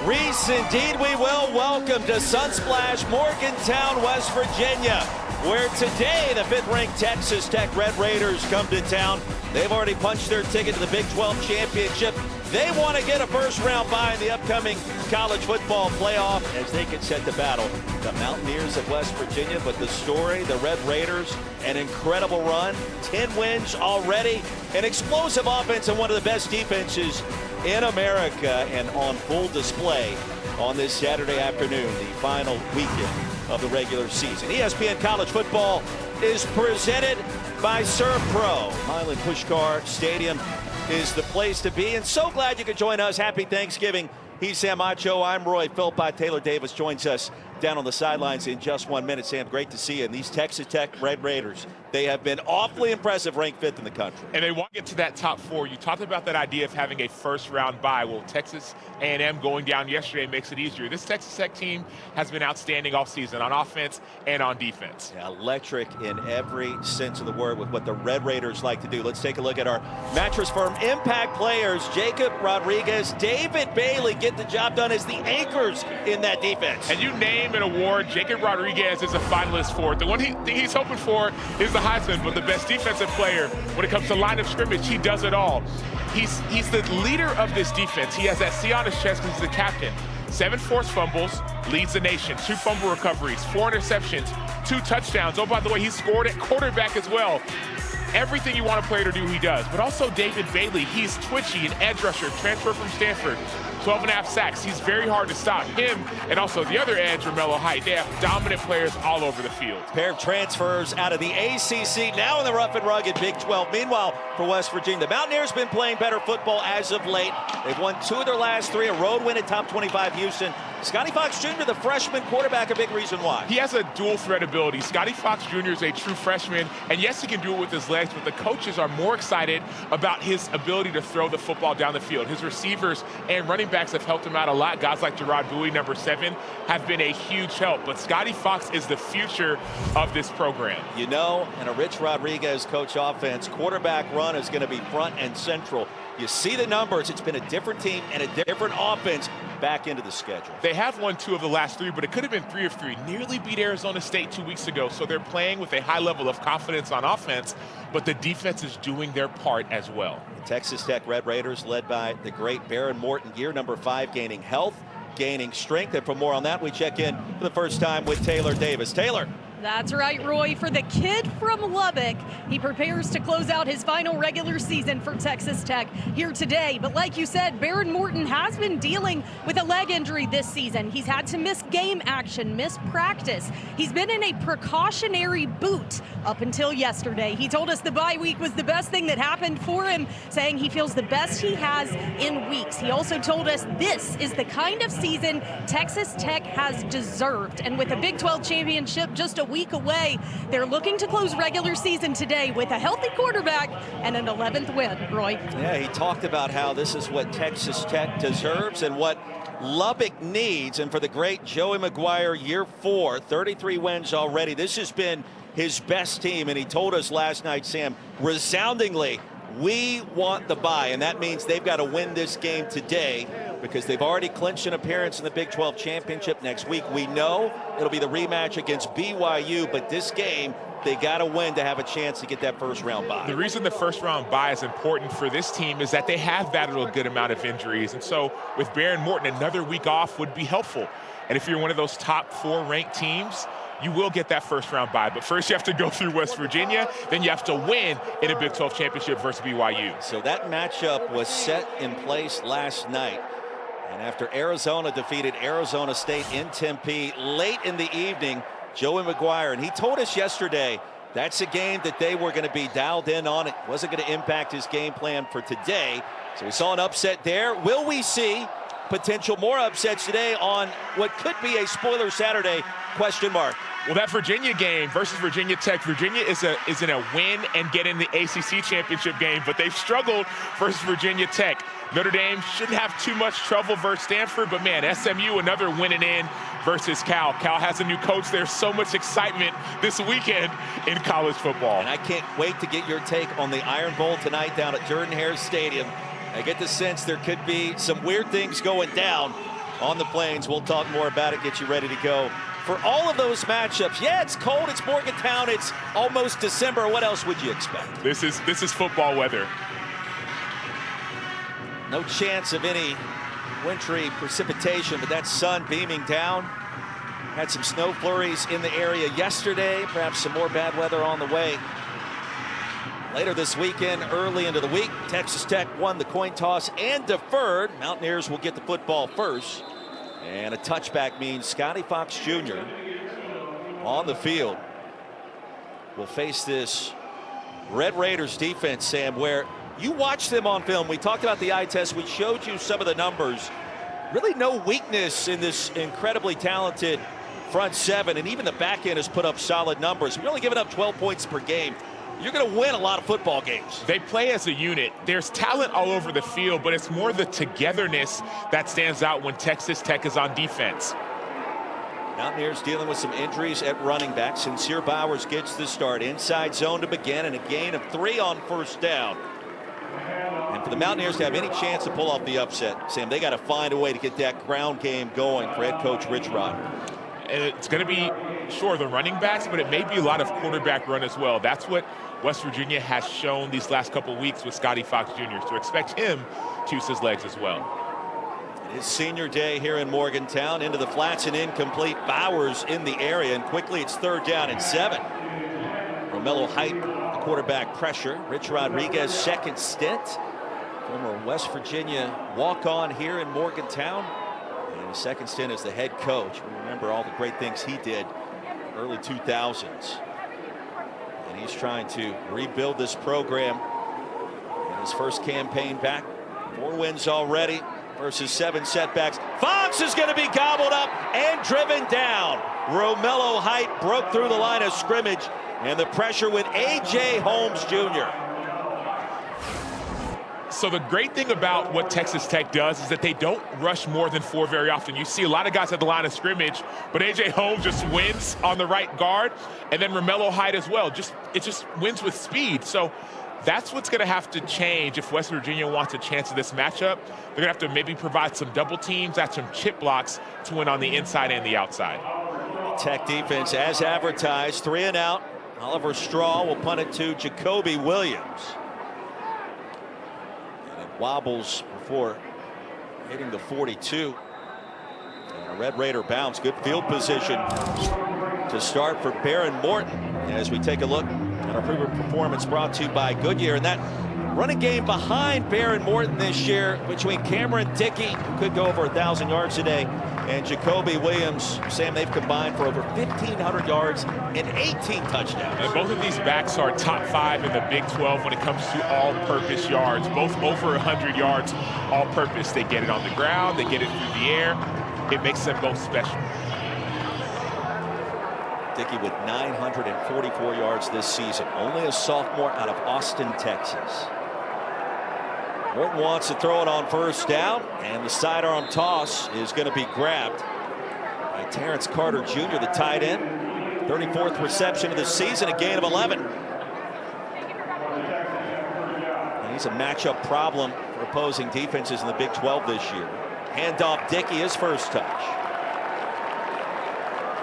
Reese, indeed we will. Welcome to Sunsplash, Morgantown, West Virginia, where today the 5th-ranked Texas Tech Red Raiders come to town. They've already punched their ticket to the Big 12 championship. They want to get a first-round bye in the upcoming college football playoff as they get set to battle the Mountaineers of West Virginia. But the story, the Red Raiders, an incredible run, 10 wins already, an explosive offense and one of the best defenses in America, and on full display on this Saturday afternoon, the final weekend of the regular season. ESPN College Football is presented by Serve Pro. Highland Pushkar Stadium is the place to be, and so glad you could join us. Happy Thanksgiving. He's Sam Acho. I'm Roy Philpott. Taylor Davis joins us down on the sidelines in just 1 minute. Sam, great to see you. And these Texas Tech Red Raiders, they have been awfully impressive, ranked 5th in the country. And they want to get to that top 4. You talked about that idea of having a first-round bye. Well, Texas A&M going down yesterday makes it easier. This Texas Tech team has been outstanding all season on offense and on defense. Yeah, electric in every sense of the word with what the Red Raiders like to do. Let's take a look at our Mattress Firm impact players. Jacob Rodriguez, David Bailey get the job done as the anchors in that defense. And you name an award, Jacob Rodriguez is a finalist for it. The one thing he's hoping for is the Heisman, but the best defensive player when it comes to line of scrimmage, he does it all. He's the leader of this defense. He has that C on his chest because he's the captain. 7 forced fumbles, leads the nation. 2 fumble recoveries, 4 interceptions, 2 touchdowns. Oh, by the way, he scored at quarterback as well. Everything you want a player to do, he does. But also David Bailey, he's twitchy, an edge rusher, transfer from Stanford. 12.5 sacks. He's very hard to stop. Him and also the other edge, Romello Height. They have dominant players all over the field. Pair of transfers out of the ACC, now in the rough and rugged Big 12. Meanwhile, for West Virginia, the Mountaineers been playing better football as of late. They've won 2 of their last 3, a road win at top 25 Houston. Scotty Fox Jr., the freshman quarterback, a big reason why. He has a dual threat ability. Scotty Fox Jr. is a true freshman, and yes, he can do it with his legs, but the coaches are more excited about his ability to throw the football down the field. His receivers and running backs have helped him out a lot. Guys like Gerard Bowie, number 7, have been a huge help, but Scotty Fox is the future of this program. You know, in a Rich Rodriguez coach offense, quarterback run is going to be front and central. You see the numbers. It's been a different team and a different offense back into the schedule. They have won 2 of the last 3, but it could have been 3 of 3. Nearly beat Arizona State 2 weeks ago, so they're playing with a high level of confidence on offense, but the defense is doing their part as well. The Texas Tech Red Raiders, led by the great Baron Morton, year number 5, gaining health, gaining strength. And for more on that, we check in for the first time with Taylor Davis. Taylor. That's right, Roy. For the kid from Lubbock, he prepares to close out his final regular season for Texas Tech here today. But like you said, Baron Morton has been dealing with a leg injury this season. He's had to miss game action, miss practice. He's been in a precautionary boot up until yesterday. He told us the bye week was the best thing that happened for him, saying he feels the best he has in weeks. He also told us this is the kind of season Texas Tech has deserved. And with a Big 12 championship just a week away, they're looking to close regular season today with a healthy quarterback and an 11th win. Roy. Yeah, he talked about how this is what Texas Tech deserves and what Lubbock needs. And for the great Joey McGuire, year 4, 33 wins already. This has been his best team. And he told us last night, Sam, resoundingly, we want the bye. And that means they've got to win this game today, because they've already clinched an appearance in the Big 12 championship next week. We know it'll be the rematch against BYU, but this game, they got to win to have a chance to get that first round bye. The reason the first round bye is important for this team is that they have battled a good amount of injuries. And so with Baron Morton, another week off would be helpful. And if you're one of those top 4 ranked teams, you will get that first round bye. But first you have to go through West Virginia, then you have to win in a Big 12 championship versus BYU. So that matchup was set in place last night. And after Arizona defeated Arizona State in Tempe late in the evening, Joey McGuire, and he told us yesterday that's a game that they were going to be dialed in on. It wasn't going to impact his game plan for today. So we saw an upset there. Will we see potential more upsets today on what could be a spoiler Saturday? Question mark. Well, that Virginia game versus Virginia Tech, Virginia is in a win and get in the ACC championship game, but they've struggled versus Virginia Tech. Notre Dame shouldn't have too much trouble versus Stanford, but man, SMU, another winning in versus Cal. Cal has a new coach. There's so much excitement this weekend in college football. And I can't wait to get your take on the Iron Bowl tonight down at Jordan-Hare Stadium. I get the sense there could be some weird things going down. on the Plains. We'll talk more about it, get you ready to go for all of those matchups. Yeah, it's cold, it's Morgantown, it's almost December. What else would you expect? This is football weather. No chance of any wintry precipitation, but that sun beaming down. Had some snow flurries in the area yesterday, perhaps some more bad weather on the way. Later this weekend, early into the week, Texas Tech won the coin toss and deferred. Mountaineers will get the football first. And a touchback means Scotty Fox Jr. on the field will face this Red Raiders defense, Sam, where you watch them on film. We talked about the eye test. We showed you some of the numbers. Really no weakness in this incredibly talented front seven, and even the back end has put up solid numbers. We're only giving up 12 points per game. You're going to win a lot of football games. They play as a unit. There's talent all over the field, but it's more the togetherness that stands out when Texas Tech is on defense. Mountaineers dealing with some injuries at running back. Sincere Bowers gets the start. Inside zone to begin, and a gain of 3 on first down. And for the Mountaineers to have any chance to pull off the upset, Sam, they got to find a way to get that ground game going for head coach Rich Rod. It's going to be, sure, the running backs, but it may be a lot of quarterback run as well. That's what West Virginia has shown these last couple of weeks with Scotty Fox Jr. So expect him to use his legs as well. His senior day here in Morgantown, into the flats and incomplete. Bowers in the area, and quickly it's 3rd down and 7. Romello Height, the quarterback pressure. Rich Rodriguez, second stint. Former West Virginia walk-on here in Morgantown. And his second stint as the head coach. We remember all the great things he did early 2000s. And he's trying to rebuild this program in his first campaign back. 4 wins already versus 7 setbacks. Fox is going to be gobbled up and driven down. Romello Height broke through the line of scrimmage, and the pressure with A.J. Holmes Jr. So the great thing about what Texas Tech does is that they don't rush more than 4 very often. You see a lot of guys at the line of scrimmage, but A.J. Holmes just wins on the right guard, and then Romello Height as well. It just wins with speed. So that's what's going to have to change if West Virginia wants a chance at this matchup. They're going to have to maybe provide some double teams, add some chip blocks to win on the inside and the outside. Tech defense as advertised, 3 and out. Oliver Straw will punt it to Jacoby Williams. And it wobbles before hitting the 42. And a Red Raider bounce. Good field position to start for Baron Morton. As we take a look at our proven performance brought to you by Goodyear. And that running game behind Baron Morton this year between Cameron Dickey, who could go over 1,000 yards today, and Jacoby Williams. Sam, they've combined for over 1,500 yards and 18 touchdowns. And both of these backs are top 5 in the Big 12 when it comes to all-purpose yards. Both over 100 yards all-purpose. They get it on the ground, they get it through the air. It makes them both special. Dickey with 944 yards this season. Only a sophomore out of Austin, Texas. Morton wants to throw it on first down, and the sidearm toss is going to be grabbed by Terrence Carter Jr., the tight end. 34th reception of the season, a gain of 11. And he's a matchup problem for opposing defenses in the Big 12 this year. Handoff Dickey, his first touch.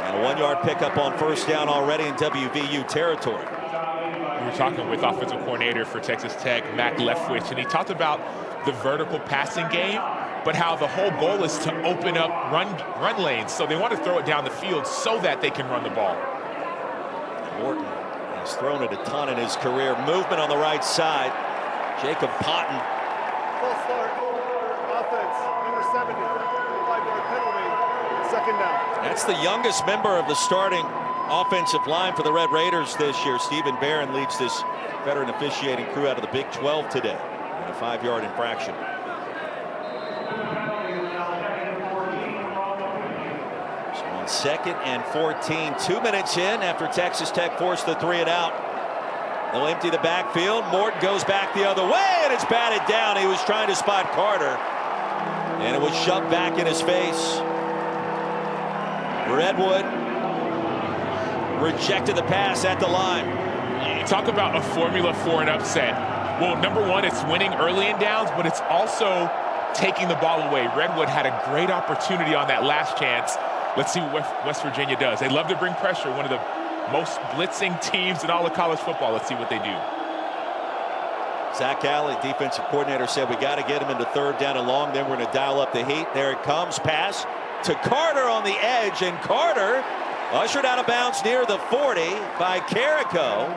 And a 1-yard pickup on first down already in WVU territory. We were talking with offensive coordinator for Texas Tech, Matt Leftwich, and he talked about the vertical passing game, but how the whole goal is to open up run lanes. So they want to throw it down the field so that they can run the ball. Morton has thrown it a ton in his career. Movement on the right side. Jacob Potton. Full start. Offense, number 70. 5-yard penalty. 2nd down. That's the youngest member of the starting offensive line for the Red Raiders this year. Stephen Barron leads this veteran officiating crew out of the Big 12 today. And a 5-yard infraction. So on 2nd and 14, 2 minutes in after Texas Tech forced the 3 and out. They'll empty the backfield. Morton goes back the other way, and it's batted down. He was trying to spot Carter, and it was shoved back in his face. Redwood rejected the pass at the line. You talk about a formula for an upset. Well, number one, it's winning early in downs, but it's also taking the ball away. Redwood had a great opportunity on that last chance. Let's see what West Virginia does. They love to bring pressure, one of the most blitzing teams in all of college football. Let's see what they do. Zach Alley, defensive coordinator, said we got to get him into third down and long. Then we're going to dial up the heat. There it comes. Pass to Carter on the edge, and Carter ushered out of bounds near the 40 by Carrico.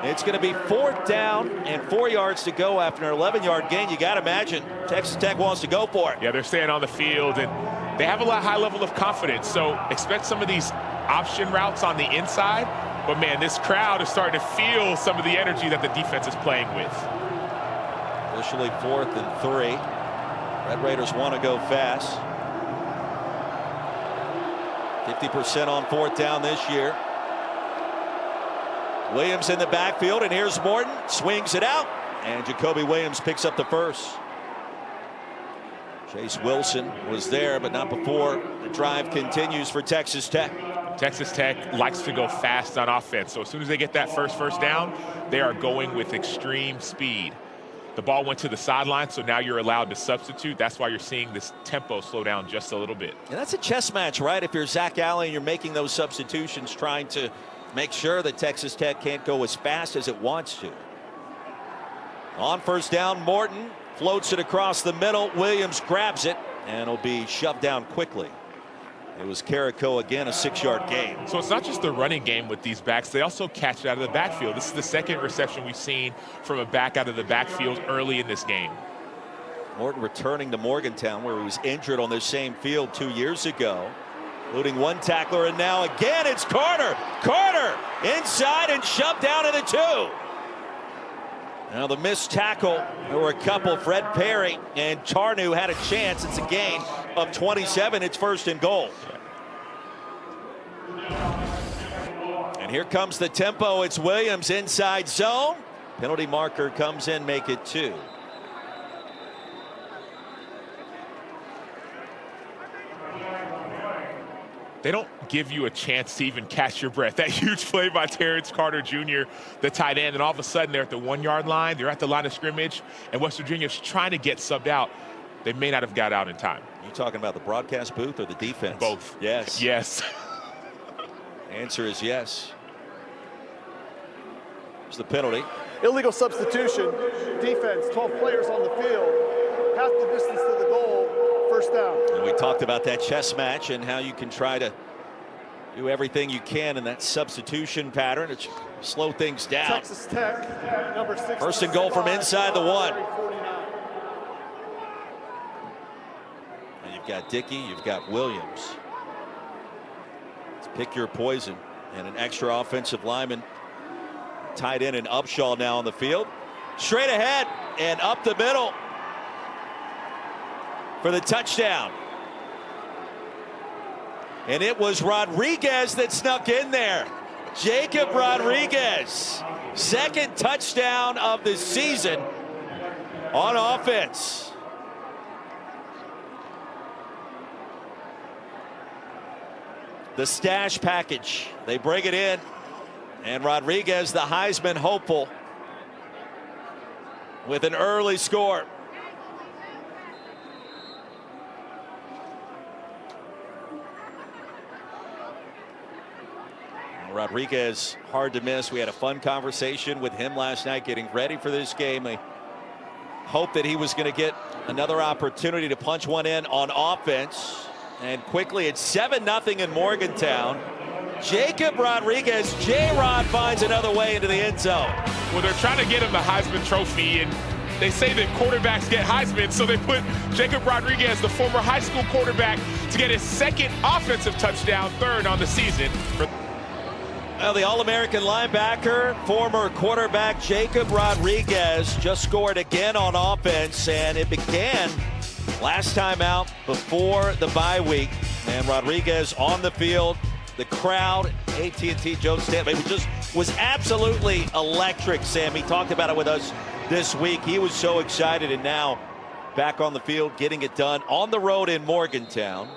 It's going to be 4th down and 4 yards to go after an 11-yard gain. You got to imagine Texas Tech wants to go for it. Yeah, they're staying on the field, and they have a high level of confidence. So expect some of these option routes on the inside. But, man, this crowd is starting to feel some of the energy that the defense is playing with. Officially 4th and 3. Red Raiders want to go fast. 50% on 4th down this year. Williams in the backfield, and here's Morton. Swings it out, and Jacoby Williams picks up the first. Chase Wilson was there, but not before the drive continues for Texas Tech. Texas Tech likes to go fast on offense, so as soon as they get that first down, they are going with extreme speed. The ball went to the sideline, so now you're allowed to substitute. That's why you're seeing this tempo slow down just a little bit. And that's a chess match, right? If you're Zach Alley and you're making those substitutions, trying to make sure that Texas Tech can't go as fast as it wants to. On 1st down, Morton floats it across the middle. Williams grabs it, and it'll be shoved down quickly. It was Carrico again, a 6-yard gain. So it's not just the running game with these backs. They also catch it out of the backfield. This is the 2nd reception we've seen from a back out of the backfield early in this game. Morton returning to Morgantown, where he was injured on this same field 2 years ago. Including one tackler, and now again it's Carter. Carter inside and shoved down to the 2. Now the missed tackle. There were a couple. Fred Perry and Tarnu had a chance. It's a gain of 27. It's 1st and goal. And here comes the tempo. It's Williams inside zone. Penalty marker comes in, make it 2. They don't give you a chance to even catch your breath. That huge play by Terrence Carter Jr., the tight end, and all of a sudden they're at the 1-yard line. They're at the line of scrimmage, and West Virginia's trying to get subbed out. They may not have got out in time. You talking about the broadcast booth or the defense? Both. Yes. Yes. Answer is yes. Here's the penalty. Illegal substitution. Defense, 12 players on the field. Half the distance to the goal. 1st down. And we talked about that chess match and how you can try to do everything you can in that substitution pattern to slow things down. Texas Tech, number 6. 1st and goal from inside the 1. And you've got Dickey, you've got Williams. Let's pick your poison. And an extra offensive lineman, tight end and Upshaw now on the field. Straight ahead and up the middle for the touchdown. And it was Rodriguez that snuck in there. Jacob Rodriguez, 2nd touchdown of the season on offense. The stash package, they bring it in, and Rodriguez, the Heisman hopeful, with an early score. Rodriguez, hard to miss. We had a fun conversation with him last night getting ready for this game. I hope that he was going to get another opportunity to punch one in on offense. And quickly, it's 7-0 in Morgantown. Jacob Rodriguez, J-Rod finds another way into the end zone. Well, they're trying to get him the Heisman Trophy, and they say that quarterbacks get Heisman, so they put Jacob Rodriguez, the former high school quarterback, to get his 2nd offensive touchdown, 3rd on the season. Well, the All-American linebacker, former quarterback Jacob Rodriguez just scored again on offense, and it began last time out before the bye week. And Rodriguez on the field, the crowd, AT&T Joe Stanley, just was absolutely electric, Sam. He talked about it with us this week. He was so excited, and now back on the field, getting it done on the road in Morgantown.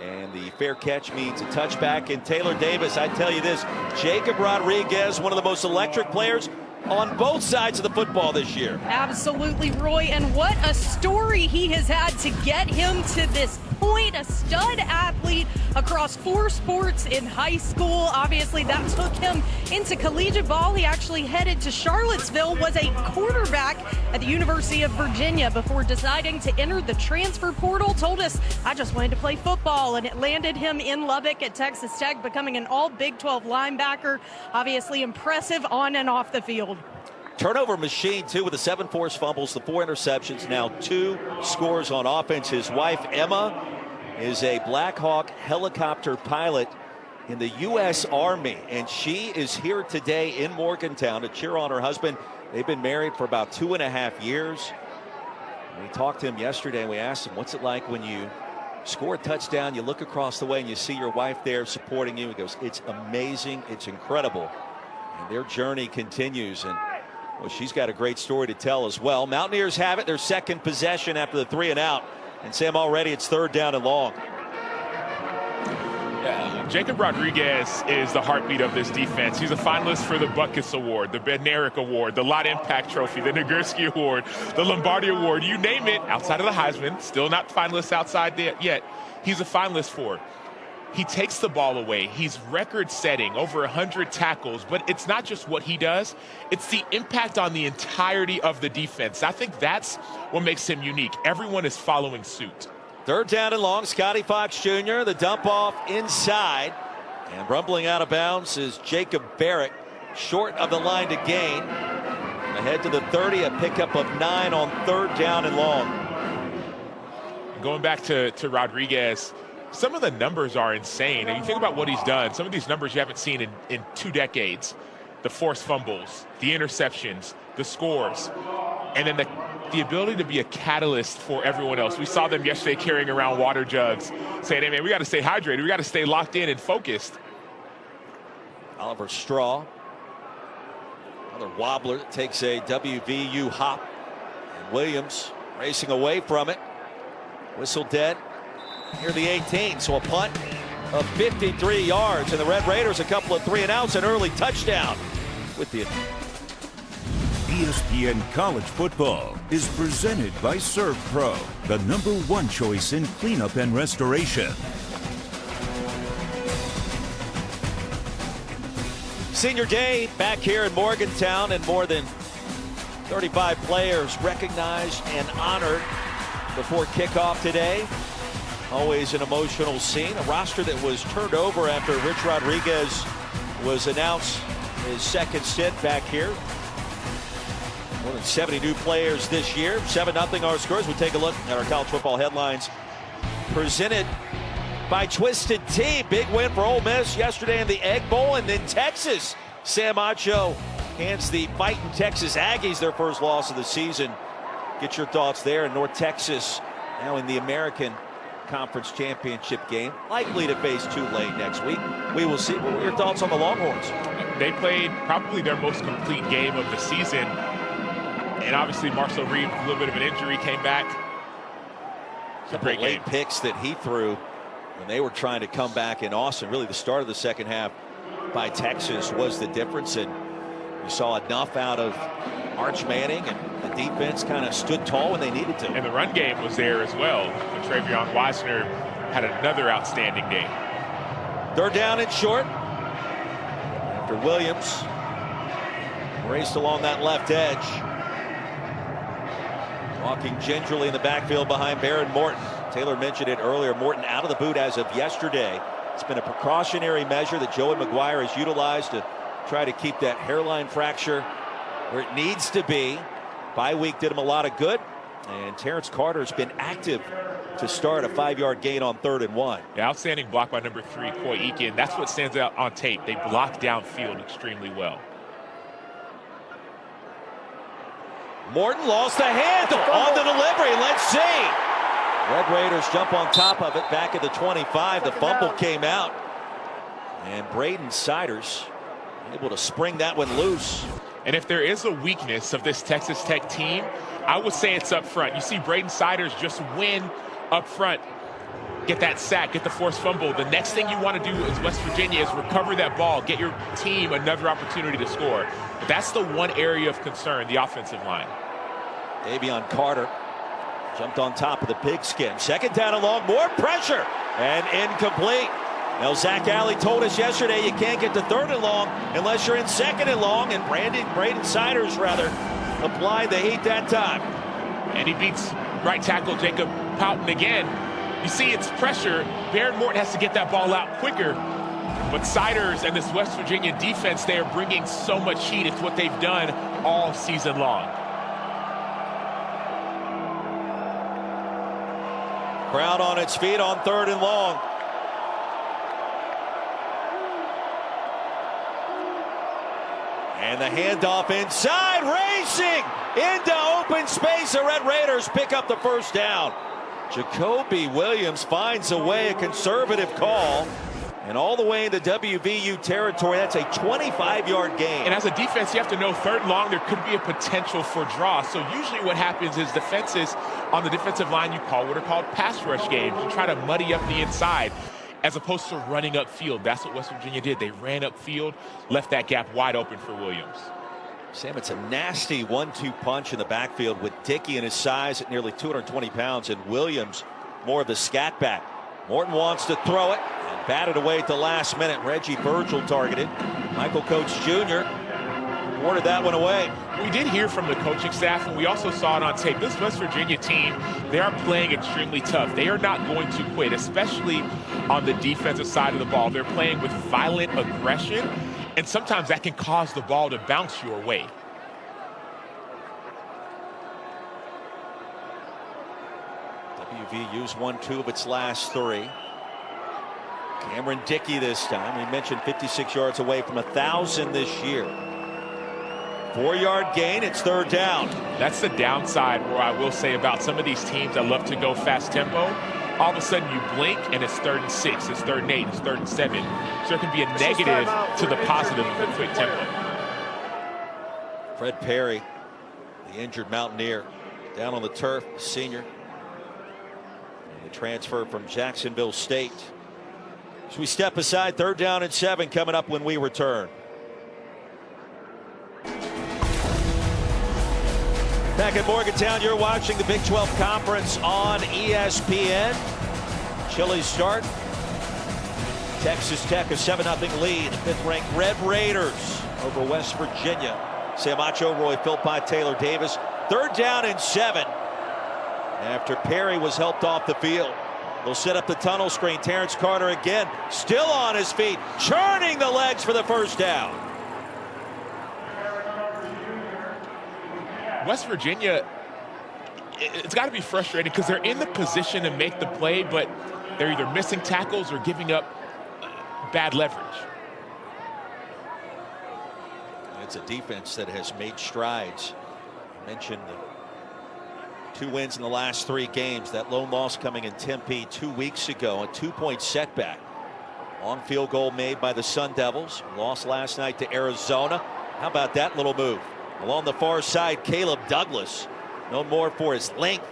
And the fair catch means a touchback. And Taylor Davis, I tell you this, Jacob Rodriguez, one of the most electric players on both sides of the football this year. Absolutely, Roy, and what a story he has had to get him to this point. A stud athlete across 4 sports in high school. Obviously, that took him into collegiate ball. He actually headed to Charlottesville, was a quarterback at the University of Virginia before deciding to enter the transfer portal. Told us, I just wanted to play football, and it landed him in Lubbock at Texas Tech, becoming an all Big 12 linebacker. Obviously impressive on and off the field. Turnover machine, too, with the 7 forced fumbles, the 4 interceptions, now 2 scores on offense. His wife, Emma, is a Black Hawk helicopter pilot in the U.S. Army, and she is here today in Morgantown to cheer on her husband. They've been married for about 2.5 years. We talked to him yesterday, and we asked him, what's it like when you score a touchdown, you look across the way, and you see your wife there supporting you? He goes, it's amazing, it's incredible. And their journey continues, and well, she's got a great story to tell as well. Mountaineers have it, their second possession after the 3 and out. And Sam, already it's 3rd down and long. Yeah, Jacob Rodriguez is the heartbeat of this defense. He's a finalist for the Butkus Award, the Bednarik Award, the Lot Impact Trophy, the Nagurski Award, the Lombardi Award, you name it, outside of the Heisman. Still not finalist outside yet. He's a finalist for it. He takes the ball away. He's record-setting, over 100 tackles, but it's not just what he does. It's the impact on the entirety of the defense. I think that's what makes him unique. Everyone is following suit. 3rd down and long, Scotty Fox Jr., the dump off inside. And rumbling out of bounds is Jacob Barrett, short of the line to gain. Ahead to the 30, a pickup of 9 on 3rd down and long. Going back to Rodriguez, some of the numbers are insane. And you think about what he's done, some of these numbers you haven't seen in 2 decades. The forced fumbles, the interceptions, the scores, and then the ability to be a catalyst for everyone else. We saw them yesterday carrying around water jugs, saying, hey, man, we got to stay hydrated. We got to stay locked in and focused. Oliver Straw, another wobbler that takes a WVU hop. And Williams racing away from it. Whistle dead near the 18, so a punt of 53 yards, and the Red Raiders a couple of 3 and outs, an early touchdown with the ESPN College Football is presented by Serve Pro, the #1 choice in cleanup and restoration. Senior Day back here in Morgantown, and more than 35 players recognized and honored before kickoff today. Always an emotional scene. A roster that was turned over after Rich Rodriguez was announced his second stint back here. More than 70 new players this year. 7-0 our scores. We take a look at our college football headlines presented by Twisted Tea. Big win for Ole Miss yesterday in the Egg Bowl, and then Texas. Sam Acho hands the fighting Texas Aggies their first loss of the season. Get your thoughts there. In North Texas now in the American Conference Championship game, likely to face Tulane next week. We will see. What were your thoughts on the Longhorns? They played probably their most complete game of the season. And obviously Marcel Reed, a little bit of an injury, came back. It's a great late game. Picks that he threw when they were trying to come back in Austin. Really the start of the second half by Texas was the difference, and you saw enough out of Arch Manning, and the defense kind of stood tall when they needed to. And the run game was there as well. And Travion Weisner had another outstanding game. 3rd down and short after Williams raced along that left edge. Walking gingerly in the backfield behind Baron Morton. Taylor mentioned it earlier. Morton out of the boot as of yesterday. It's been a precautionary measure that Joey McGuire has utilized to try to keep that hairline fracture where it needs to be. Bye week did him a lot of good. And Terrence Carter's been active to start a 5-yard gain on 3rd and 1. Yeah, outstanding block by number 3, Coy Eakin. That's what stands out on tape. They block downfield extremely well. Morton lost the handle on the delivery. Let's see. Red Raiders jump on top of it back at the 25. The fumble came out. And Braden Siders able to spring that one loose. And if there is a weakness of this Texas Tech team, I would say it's up front. You see Braden Siders just win up front. get that sack, get the forced fumble. The next thing you want to do as West Virginia is recover that ball, get your team another opportunity to score. But that's the one area of concern, the offensive line. Davion Carter jumped on top of the pigskin. Second down and long, more pressure, and incomplete. Now, Zach Alley told us yesterday you can't get to third and long unless you're in second and long, and Braden Siders, applied the heat that time. And he beats right tackle Jacob Poughton again. You see, it's pressure. Baron Morton has to get that ball out quicker. But Siders and this West Virginia defense, they are bringing so much heat. It's what they've done all season long. Crowd on its feet on third and long. And the handoff inside, racing into open space. The Red Raiders pick up the first down. Jacoby Williams finds a way, a conservative call. And all the way into WVU territory, that's a 25-yard gain. And as a defense, you have to know third and long, there could be a potential for draw. So usually what happens is defenses on the defensive line, you call what are called pass rush games. You try to muddy up the inside as opposed to running upfield. That's what West Virginia did. They ran upfield, left that gap wide open for Williams. Sam, it's a nasty 1-2 punch in the backfield with Dickey and his size at nearly 220 pounds and Williams more of the scat back. Morton wants to throw it and batted away at the last minute. Reggie Virgil targeted. Michael Coates Jr. warded that one away. We did hear from the coaching staff, and we also saw it on tape. This West Virginia team, they are playing extremely tough. They are not going to quit, especially on the defensive side of the ball. They're playing with violent aggression, and sometimes that can cause the ball to bounce your way. WVU's won 2 of its last 3. Cameron Dickey this time. We mentioned 56 yards away from 1,000 this year. 4-yard gain. It's third down. That's the downside where I will say about some of these teams that love to go fast tempo. All of a sudden you blink and it's 3rd and 6, it's 3rd and 8, it's 3rd and 7. So there can be a negative to the positive of a quick tempo. Fred Perry, the injured Mountaineer, down on the turf, senior. The transfer from Jacksonville State. So we step aside, 3rd down and 7 coming up when we return. Back at Morgantown, you're watching the Big 12 Conference on ESPN. Chilly start. Texas Tech a 7-0 lead. 5th-ranked Red Raiders over West Virginia. Sam Ochoa, Philpott, Taylor Davis. 3rd down and 7. After Perry was helped off the field. They'll set up the tunnel screen. Terrence Carter again, still on his feet, churning the legs for the first down. West Virginia, it's got to be frustrating because they're in the position to make the play, but they're either missing tackles or giving up bad leverage. It's a defense that has made strides. I mentioned the 2 wins in the last 3 games. That lone loss coming in Tempe 2 weeks ago, a 2-point setback. Long field goal made by the Sun Devils. Lost last night to Arizona. How about that little move? Along the far side, Caleb Douglas, known more for his length,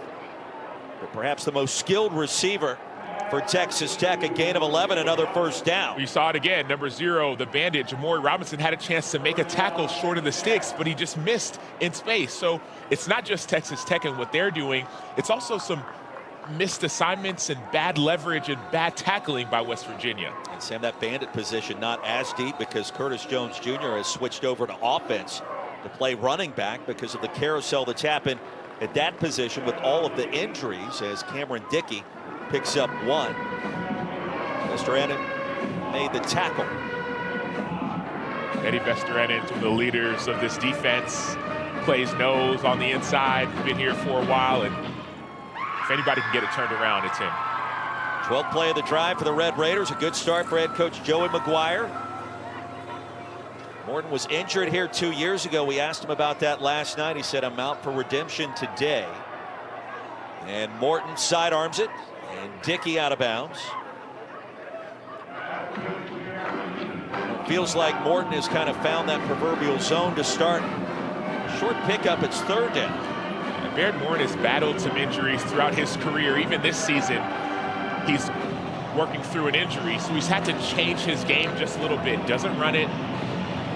but perhaps the most skilled receiver for Texas Tech. A gain of 11, another first down. We saw it again, number 0, the bandit, Jamori Robinson, had a chance to make a tackle short of the sticks, but he just missed in space. So it's not just Texas Tech and what they're doing, it's also some missed assignments and bad leverage and bad tackling by West Virginia. And Sam, that bandit position not as deep because Curtis Jones Jr. has switched over to offense to play running back because of the carousel that's happened at that position with all of the injuries as Cameron Dickey picks up 1. Vesterinen made the tackle. Eddie Vesterinen, one of the leaders of this defense, plays nose on the inside, been here for a while, and if anybody can get it turned around, it's him. 12th play of the drive for the Red Raiders. A good start for head coach Joey McGuire. Morton was injured here 2 years ago. We asked him about that last night. He said, I'm out for redemption today. And Morton sidearms it, and Dickey out of bounds. It feels like Morton has kind of found that proverbial zone to start. Short pickup, it's 3rd down. Baird Morton has battled some injuries throughout his career, even this season. he's working through an injury, so he's had to change his game just a little bit. Doesn't run it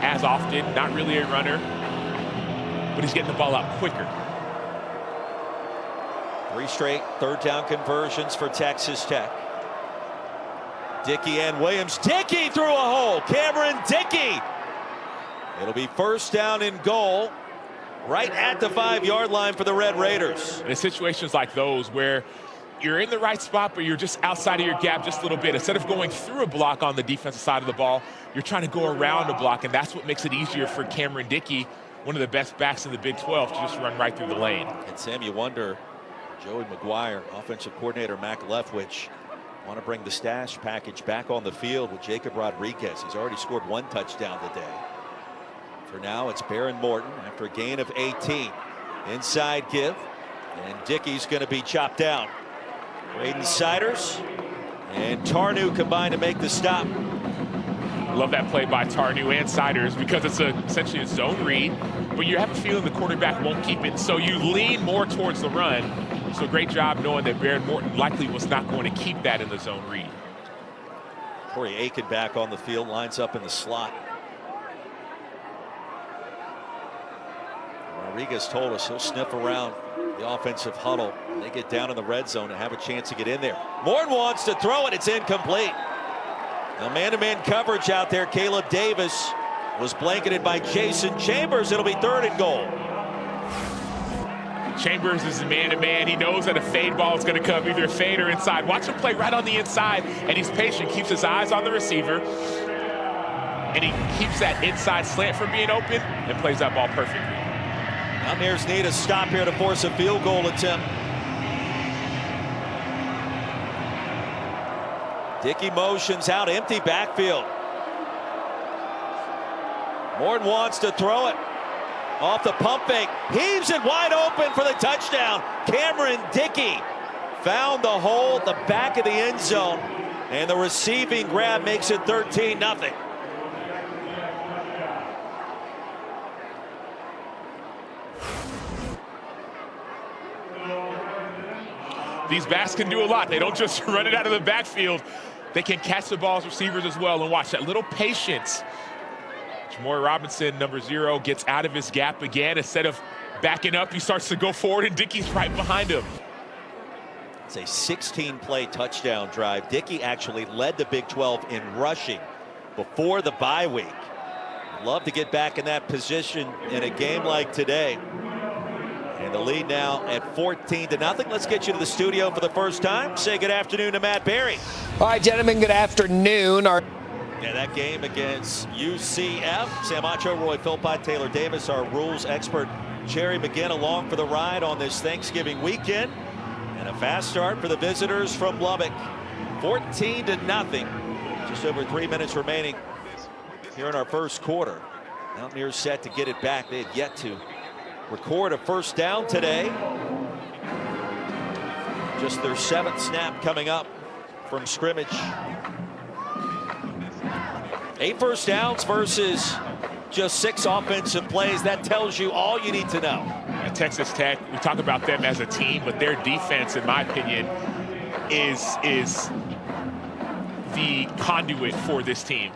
as often, not really a runner, but he's getting the ball out quicker. 3 straight third down conversions for Texas Tech. Dickey and Williams. Dickey through a hole. Cameron Dickey. It'll be first down and goal right at the 5-yard line for the Red Raiders. In situations like those where you're in the right spot, but you're just outside of your gap just a little bit. Instead of going through a block on the defensive side of the ball, you're trying to go around a block, and that's what makes it easier for Cameron Dickey, one of the best backs in the Big 12, to just run right through the lane. And Sam, you wonder, Joey McGuire, offensive coordinator Mac Leftwich, want to bring the stash package back on the field with Jacob Rodriguez. He's already scored 1 touchdown today. For now, it's Baron Morton after a gain of 18. Inside give, and Dickey's going to be chopped down. Braden Siders and Tarnew combined to make the stop. Love that play by Tarnew and Siders because it's essentially a zone read, but you have a feeling the quarterback won't keep it, so you lean more towards the run. So great job knowing that Baron Morton likely was not going to keep that in the zone read. Corey Aiken back on the field, lines up in the slot. Rodriguez told us he'll sniff around the offensive huddle. They get down in the red zone and have a chance to get in there. Morton wants to throw it. It's incomplete. Now man-to-man coverage out there. Caleb Davis was blanketed by Jason Chambers. It'll be 3rd and goal. Chambers is a man-to-man. He knows that a fade ball is going to come, either fade or inside. Watch him play right on the inside, and he's patient, keeps his eyes on the receiver, and he keeps that inside slant from being open and plays that ball perfectly. Mountaineers need a stop here to force a field goal attempt. Dickey motions out, empty backfield. Morton wants to throw it. Off the pump fake, heaves it wide open for the touchdown. Cameron Dickey found the hole at the back of the end zone, and the receiving grab makes it 13-0. These backs can do a lot. They don't just run it out of the backfield. They can catch the ball as receivers as well. And watch that little patience. Jamori Robinson, number 0, gets out of his gap again. Instead of backing up, he starts to go forward, and Dickey's right behind him. It's a 16-play touchdown drive. Dickey actually led the Big 12 in rushing before the bye week. Love to get back in that position in a game like today. And the lead now at 14-0. Let's get you to the studio for the first time. Say good afternoon to Matt Berry. All right, gentlemen, good afternoon. Yeah, that game against UCF. Sam Acho, Roy Philpott, Taylor Davis, our rules expert, Jerry McGinn, along for the ride on this Thanksgiving weekend. And a fast start for the visitors from Lubbock. 14-0. Just over 3 minutes remaining here in our first quarter. Mountaineers set to get it back. They had yet to record a first down today. Just their 7th snap coming up from scrimmage. 8 first downs versus just 6 offensive plays. That tells you all you need to know. At Texas Tech, we talk about them as a team, but their defense, in my opinion, is the conduit for this team.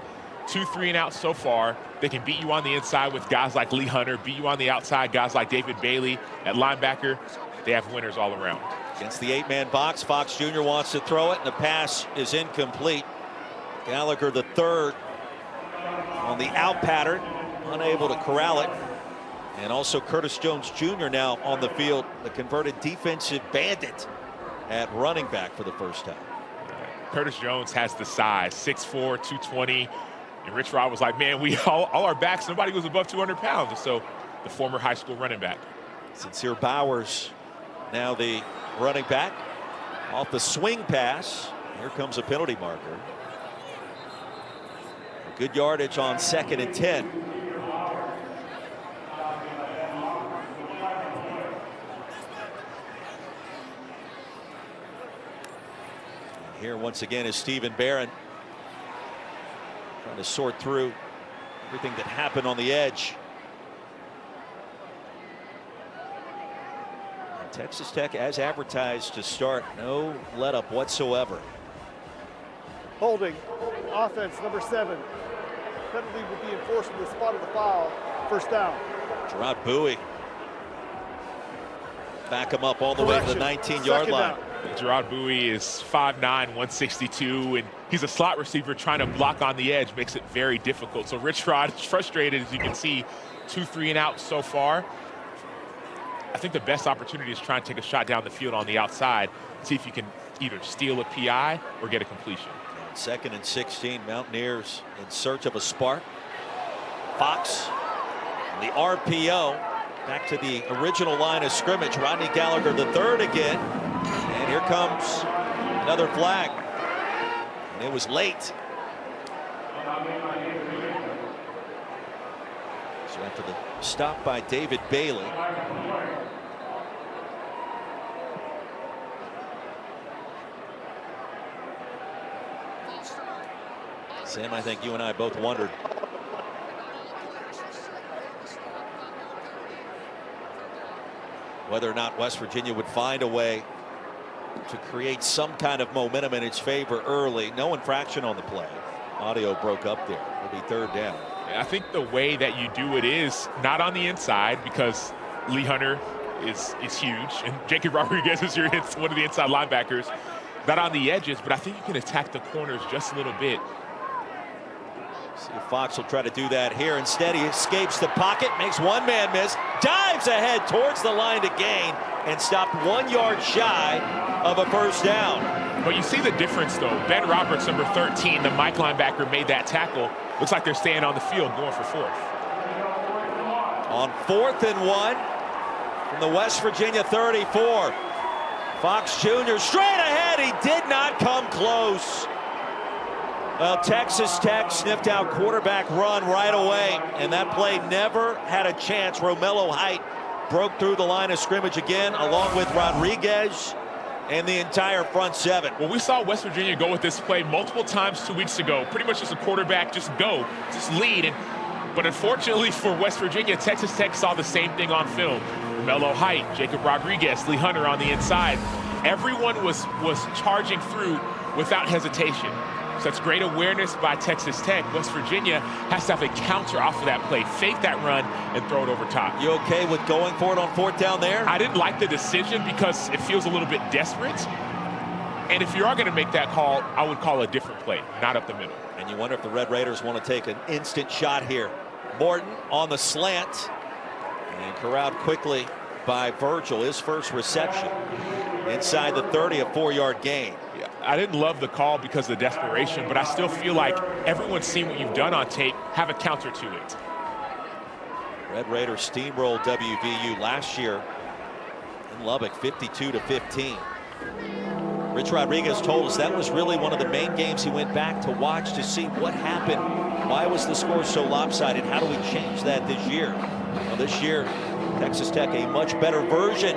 2 3-and-outs so far. They can beat you on the inside with guys like Lee Hunter, beat you on the outside, guys like David Bailey at linebacker. They have winners all around. Against the 8-man box, Fox Jr. wants to throw it, and the pass is incomplete. Gallagher, the 3rd, on the out pattern, unable to corral it. And also Curtis Jones Jr. now on the field, the converted defensive bandit at running back for the first time. Curtis Jones has the size, 6'4", 220. And Rich Rod was like, man, we all our backs, nobody goes above 200 pounds. And so the former high school running back. Sincere Bowers now the running back. Off the swing pass. Here comes a penalty marker. Good yardage on 2nd and 10. Here once again is Stephen Barron, trying to sort through everything that happened on the edge. And Texas Tech, as advertised to start, no let up whatsoever. Holding, offense, number 7. Penalty will be enforced in the spot of the foul. First down. Gerard Bowie. Back him up all the way to the 19-yard line. Gerard Bowie is 5'9", 162, and he's a slot receiver trying to block on the edge. Makes it very difficult. So Rich Rod is frustrated, as you can see, 2 3 and out so far. I think the best opportunity is trying to take a shot down the field on the outside, see if you can either steal a PI or get a completion. 2nd and 16, Mountaineers in search of a spark. Fox, the RPO, back to the original line of scrimmage. Rodney Gallagher the third again. And here comes another flag. And it was late. So after the stop by David Bailey. Sam, I think you and I both wondered whether or not West Virginia would find a way to create some kind of momentum in its favor early. No infraction on the play. Audio broke up there. It'll be 3rd down. I think the way that you do it is not on the inside, because Lee Hunter is huge, and Jacob Rodriguez is one of the inside linebackers. Not on the edges, but I think you can attack the corners just a little bit. See if Fox will try to do that here. Instead, he escapes the pocket, makes one man miss, dives ahead towards the line to gain, and stopped 1 yard shy of a first down. But you see the difference, though. Ben Roberts, number 13, the Mike linebacker, made that tackle. Looks like they're staying on the field, going for 4th. On 4th and 1 from the West Virginia 34. Fox Jr. straight ahead. He did not come close. Well, Texas Tech sniffed out quarterback run right away, and that play never had a chance. Romello Height broke through the line of scrimmage again, along with Rodriguez and the entire front 7. Well, we saw West Virginia go with this play multiple times 2 weeks ago. Pretty much just a quarterback, just go, just lead. But unfortunately for West Virginia, Texas Tech saw the same thing on film. Romello Height, Jacob Rodriguez, Lee Hunter on the inside. Everyone was charging through without hesitation. So that's great awareness by Texas Tech. West Virginia has to have a counter off of that play, fake that run, and throw it over top. You okay with going for it on 4th down there? I didn't like the decision because it feels a little bit desperate. And if you are going to make that call, I would call a different play, not up the middle. And you wonder if the Red Raiders want to take an instant shot here. Morton on the slant and corralled quickly by Virgil, his first reception. Inside the 30, a 4-yard gain. I didn't love the call because of the desperation, but I still feel like everyone's seen what you've done on tape. Have a counter to it. Red Raiders steamrolled WVU last year in Lubbock, 52-15. Rich Rodriguez told us that was really one of the main games he went back to watch to see what happened. Why was the score so lopsided? How do we change that this year? Well, this year, Texas Tech, a much better version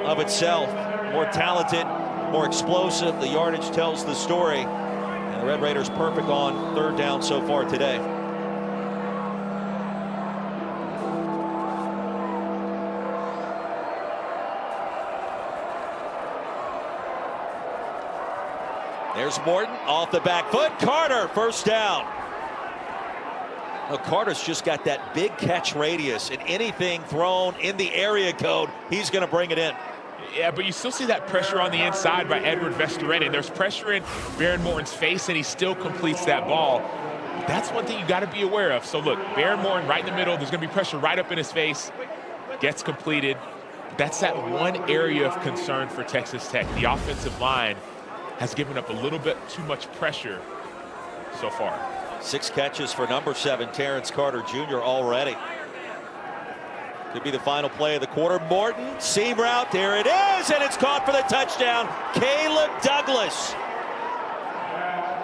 of itself. More talented, more explosive. The yardage tells the story. And the Red Raiders perfect on 3rd down so far today. There's Morton off the back foot. Carter, first down. Well, Carter's just got that big catch radius, and anything thrown in the area code, he's going to bring it in. Yeah, but you still see that pressure on the inside by Edward Vesterinen. There's pressure in Baron Morton's face, and he still completes that ball. That's one thing you got to be aware of. So look, Baron Morton right in the middle. There's going to be pressure right up in his face. Gets completed. That's that one area of concern for Texas Tech. The offensive line has given up a little bit too much pressure so far. 6 catches for number 7, Terrence Carter Jr. already. Could be the final play of the quarter. Morton, seam route, there it is, and it's caught for the touchdown. Caleb Douglas.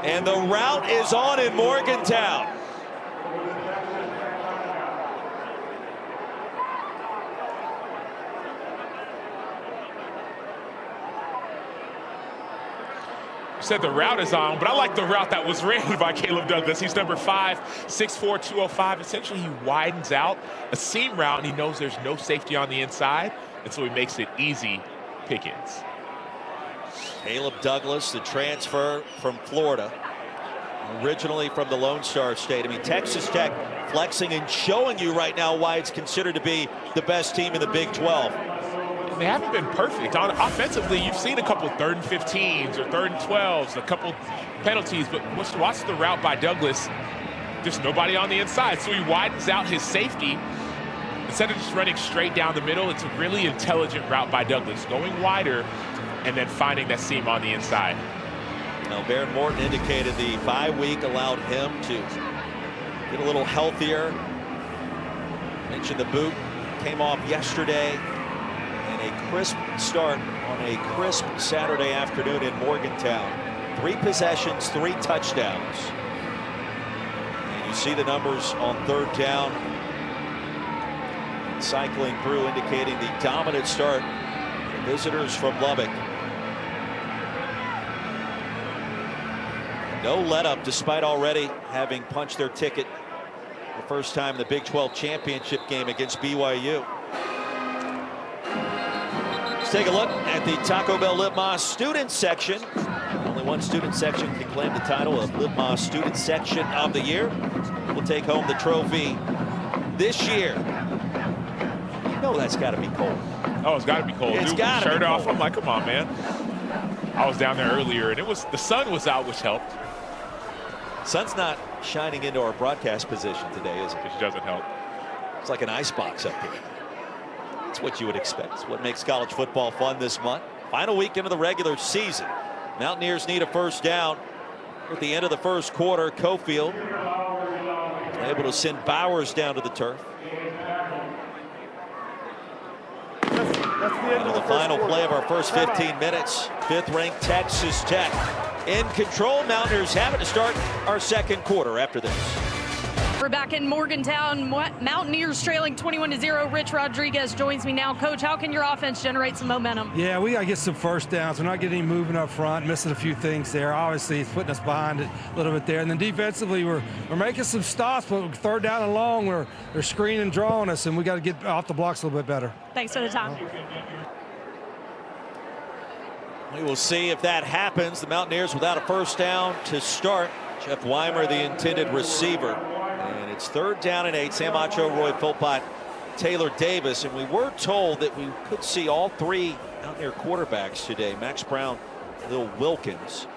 And the route is on in Morgantown. Said the route is on, but I like the route that was ran by Caleb Douglas. He's number 5, 6'4", 205. Essentially, he widens out a seam route, and he knows there's no safety on the inside, and so he makes it easy pickings. Caleb Douglas, the transfer from Florida. Originally from the Lone Star State. I mean, Texas Tech flexing and showing you right now why it's considered to be the best team in the Big 12. They haven't been perfect. Offensively, you've seen a couple 3rd and 15s or 3rd and 12s, a couple penalties, but watch the route by Douglas. Just nobody on the inside, so he widens out his safety. Instead of just running straight down the middle, it's a really intelligent route by Douglas, going wider and then finding that seam on the inside. Now, Baron Morton indicated the bye week allowed him to get a little healthier. Mentioned the boot came off yesterday, and a crisp start on a crisp Saturday afternoon in Morgantown. 3 possessions, 3 touchdowns. And you see the numbers on 3rd down. Cycling through, indicating the dominant start. Visitors from Lubbock. No let up, despite already having punched their ticket the first time in the Big 12 championship game against BYU. Let's take a look at the Taco Bell Litmas student section. Only one student section can claim the title of Litmas Student Section of the Year. We'll take home the trophy this year. You know that's got to be cold. Oh, it's got to be cold. It's got to be shirt off. cold. I'm like, come on, man. I was down there earlier, and the sun was out, which helped. Sun's not shining into our broadcast position today, is it? Which doesn't help. It's like an icebox up here. It's what you would expect. It's what makes college football fun this month. Final weekend of the regular season. Mountaineers need a first down at the end of the first quarter. Cofield able to send Bowers down to the turf. That's the end of The final play of our first 15 minutes. 5th-ranked Texas Tech in control. Mountaineers have it to start our second quarter after this. We're back in Morgantown. Mountaineers trailing 21-0. Rich Rodriguez joins me now. Coach, how can your offense generate some momentum? Yeah, we got to get some first downs. We're not getting any movement up front, missing a few things there. Obviously, it's putting us behind it a little bit there. And then defensively, we're making some stops, but 3rd down and long, they're screening and drawing us, and we got to get off the blocks a little bit better. Thanks for the time. We will see if that happens. The Mountaineers without a first down to start. Jeff Weimer, the intended receiver. And it's 3rd down and 8. Sam Acho, Roy Philpott, Taylor Davis. And we were told that we could see all 3 Mountaineer quarterbacks today. Max Brown, Lil Wilkins,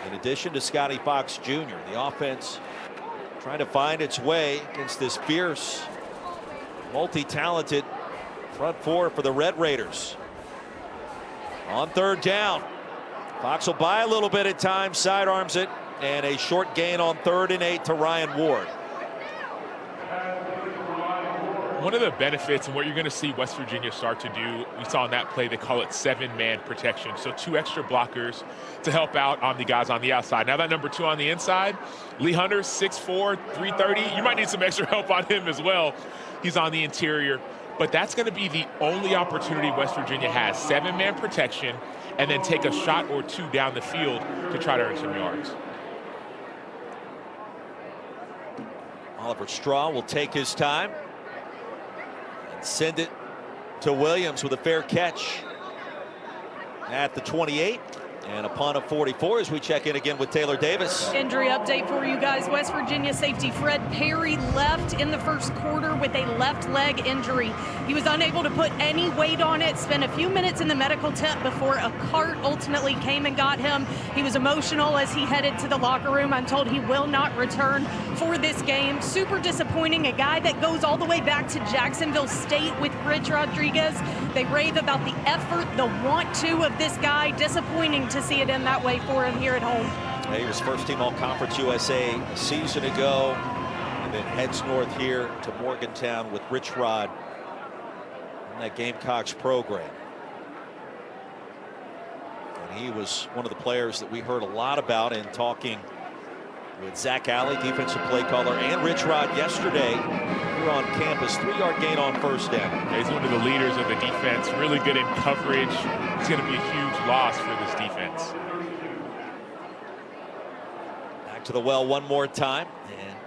in addition to Scotty Fox Jr. The offense trying to find its way against this fierce, multi-talented front 4 for the Red Raiders. On 3rd down, Fox will buy a little bit at times, sidearms it, and a short gain on 3rd and 8 to Ryan Ward. One of the benefits and what you're going to see West Virginia start to do, we saw in that play, they call it 7-man protection. So 2 extra blockers to help out on the guys on the outside. Now that number 2 on the inside, Lee Hunter, 6'4", 330. You might need some extra help on him as well. He's on the interior. But that's going to be the only opportunity West Virginia has. 7-man protection, and then take a shot or 2 down the field to try to earn some yards. Oliver Straw will take his time and send it to Williams with a fair catch at the 28. And a punt of 44 as we check in again with Taylor Davis. Injury update for you guys. West Virginia safety Fred Perry left in the first quarter with a left leg injury. He was unable to put any weight on it, spent a few minutes in the medical tent before a cart ultimately came and got him. He was emotional as he headed to the locker room. I'm told he will not return for this game. Super disappointing. A guy that goes all the way back to Jacksonville State with Rich Rodriguez. They rave about the effort, the want-to of this guy. Disappointing to see it end that way for him here at home. He was first team All-Conference USA a season ago, and then heads north here to Morgantown with Rich Rod in that Gamecocks program. And he was one of the players that we heard a lot about in talking with Zach Alley, defensive play caller, and Rich Rod yesterday here on campus. 3-yard gain on first down. Yeah, he's one of the leaders of the defense, really good in coverage. It's going to be a huge loss for this defense. Back to the well one more time, and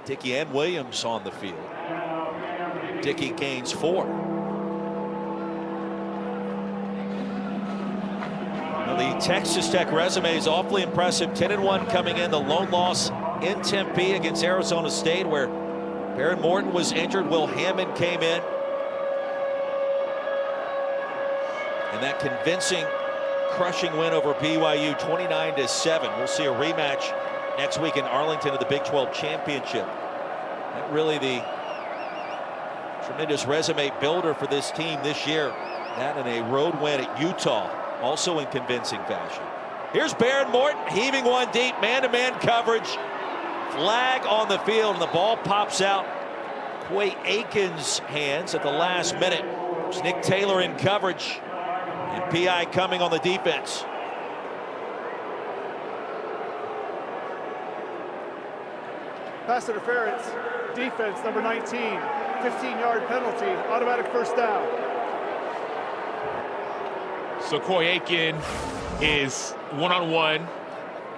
Dickey and Williams on the field. Dickey gains 4. Well, the Texas Tech resume is awfully impressive. 10-1 coming in. The lone loss in Tempe against Arizona State, where Baron Morton was injured. Will Hammond came in. And that convincing, crushing win over BYU, 29-7. We'll see a rematch next week in Arlington of the Big 12 Championship. That really the tremendous resume builder for this team this year. That and a road win at Utah, also in convincing fashion. Here's Baron Morton heaving one deep, man-to-man coverage. Flag on the field, and the ball pops out Quay Aiken's hands at the last minute. It's Nick Taylor in coverage, and PI coming on the defense. Pass interference, defense, number 19, 15-yard penalty, automatic first down. So Quay Aiken is one-on-one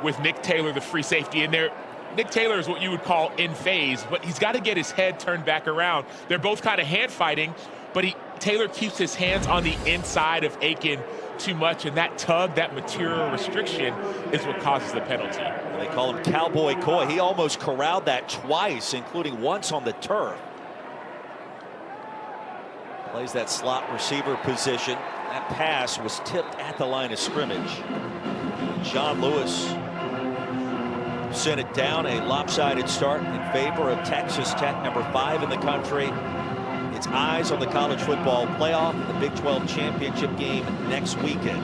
with Nick Taylor, the free safety in there. Nick Taylor is what you would call in phase, but he's got to get his head turned back around. They're both kind of hand fighting, but Taylor keeps his hands on the inside of Aiken too much, and that tug, that material restriction, is what causes the penalty. Well, they call him Cowboy Coy. He almost corralled that twice, including once on the turf. Plays that slot receiver position. That pass was tipped at the line of scrimmage. John Lewis sent it down, a lopsided start in favor of Texas Tech, number 5 in the country. It's eyes on the college football playoff and the Big 12 championship game next weekend.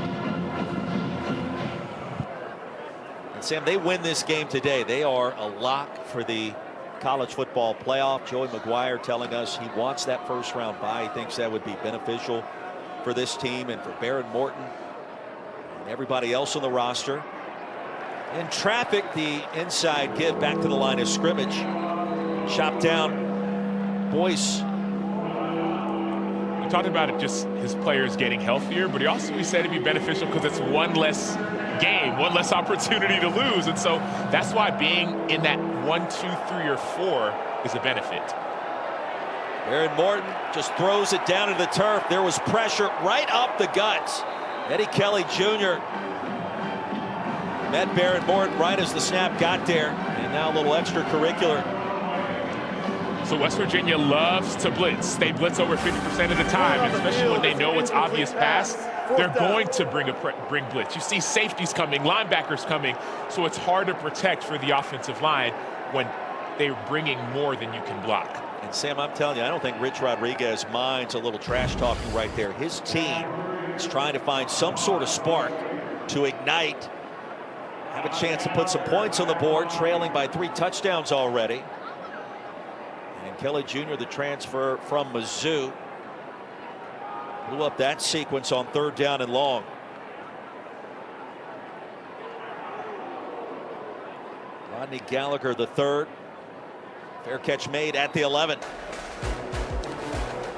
And Sam, they win this game today, they are a lock for the college football playoff. Joey McGuire telling us he wants that first round bye. He thinks that would be beneficial for this team and for Baron Morton and everybody else on the roster. In traffic, the inside give back to the line of scrimmage. Chopped down. Boyce. We talked about it, just his players getting healthier, but he said it'd be beneficial because it's one less game, one less opportunity to lose. And so that's why being in that 1, 2, 3, or 4 is a benefit. Baron Morton just throws it down to the turf. There was pressure right up the guts. Eddie Kelly Jr. met Baron Morton right as the snap got there, and now a little extracurricular. So West Virginia loves to blitz. They blitz over 50% of the time, especially when they know it's obvious pass. They're going to bring blitz. You see safeties coming, linebackers coming, so it's hard to protect for the offensive line when they're bringing more than you can block. And Sam, I'm telling you, I don't think Rich Rodriguez minds a little trash talking right there. His team is trying to find some sort of spark to ignite, have a chance to put some points on the board, trailing by 3 touchdowns already. And Kelly Jr., the transfer from Mizzou, blew up that sequence on 3rd down and long. Rodney Gallagher, the 3rd. Fair catch made at the 11.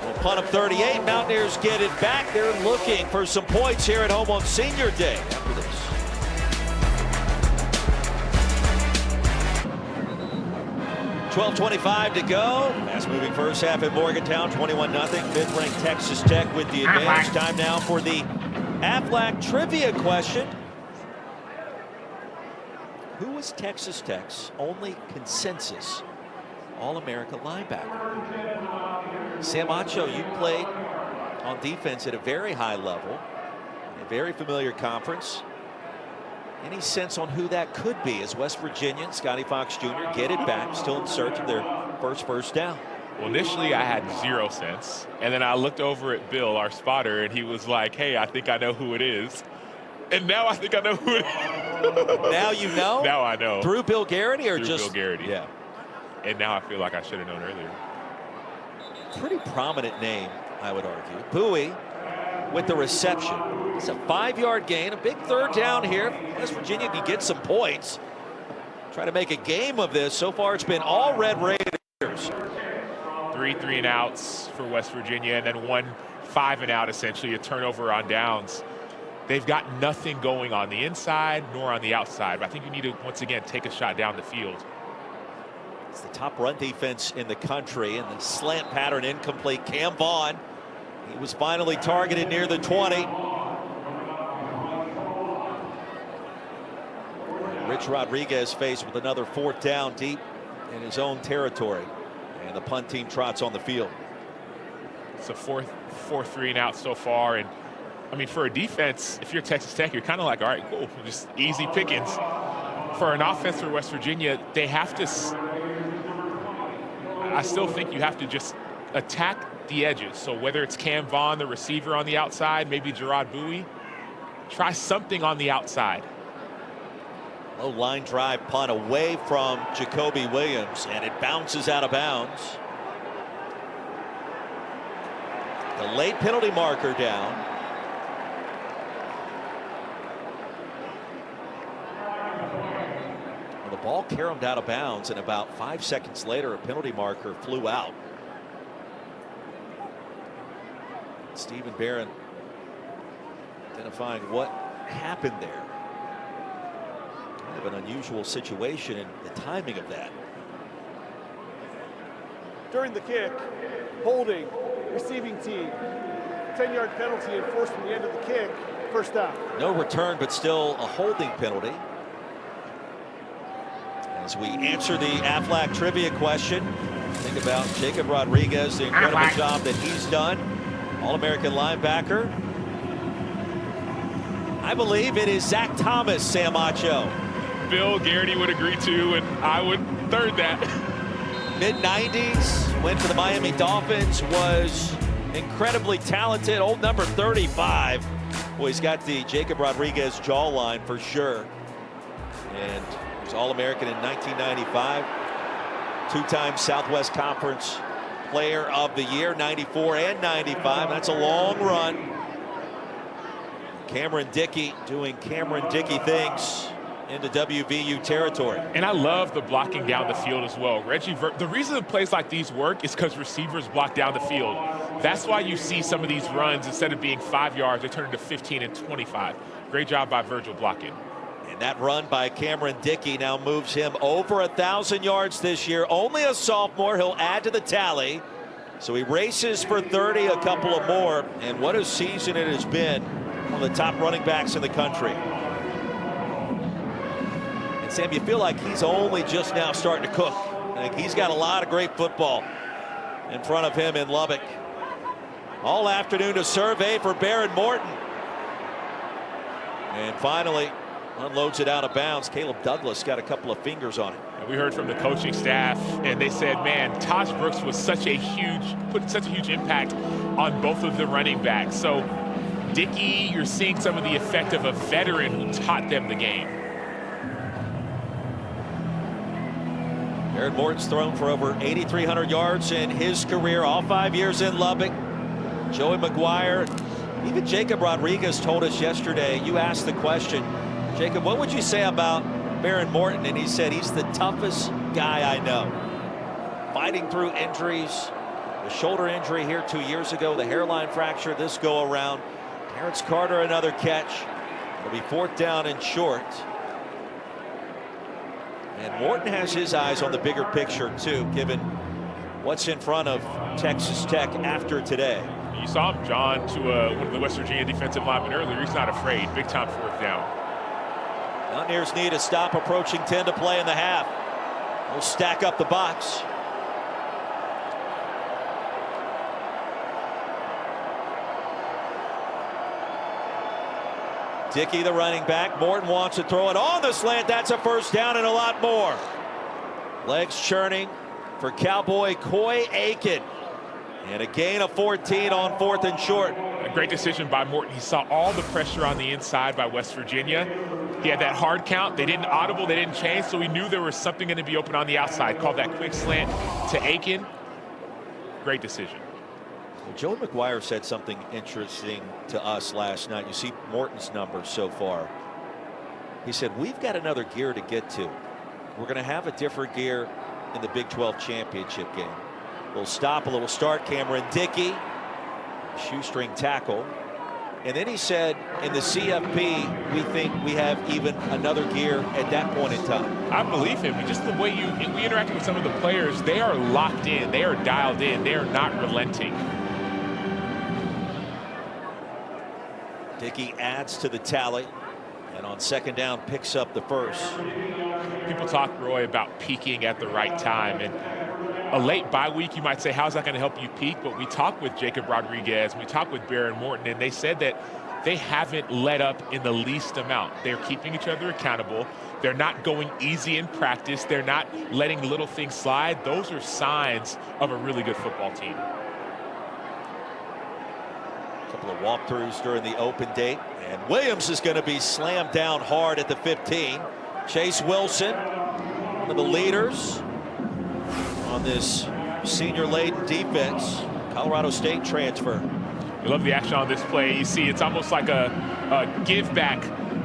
Well, punt of 38. Mountaineers get it back. They're looking for some points here at home on Senior Day after this. .12:25 to go. Fast moving first half at Morgantown. 21-0. 5th ranked Texas Tech with the advantage. Time now for the Aflac trivia question. Who was Texas Tech's only consensus All-America linebacker? Sam Acho, you played on defense at a very high level, a very familiar conference. Any sense on who that could be as West Virginia and Scotty Fox Jr. get it back, still in search of their first down? Well, initially I had 0 sense, and then I looked over at Bill, our spotter, and he was like, hey, I think I know who it is. And now I think I know who it is. Now you know? Now I know. Through Bill Garrity or Through just? Bill Garrity. Yeah. And now I feel like I should have known earlier. Pretty prominent name, I would argue. Bowie with the reception. It's a 5-yard gain, a big 3rd down here. West Virginia can get some points. Try to make a game of this. So far, it's been all Red Raiders. 3 and outs for West Virginia, and then 1 5 and out, essentially, a turnover on downs. They've got nothing going on the inside nor on the outside. But I think you need to, once again, take a shot down the field. It's the top run defense in the country, and the slant pattern incomplete. Cam Vaughn, he was finally targeted near the 20. Rich Rodriguez faced with another 4th down deep in his own territory. And the punt team trots on the field. It's a 4-3 and out so far. And I mean, for a defense, if you're Texas Tech, you're kind of like, all right, cool, just easy pickings. For an offense for West Virginia, they have to, I still think you have to just attack the edges. So whether it's Cam Vaughn, the receiver on the outside, maybe Gerard Bowie, try something on the outside. Low line drive punt away from Jacoby Williams, and it bounces out of bounds. The late penalty marker down. Well, the ball caromed out of bounds, and about 5 seconds later, a penalty marker flew out. Stephen Barron identifying what happened there. Kind of an unusual situation and the timing of that. During the kick, holding, receiving team, 10-yard penalty enforced from the end of the kick, first down. No return, but still a holding penalty. As we answer the Aflac trivia question, think about Jacob Rodriguez, the incredible job that he's done. All-American linebacker. I believe it is Zach Thomas, Sam Acho. Bill Garrity would agree to, and I would third that. Mid-90s, went to the Miami Dolphins, was incredibly talented. Old number 35. Well, he's got the Jacob Rodriguez jawline for sure. And he was All-American in 1995. 2-time Southwest Conference Player of the Year, 94 and 95. That's a long run. Cameron Dickey doing Cameron Dickey things into WVU territory. And I love the blocking down the field as well. The reason plays like these work is because receivers block down the field. That's why you see some of these runs, instead of being 5 yards, they turn into 15 and 25. Great job by Virgil blocking. And that run by Cameron Dickey now moves him over 1,000 yards this year. Only a sophomore. He'll add to the tally. So he races for 30, a couple of more. And what a season it has been. One of the top running backs in the country. And Sam, you feel like he's only just now starting to cook. Like he's got a lot of great football in front of him in Lubbock. All afternoon to survey for Barron Morton. And finally unloads it out of bounds. Caleb Douglas got a couple of fingers on it. And we heard from the coaching staff, and they said, man, Taj Brooks was put such a huge impact on both of the running backs. So Dickey, you're seeing some of the effect of a veteran who taught them the game. Barron Morton's thrown for over 8,300 yards in his career, all 5 years in Lubbock. Joey McGuire, even Jacob Rodriguez told us yesterday, you asked the question, Jacob, what would you say about Barron Morton? And he said, he's the toughest guy I know. Fighting through injuries, the shoulder injury here 2 years ago, the hairline fracture this go around. Terrence Carter, another catch. It'll be 4th down and short. And Morton has his eyes on the bigger picture too, given what's in front of Texas Tech after today. You saw him, John, to one of the West Virginia defensive linemen earlier. He's not afraid. Big time 4th down. Mountaineers need a stop, approaching 10 to play in the half. We'll stack up the box. Dickey, the running back. Morton wants to throw it on the slant. That's a 1st down and a lot more. Legs churning for Cowboy Coy Aiken. And a gain of 14 on 4th and short. A great decision by Morton. He saw all the pressure on the inside by West Virginia. He had that hard count. They didn't audible. They didn't change. So he knew there was something going to be open on the outside. Called that quick slant to Aiken. Great decision. Joe McGuire said something interesting to us last night. You see Morton's numbers so far. He said, we've got another gear to get to. We're going to have a different gear in the Big 12 championship game. A little stop, a little start. Cameron Dickey, shoestring tackle. And then he said, in the CFP, we think we have even another gear at that point in time. I believe him. Just the way we interacted with some of the players, they are locked in. They are dialed in. They are not relenting. Dickey adds to the tally. And on second down, picks up the first. People talk, Roy, about peaking at the right time. And a late bye week, you might say, how's that going to help you peak? But we talked with Jacob Rodriguez, we talked with Baron Morton, and they said that they haven't let up in the least amount. They're keeping each other accountable. They're not going easy in practice. They're not letting little things slide. Those are signs of a really good football team. A couple of walkthroughs during the open date. And Williams is going to be slammed down hard at the 15. Chase Wilson, one of the leaders on this senior-laden defense. Colorado State transfer. You love the action on this play. You see it's almost like a give back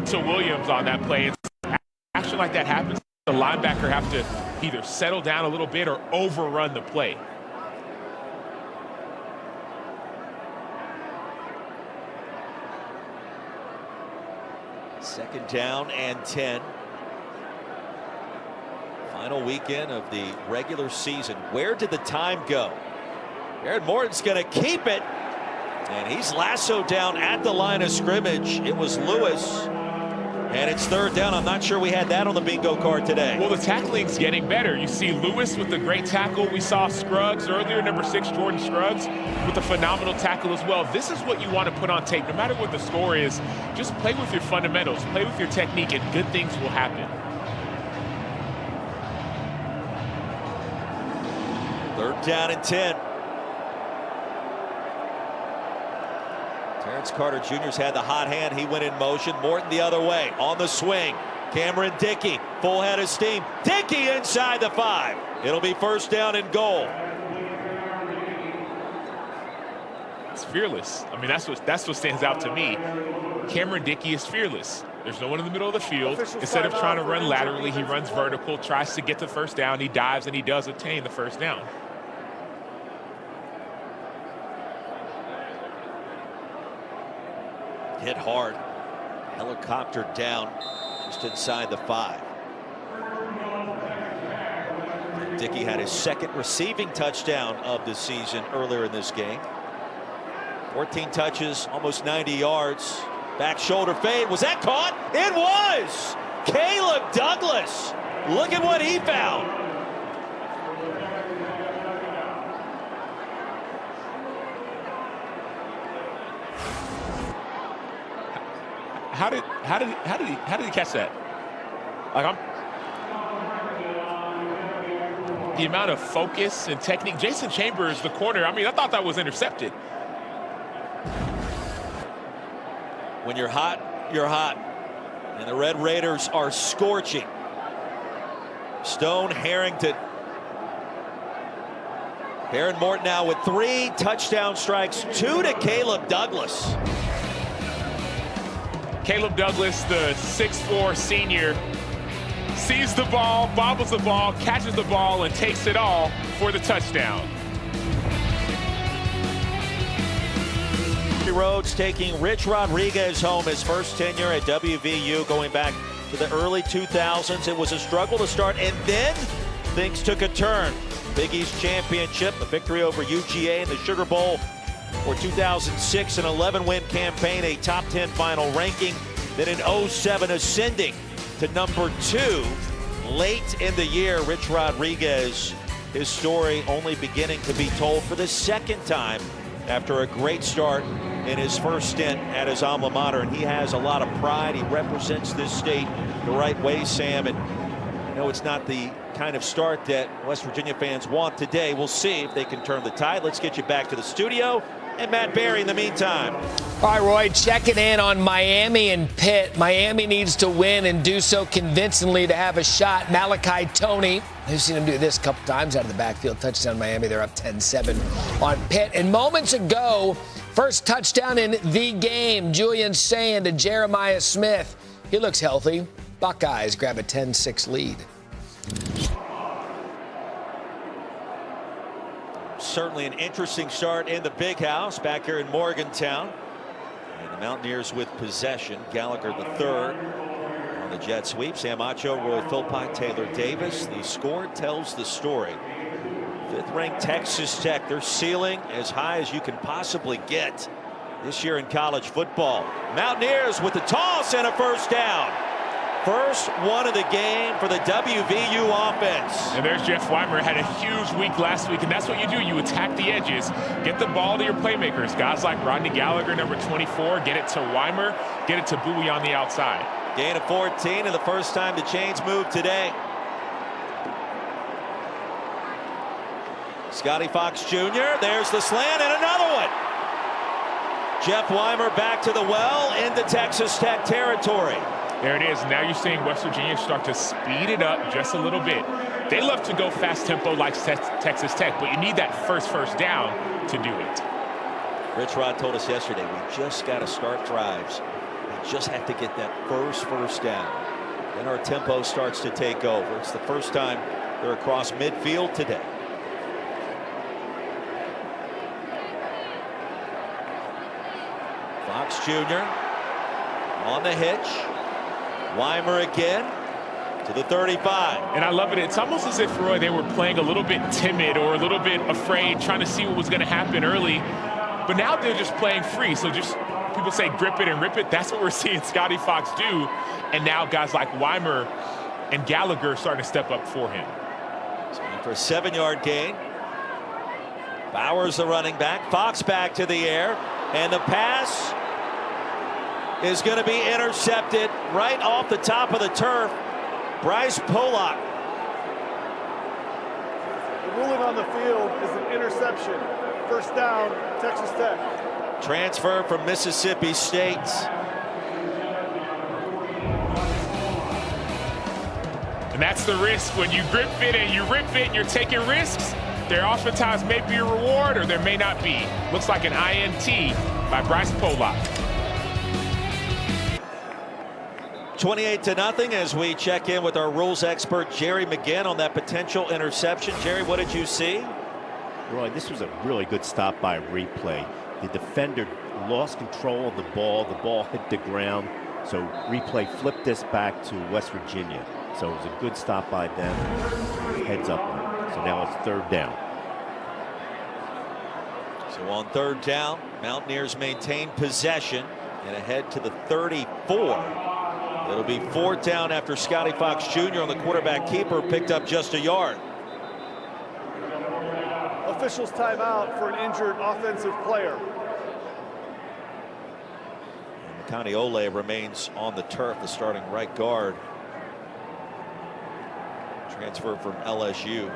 to Williams on that play. Action like that happens, the linebacker have to either settle down a little bit or overrun the play. Second down and 10. Final weekend of the regular season. Where did the time go? Baron Morton's going to keep it. And he's lassoed down at the line of scrimmage. It was Lewis. And it's third down. I'm not sure we had that on the bingo card today. Well, the tackling's getting better. You see Lewis with the great tackle. We saw Scruggs earlier, number 6, Jordan Scruggs, with a phenomenal tackle as well. This is what you want to put on tape. No matter what the score is, just play with your fundamentals, play with your technique, and good things will happen. Third down and 10. Terrence Carter Jr.'s had the hot hand. He went in motion. Morton the other way on the swing. Cameron Dickey, full head of steam. Dickey inside the 5. It'll be first down and goal. It's fearless. I mean, that's what stands out to me. Cameron Dickey is fearless. There's no one in the middle of the field. Instead of trying to run laterally, he runs vertical, tries to get the first down. He dives, and he does attain the first down. Hit hard. Helicopter down just inside the 5. Dickey had his second receiving touchdown of the season earlier in this game. 14 touches, almost 90 yards. Back shoulder fade. Was that caught? It was! Caleb Douglas. Look at what he found. How did he catch that? Like, the amount of focus and technique. Jason Chambers, the corner, I mean, I thought that was intercepted. When you're hot, you're hot. And the Red Raiders are scorching. Stone, Harrington. Baron Morton now with 3 touchdown strikes, 2 to Caleb Douglas. Caleb Douglas, the 6'4" senior, sees the ball, bobbles the ball, catches the ball, and takes it all for the touchdown. Rhodes taking Rich Rodriguez home, his first tenure at WVU going back to the early 2000s. It was a struggle to start, and then things took a turn. Big East Championship, a victory over UGA in the Sugar Bowl for 2006, an 11-win campaign, a top 10 final ranking. Then in 07, ascending to number 2 late in the year. Rich Rodriguez, his story only beginning to be told for the second time after a great start in his first stint at his alma mater. And he has a lot of pride. He represents this state the right way, Sam. And I know it's not the kind of start that West Virginia fans want today. We'll see if they can turn the tide. Let's get you back to the studio. And Matt Barry in the meantime. All right, Roy, checking in on Miami and Pitt. Miami needs to win and do so convincingly to have a shot. Malachi Toney, we've seen him do this a couple times out of the backfield. Touchdown Miami, they're up 10-7 on Pitt. And moments ago, first touchdown in the game, Julian Sand to Jeremiah Smith. He looks healthy. Buckeyes grab a 10-6 lead. Certainly an interesting start in the big house back here in Morgantown. And the Mountaineers with possession. Gallagher the third on the jet sweep. Sam Acho, Roy Philpott, Taylor Davis. The score tells the story. 5th ranked Texas Tech. Their ceiling as high as you can possibly get. this year in college football. Mountaineers with the toss and a first down. First one of the game for the WVU offense. And there's Jeff Weimer, had a huge week last week, and that's what you do. You attack the edges, get the ball to your playmakers. Guys like Rodney Gallagher, number 24, get it to Weimer, get it to Bowie on the outside. Gain of 14 and the first time the chains move today. Scotty Fox Jr., there's the slant and another one. Jeff Weimer back to the well into Texas Tech territory. There it is. Now you're seeing West Virginia start to speed it up just a little bit. They love to go fast tempo like Texas Tech, but you need that first down to do it. Rich Rod told us yesterday, we just got to start drives. We just have to get that first down. Then our tempo starts to take over. It's the first time they're across midfield today. Fox Jr. on the hitch. Weimer again to the 35. And I love it. It's almost as if, Roy, they were playing a little bit timid or a little bit afraid, trying to see what was going to happen early. But now they're just playing free. So just, people say grip it and rip it. That's what we're seeing Scotty Fox do. And now guys like Weimer and Gallagher starting to step up for him. So after a 7-yard gain, Bowers the running back. Fox back to the air. And the pass is going to be intercepted right off the top of the turf. Bryce Pollock. The ruling on the field is an interception. First down, Texas Tech. Transfer from Mississippi State. And that's the risk when you grip it and you rip it and you're taking risks. There oftentimes may be a reward or there may not be. Looks like an INT by Bryce Pollock. 28-0 as we check in with our rules expert Jerry McGinn on that potential interception. Jerry, what did you see? Roy, this was a really good stop by replay. The defender lost control of the ball. The ball hit the ground. So replay flipped this back to West Virginia. So it was a good stop by them. Heads up. So now it's third down. So on third down, Mountaineers maintain possession and ahead to the 34. It'll be fourth down after Scotty Fox Jr. on the quarterback keeper picked up just a yard. Officials timeout for an injured offensive player. Makani Ole remains on the turf, the starting right guard. Transfer from LSU.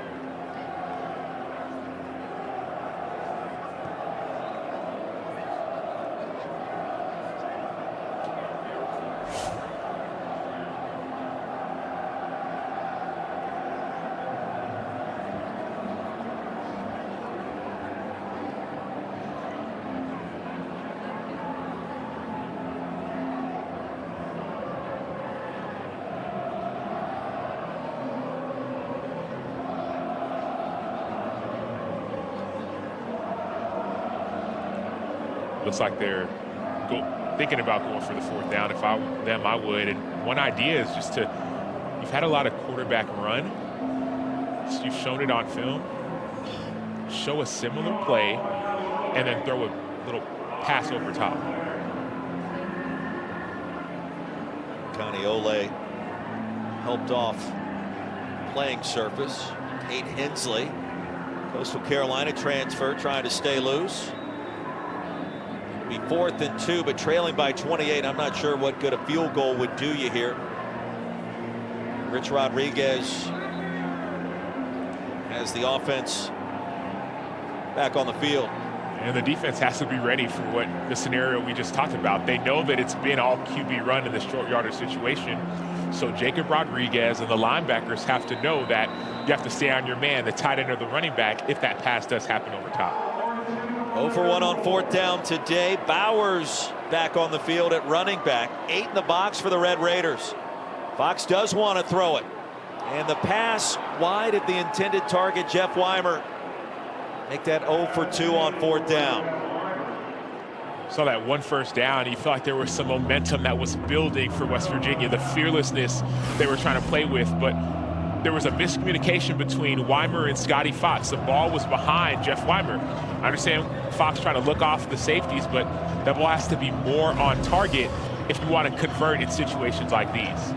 Looks like they're thinking about going for the fourth down. If I were them, I would. And one idea is just to, you've had a lot of quarterback run. So you've shown it on film. Show a similar play and then throw a little pass over top. Makani Ole helped off playing surface. Kate Hensley, Coastal Carolina transfer, trying to stay loose. Be 4th and 2, but trailing by 28. I'm not sure what good a field goal would do you here. Rich Rodriguez has the offense back on the field. And the defense has to be ready for what the scenario we just talked about. They know that it's been all QB run in this short yardage situation. So Jacob Rodriguez and the linebackers have to know that you have to stay on your man, the tight end or the running back, if that pass does happen over top. 0 for 1 on fourth down today. Bowers back on the field at running back. 8 in the box for the Red Raiders. Fox does want to throw it. And the pass wide of the intended target, Jeff Weimer. Make that 0 for 2 on fourth down. Saw that one first down. You felt like there was some momentum that was building for West Virginia, the fearlessness they were trying to play with. But there was a miscommunication between Weimer and Scotty Fox. The ball was behind Jeff Weimer. I understand Fox trying to look off the safeties, but that ball has to be more on target if you want to convert in situations like these.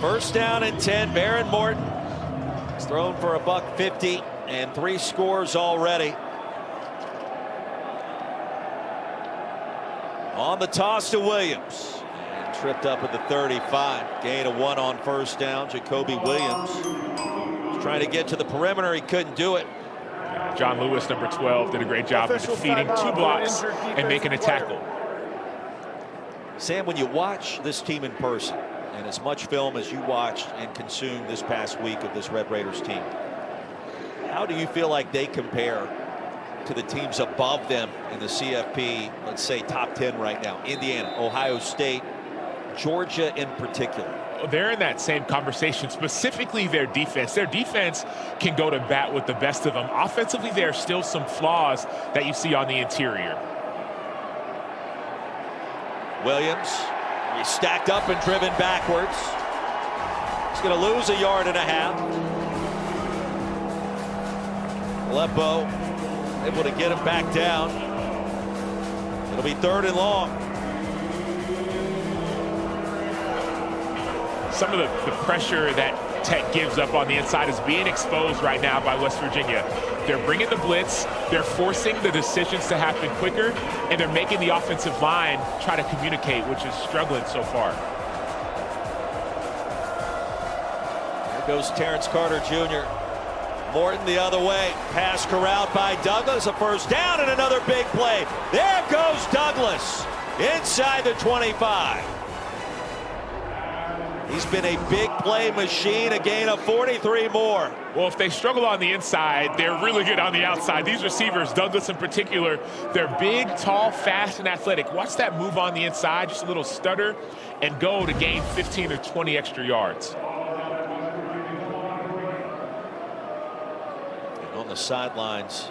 First down and 10. Baron Morton has thrown for $150 and 3 scores already. On the toss to Williams. And tripped up at the 35. Gain of 1 on first down. Jacoby Williams was trying to get to the perimeter. He couldn't do it. John Lewis, number 12, did a great job of defeating 2 blocks and making a tackle. Sam, when you watch this team in person, and as much film as you watched and consumed this past week of this Red Raiders team, how do you feel like they compare to the teams above them in the CFP, let's say top 10 right now? Indiana, Ohio State, Georgia in particular. They're in that same conversation, specifically their defense. Their defense can go to bat with the best of them. Offensively, there are still some flaws that you see on the interior. Williams, he's stacked up and driven backwards. He's going to lose 1.5 yards. Aleppo able to get him back down. It'll be 3rd and long. Some of the pressure that Tech gives up on the inside is being exposed right now by West Virginia. They're bringing the blitz, they're forcing the decisions to happen quicker, and they're making the offensive line try to communicate, which is struggling so far. Here goes Terrence Carter Jr. Morton the other way. Pass corralled by Douglas. A first down and another big play. There goes Douglas inside the 25. He's been a big play machine, a gain of 43 more. Well, if they struggle on the inside, they're really good on the outside. These receivers, Douglas in particular, they're big, tall, fast, and athletic. Watch that move on the inside, just a little stutter, and go to gain 15 or 20 extra yards. And on the sidelines,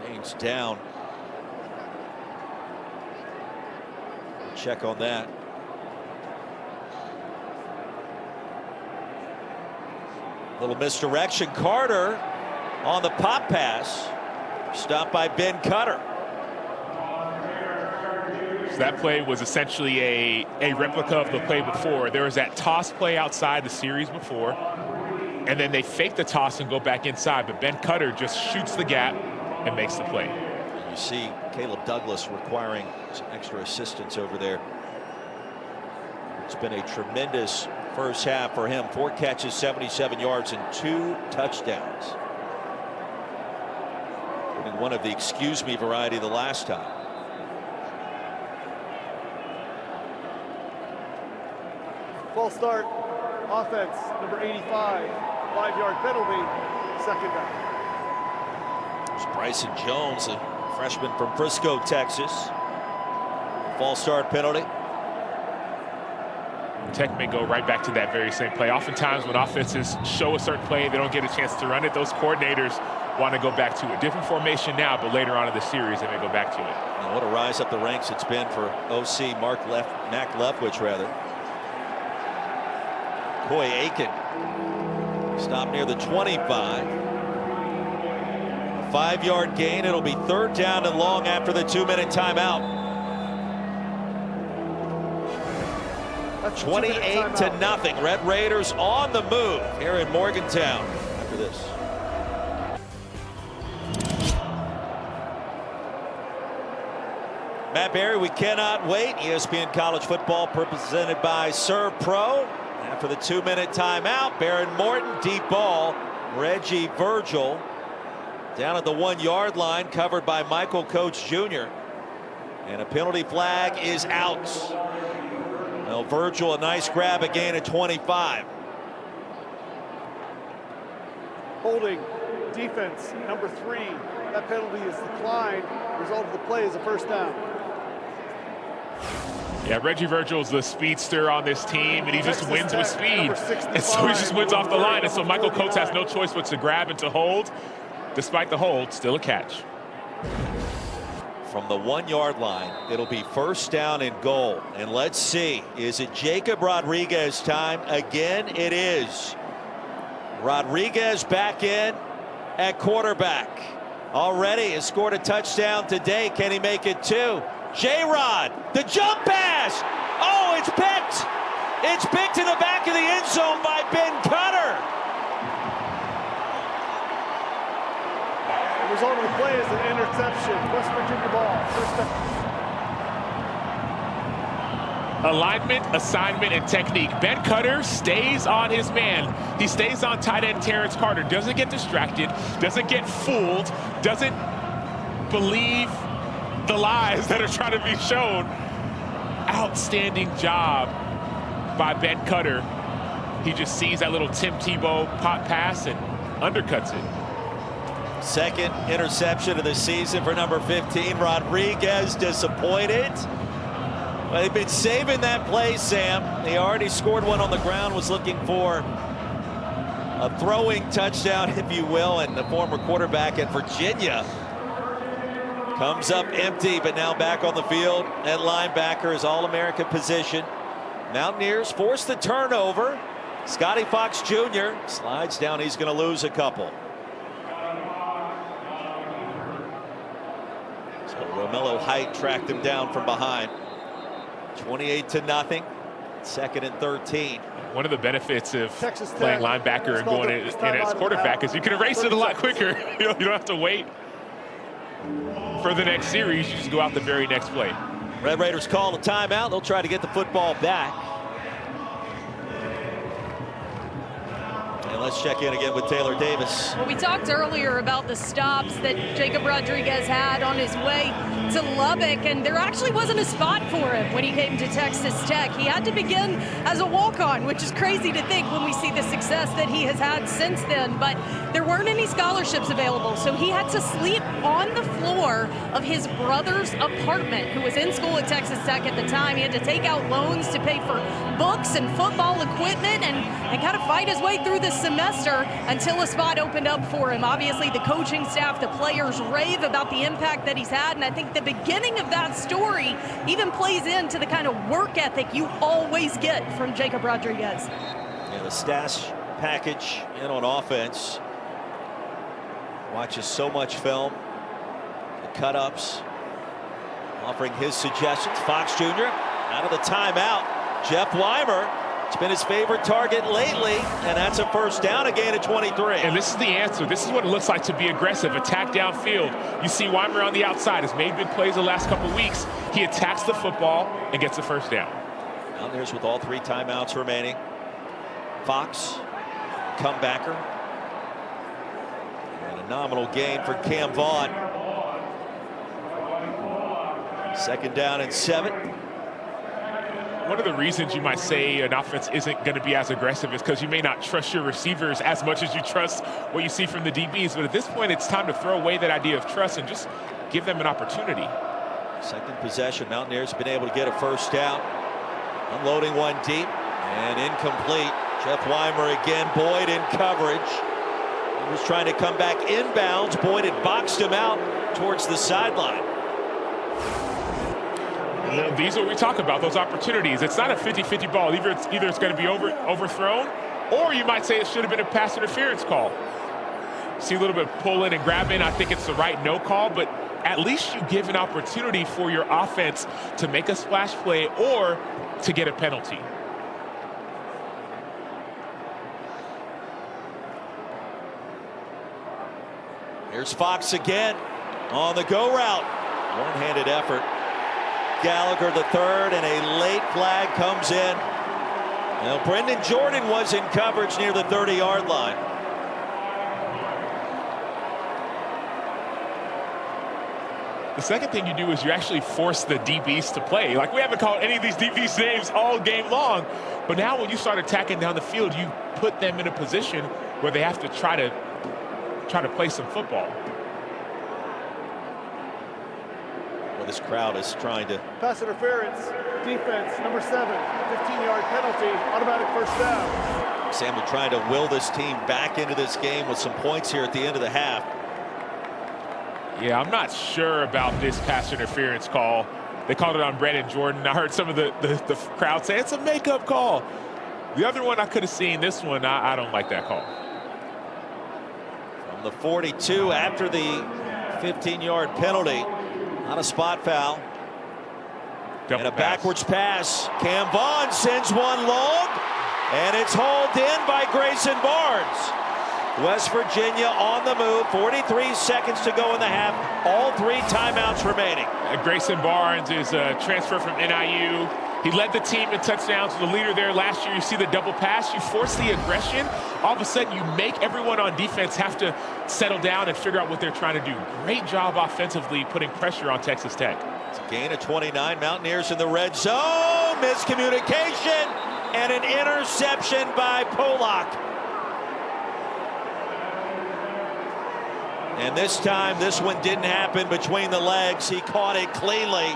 Haynes down. Check on that. Little misdirection. Carter on the pop pass. Stopped by Ben Cutter. So that play was essentially a replica of the play before. There was that toss play outside the series before, and then they fake the toss and go back inside. But Ben Cutter just shoots the gap and makes the play. And you see Caleb Douglas requiring some extra assistance over there. It's been a tremendous first half for him. 4 catches, 77 yards, and 2 touchdowns. Including one of the excuse me variety the last time. False start. Offense, number 85. 5-yard penalty. 2nd down. There's Bryson Jones, a freshman from Frisco, Texas. False start penalty. Tech may go right back to that very same play. Oftentimes when offenses show a certain play, they don't get a chance to run it. Those coordinators want to go back to a different formation now, but later on in the series, they may go back to it. And what a rise up the ranks it's been for OC Mac Leftwich, rather. Coy Aiken stopped near the 25. A 5-yard gain. It'll be 3rd down and long after the 2-minute timeout. 28-0. Red Raiders on the move here in Morgantown after this. Matt Barry, we cannot wait. ESPN College Football presented by Serve Pro. After the 2-minute timeout, Baron Morton, deep ball. Reggie Virgil down at the 1-yard line, covered by Michael Coates Jr. And a penalty flag is out. Well, Virgil, a nice grab, a gain of 25. Holding defense, number 3. That penalty is declined. Result of the play is a first down. Yeah, Reggie Virgil's the speedster on this team, and he just wins with speed. And so he just wins off the line. And so Michael Coates has no choice but to grab and to hold. Despite the hold, still a catch. from the 1-yard line. It'll be first down and goal. And let's see, is it Jacob Rodriguez time? Again, it is. Rodriguez back in at quarterback. Already has scored a touchdown today. Can he make it two? J-Rod, the jump pass. Oh, it's picked. It's picked in the back of the end zone by Ben Cutter. The result of the play is an interception. West Virginia ball. First down. Alignment, assignment, and technique. Ben Cutter stays on his man. He stays on tight end Terrence Carter. Doesn't get distracted, doesn't get fooled, doesn't believe the lies that are trying to be shown. Outstanding job by Ben Cutter. He just sees that little Tim Tebow pop pass and undercuts it. Second interception of the season for number 15. Rodriguez disappointed. Well, they've been saving that play, Sam. They already scored one on the ground, was looking for a throwing touchdown, if you will, and the former quarterback at Virginia comes up empty, but now back on the field at linebacker, his All-American position. Mountaineers force the turnover. Scotty Fox Jr. slides down. He's going to lose a couple. So Romello Height tracked him down from behind. 28-0. Second and 13. One of the benefits of Texas playing Tech. linebacker and going in as quarterback is you can erase it a lot quicker. You don't have to wait for the next series. You just go out the very next play. Red Raiders call a timeout. They'll try to get the football back. And let's check in again with Taylor Davis. Well, we talked earlier about the stops that Jacob Rodriguez had on his way to Lubbock, and there actually wasn't a spot for him when he came to Texas Tech. He had to begin as a walk-on, which is crazy to think when we see the success that he has had since then, but there weren't any scholarships available, so he had to sleep on the floor of his brother's apartment, who was in school at Texas Tech at the time. He had to take out loans to pay for books and football equipment and kind of fight his way through the semester until a spot opened up for him. Obviously, the coaching staff, the players rave about the impact that he's had, and I think the beginning of that story even plays into the kind of work ethic you always get from Jacob Rodriguez. Yeah, the stash package in on offense. Watches so much film. The cut-ups. Offering his suggestions. Fox Jr. out of the timeout. Jeff Weimer. It's been his favorite target lately, and that's a first down, a gain of 23. And this is the answer. This is what it looks like to be aggressive, attack downfield. You see Weimer on the outside has made big plays the last couple weeks. He attacks the football and gets a first down. Mountaineers with all 3 timeouts remaining. Fox, comebacker. And a nominal gain for Cam Vaughn. Second down and 7. One of the reasons you might say an offense isn't going to be as aggressive is because you may not trust your receivers as much as you trust what you see from the DBs. But at this point, it's time to throw away that idea of trust and just give them an opportunity. Second possession, Mountaineers have been able to get a first down. Unloading one deep and incomplete. Jeff Weimer again, Boyd in coverage. He was trying to come back inbounds. Boyd had boxed him out towards the sideline. These are what we talk about, those opportunities. It's not a 50-50 ball. Either it's going to be overthrown, or you might say it should have been a pass interference call. See a little bit of pulling and grabbing. I think it's the right no call, but at least you give an opportunity for your offense to make a splash play or to get a penalty. Here's Fox again on the go route. One-handed effort. Gallagher the third, and a late flag comes in. Now Brendan Jordan was in coverage near the 30-yard line. The second thing you do is you actually force the DBs to play. Like, we haven't called any of these DBs names all game long, but now when you start attacking down the field, you put them in a position where they have to try to play some football. Well, this crowd is trying to. Pass interference, defense, number 7, 15-yard penalty, automatic first down. Sam, they're trying to will this team back into this game with some points here at the end of the half. Yeah, I'm not sure about this pass interference call. They called it on Brandon Jordan. I heard some of the crowd say it's a makeup call. The other one I could have seen. This one, I don't like that call. From the 42 after the 15-yard penalty, not a spot foul. Double and a pass. backwards pass. Cam Vaughn sends one long, and it's hauled in by Grayson Barnes. West Virginia on the move. 43 seconds to go in the half. All 3 timeouts remaining. Grayson Barnes is a transfer from NIU. He led the team in touchdowns, the leader there last year. You see the double pass, you force the aggression. All of a sudden, you make everyone on defense have to settle down and figure out what they're trying to do. Great job offensively putting pressure on Texas Tech. It's a gain of 29. Mountaineers in the red zone. Miscommunication and an interception by Pollock. And this time, this one didn't happen between the legs. He caught it cleanly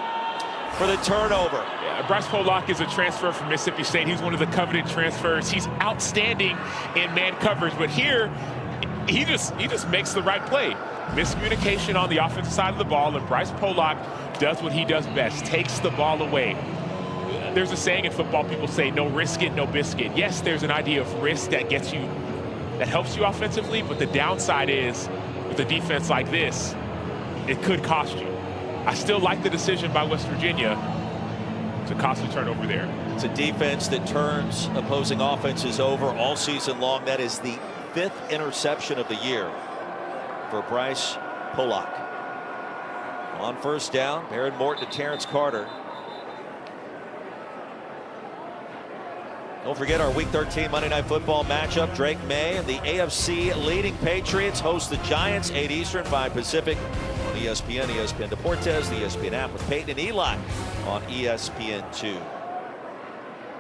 for the turnover. Yeah, Bryce Pollock is a transfer from Mississippi State. He's one of the coveted transfers. He's outstanding in man coverage, but here he just makes the right play. Miscommunication on the offensive side of the ball, and Bryce Pollock does what he does best, takes the ball away. There's a saying in football, people say no risk it, no biscuit. Yes, there's an idea of risk that helps you offensively, but the downside is with a defense like this, it could cost you. I still like the decision by West Virginia to costly turnover there. It's a defense that turns opposing offenses over all season long. That is the 5th interception of the year for Bryce Pollock. On first down, Baron Morton to Terrence Carter. Don't forget our Week 13 Monday Night Football matchup. Drake May and the AFC leading Patriots host the Giants, 8 Eastern, 5 Pacific on ESPN, ESPN Deportes, the ESPN app with Peyton and Eli on ESPN2.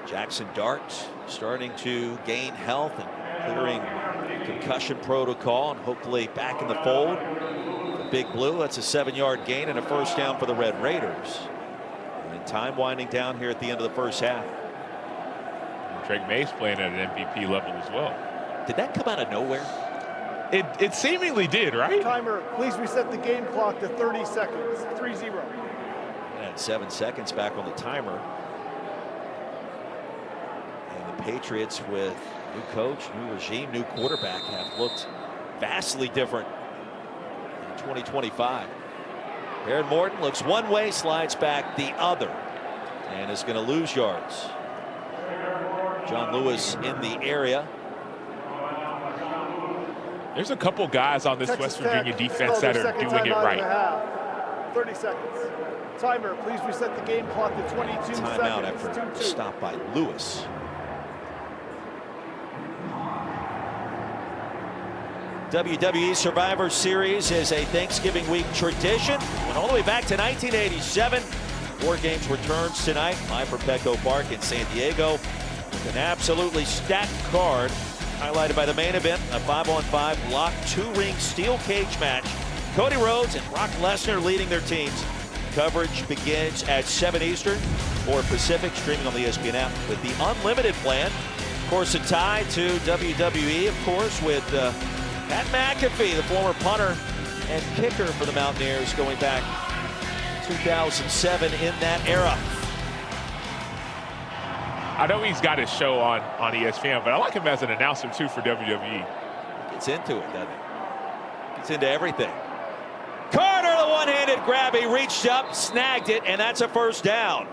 Jackson Dart starting to gain health and clearing concussion protocol and hopefully back in the fold. The Big Blue, that's a 7-yard gain and a first down for the Red Raiders. And time winding down here at the end of the first half. Drake May's playing at an MVP level as well. Did that come out of nowhere? It seemingly did, right? Timer, please reset the game clock to 30 seconds. 3-0. And 7 seconds back on the timer. And the Patriots with new coach, new regime, new quarterback have looked vastly different in 2025. Baron Morton looks one way, slides back the other, and is going to lose yards. John Lewis in the area. There's a couple guys on this Texas West Virginia Tech defense that are doing it right. 30 seconds. Timer, please reset the game clock to 22 seconds. Timeout after stop by Lewis. WWE Survivor Series is a Thanksgiving week tradition. Went all the way back to 1987. 4 games returns tonight. Live from Petco Park in San Diego. An absolutely stacked card, highlighted by the main event, a 5-on-5 locked 2-ring steel cage match. Cody Rhodes and Brock Lesnar leading their teams. Coverage begins at 7 Eastern, 4 Pacific, streaming on the ESPN app with the unlimited plan. Of course, a tie to WWE, of course, with Pat McAfee, the former punter and kicker for the Mountaineers, going back 2007 in that era. I know he's got his show on ESPN, but I like him as an announcer too for WWE. Gets into it, doesn't he? Gets into everything. Carter, the one-handed grab, he reached up, snagged it, and that's a first down.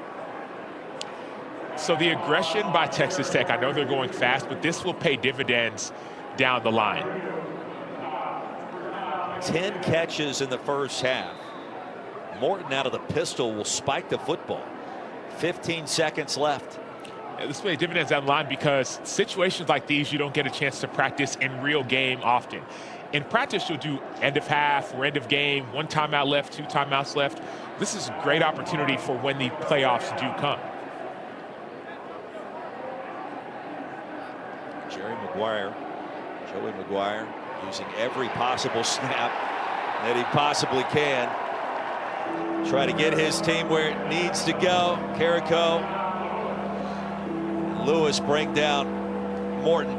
So the aggression by Texas Tech, I know they're going fast, but this will pay dividends down the line. 10 catches in the first half. Morton out of the pistol will spike the football. 15 seconds left. This way dividends down the line because situations like these you don't get a chance to practice in real game often. In practice you'll do end of half or end of game, 1 timeout left, 2 timeouts left. This is a great opportunity for when the playoffs do come. Joey McGuire using every possible snap that he possibly can. Try to get his team where it needs to go. Carrico. Lewis bring down Morton.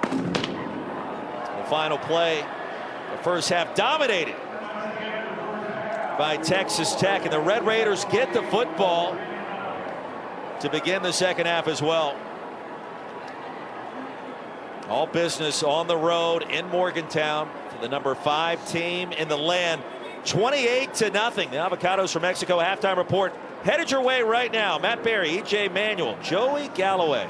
The final play The first half dominated by Texas Tech, and the Red Raiders get the football to begin the second half as well. All business on the road in Morgantown for the number 5 team in the land. 28-0. The Avocados from Mexico halftime report headed your way right now. Matt Berry, E.J. Manuel, Joey Galloway.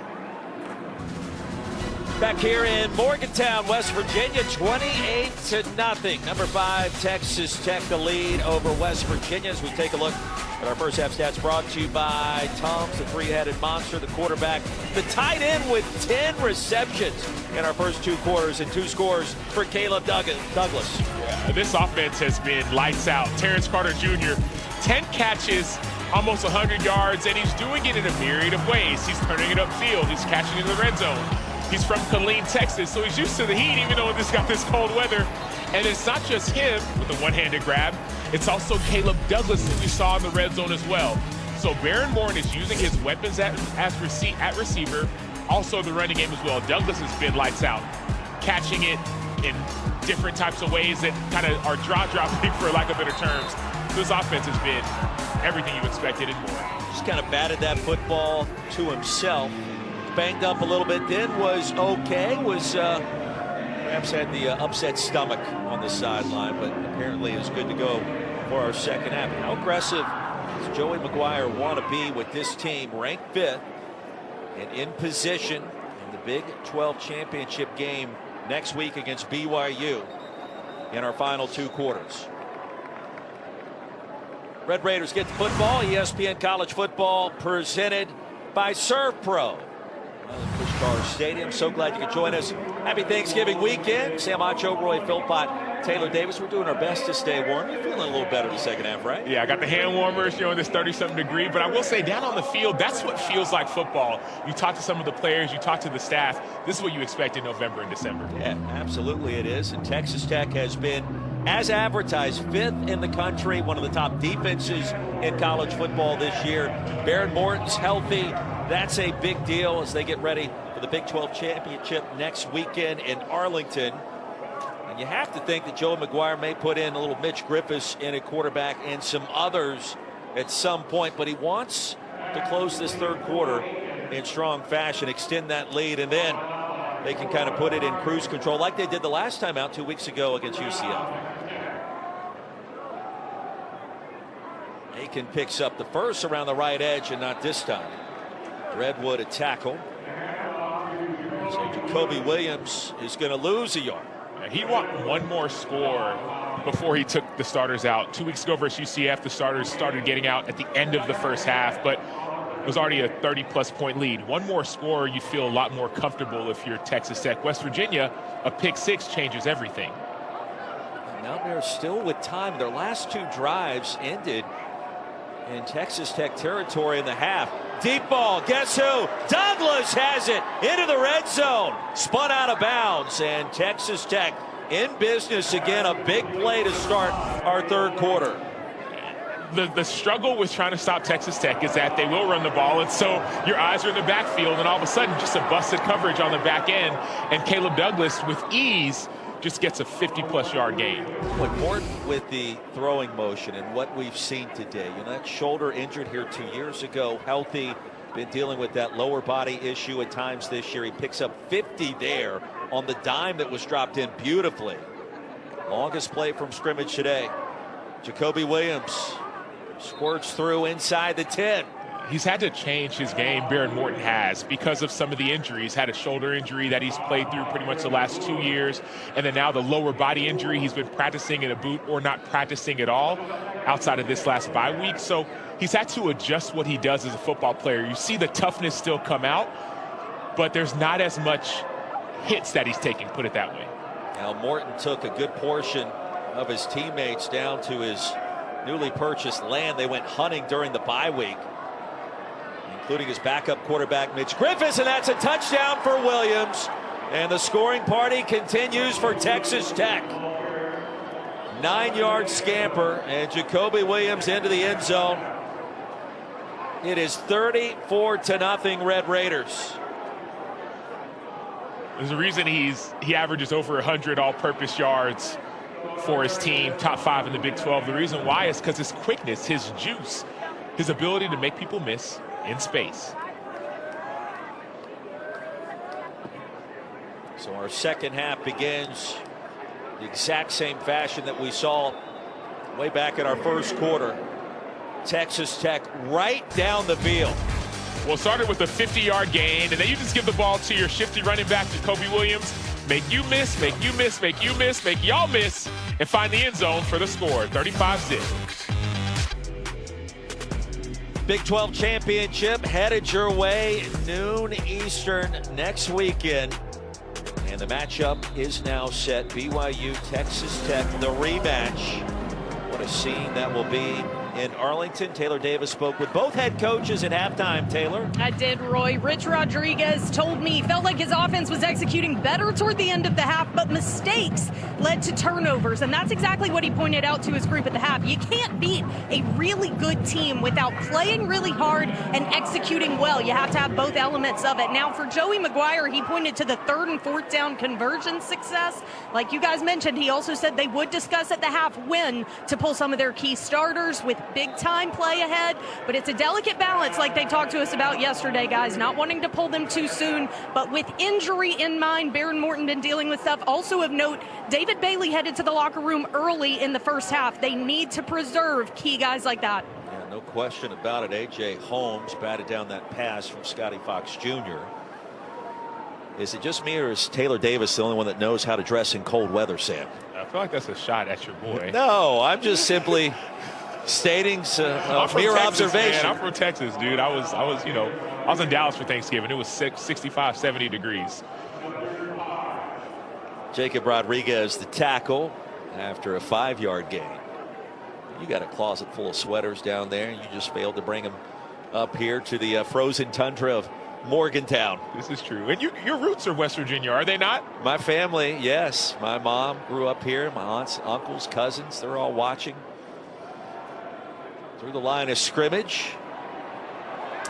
Back here in Morgantown, West Virginia, 28-0. Number 5, Texas Tech, the lead over West Virginia. As we take a look at our first half stats, brought to you by Tom's, the three-headed monster, the quarterback, the tight end with 10 receptions in our first 2 quarters, and 2 scores for Caleb Douglas. Yeah, this offense has been lights out. Terrence Carter Jr., 10 catches, almost 100 yards, and he's doing it in a myriad of ways. He's turning it upfield. He's catching it in the red zone. He's from Killeen, Texas, so he's used to the heat, even though it's got this cold weather. And it's not just him with the one-handed grab. It's also Caleb Douglas that we saw in the red zone as well. So Baron Morton is using his weapons at receiver, also the running game as well. Douglas has been lights out, catching it in different types of ways that kind of are jaw-dropping, for lack of better terms. This offense has been everything you expected and more. Just kind of batted that football to himself. Banged up a little bit, then was okay. Perhaps had the upset stomach on the sideline, but apparently is good to go for our second half. How aggressive does Joey McGuire want to be with this team, ranked 5th and in position in the Big 12 championship game next week against BYU in our final 2 quarters? Red Raiders get the football. ESPN College Football presented by Serve Pro. Push Car Stadium. So glad you could join us. Happy Thanksgiving weekend. Sam Acho, Roy Philpott, Taylor Davis. We're doing our best to stay warm. You're feeling a little better the second half, right? Yeah, I got the hand warmers, in this 30-something degree. But I will say, down on the field, that's what feels like football. You talk to some of the players, you talk to the staff. This is what you expect in November and December. Yeah, absolutely it is. And Texas Tech has been, as advertised, 5th in the country, one of the top defenses in college football this year. Baron Morton's healthy. That's a big deal as they get ready for the Big 12 championship next weekend in Arlington. And you have to think that Joey McGuire may put in a little Mitch Griffiths in a quarterback and some others at some point, but he wants to close this 3rd quarter in strong fashion, extend that lead, and then they can kind of put it in cruise control like they did the last time out 2 weeks ago against UCF. Aiken picks up the first around the right edge, and not this time. Redwood a tackle. So Jacoby Williams is going to lose a yard. He'd want one more score before he took the starters out. 2 weeks ago versus UCF, the starters started getting out at the end of the first half, but it was already a 30-plus point lead. One more score, you feel a lot more comfortable if you're Texas Tech. West Virginia, a pick 6 changes everything. Now they're still with time. Their last 2 drives ended in Texas Tech territory in the half. Deep ball, guess who? Douglas has it into the red zone. Spun out of bounds, and Texas Tech in business again. A big play to start our 3rd quarter. The struggle with trying to stop Texas Tech is that they will run the ball, and so your eyes are in the backfield, and all of a sudden just a busted coverage on the back end, and Caleb Douglas with ease just gets a 50-plus yard gain. But Morton with the throwing motion and what we've seen today, that shoulder injured here 2 years ago, healthy, been dealing with that lower body issue at times this year. He picks up 50 there on the dime that was dropped in beautifully. Longest play from scrimmage today. Jacoby Williams squirts through inside the 10. He's had to change his game, Baron Morton has, because of some of the injuries. Had a shoulder injury that he's played through pretty much the last 2 years. And then now the lower body injury. He's been practicing in a boot or not practicing at all outside of this last bye week. So he's had to adjust what he does as a football player. You see the toughness still come out, but there's not as much hits that he's taking, put it that way. Now Morton took a good portion of his teammates down to his newly purchased land. They went hunting during the bye week, including his backup quarterback, Mitch Griffiths, and that's a touchdown for Williams. And the scoring party continues for Texas Tech. 9-yard scamper, and Jacoby Williams into the end zone. It is 34-0 Red Raiders. There's a reason he averages over 100 all-purpose yards for his team, top 5 in the Big 12. The reason why is because his quickness, his juice, his ability to make people miss in space. So our second half begins the exact same fashion that we saw way back in our first quarter. Texas Tech right down the field. Well, it started with a 50-yard gain, and then you just give the ball to your shifty running back, Jacoby Williams. Make you miss, make you miss, make you miss, make y'all miss, and find the end zone for the score, 35-zip. Big 12 championship headed your way, noon Eastern next weekend. And the matchup is now set. BYU, Texas Tech, the rematch. What a scene that will be in Arlington. Taylor Davis spoke with both head coaches at halftime. Taylor? I did, Roy. Rich Rodriguez told me he felt like his offense was executing better toward the end of the half, but mistakes led to turnovers. And that's exactly what he pointed out to his group at the half. You can't beat a really good team without playing really hard and executing well. You have to have both elements of it. Now, for Joey McGuire, he pointed to the 3rd and 4th down conversion success. Like you guys mentioned, he also said they would discuss at the half when to pull some of their key starters with big time play ahead, but it's a delicate balance like they talked to us about yesterday, guys, not wanting to pull them too soon, but with injury in mind. Baron Morton been dealing with stuff. Also of note, David Bailey headed to the locker room early in the first half. They need to preserve key guys like that. Yeah, no question about it. A.J. Holmes batted down that pass from Scotty Fox Jr. Is it just me, or is Taylor Davis the only one that knows how to dress in cold weather, Sam? I feel like that's a shot at your boy. No, I'm just simply stating mere observation. Man. I'm from Texas, dude. I was in Dallas for Thanksgiving. It was 65, 70 degrees. Jacob Rodriguez, the tackle, after a 5-yard gain. You got a closet full of sweaters down there. You just failed to bring them up here to the frozen tundra of Morgantown. This is true. And your roots are West Virginia, are they not? My family, yes. My mom grew up here. My aunts, uncles, cousins, they're all watching. Through the line of scrimmage.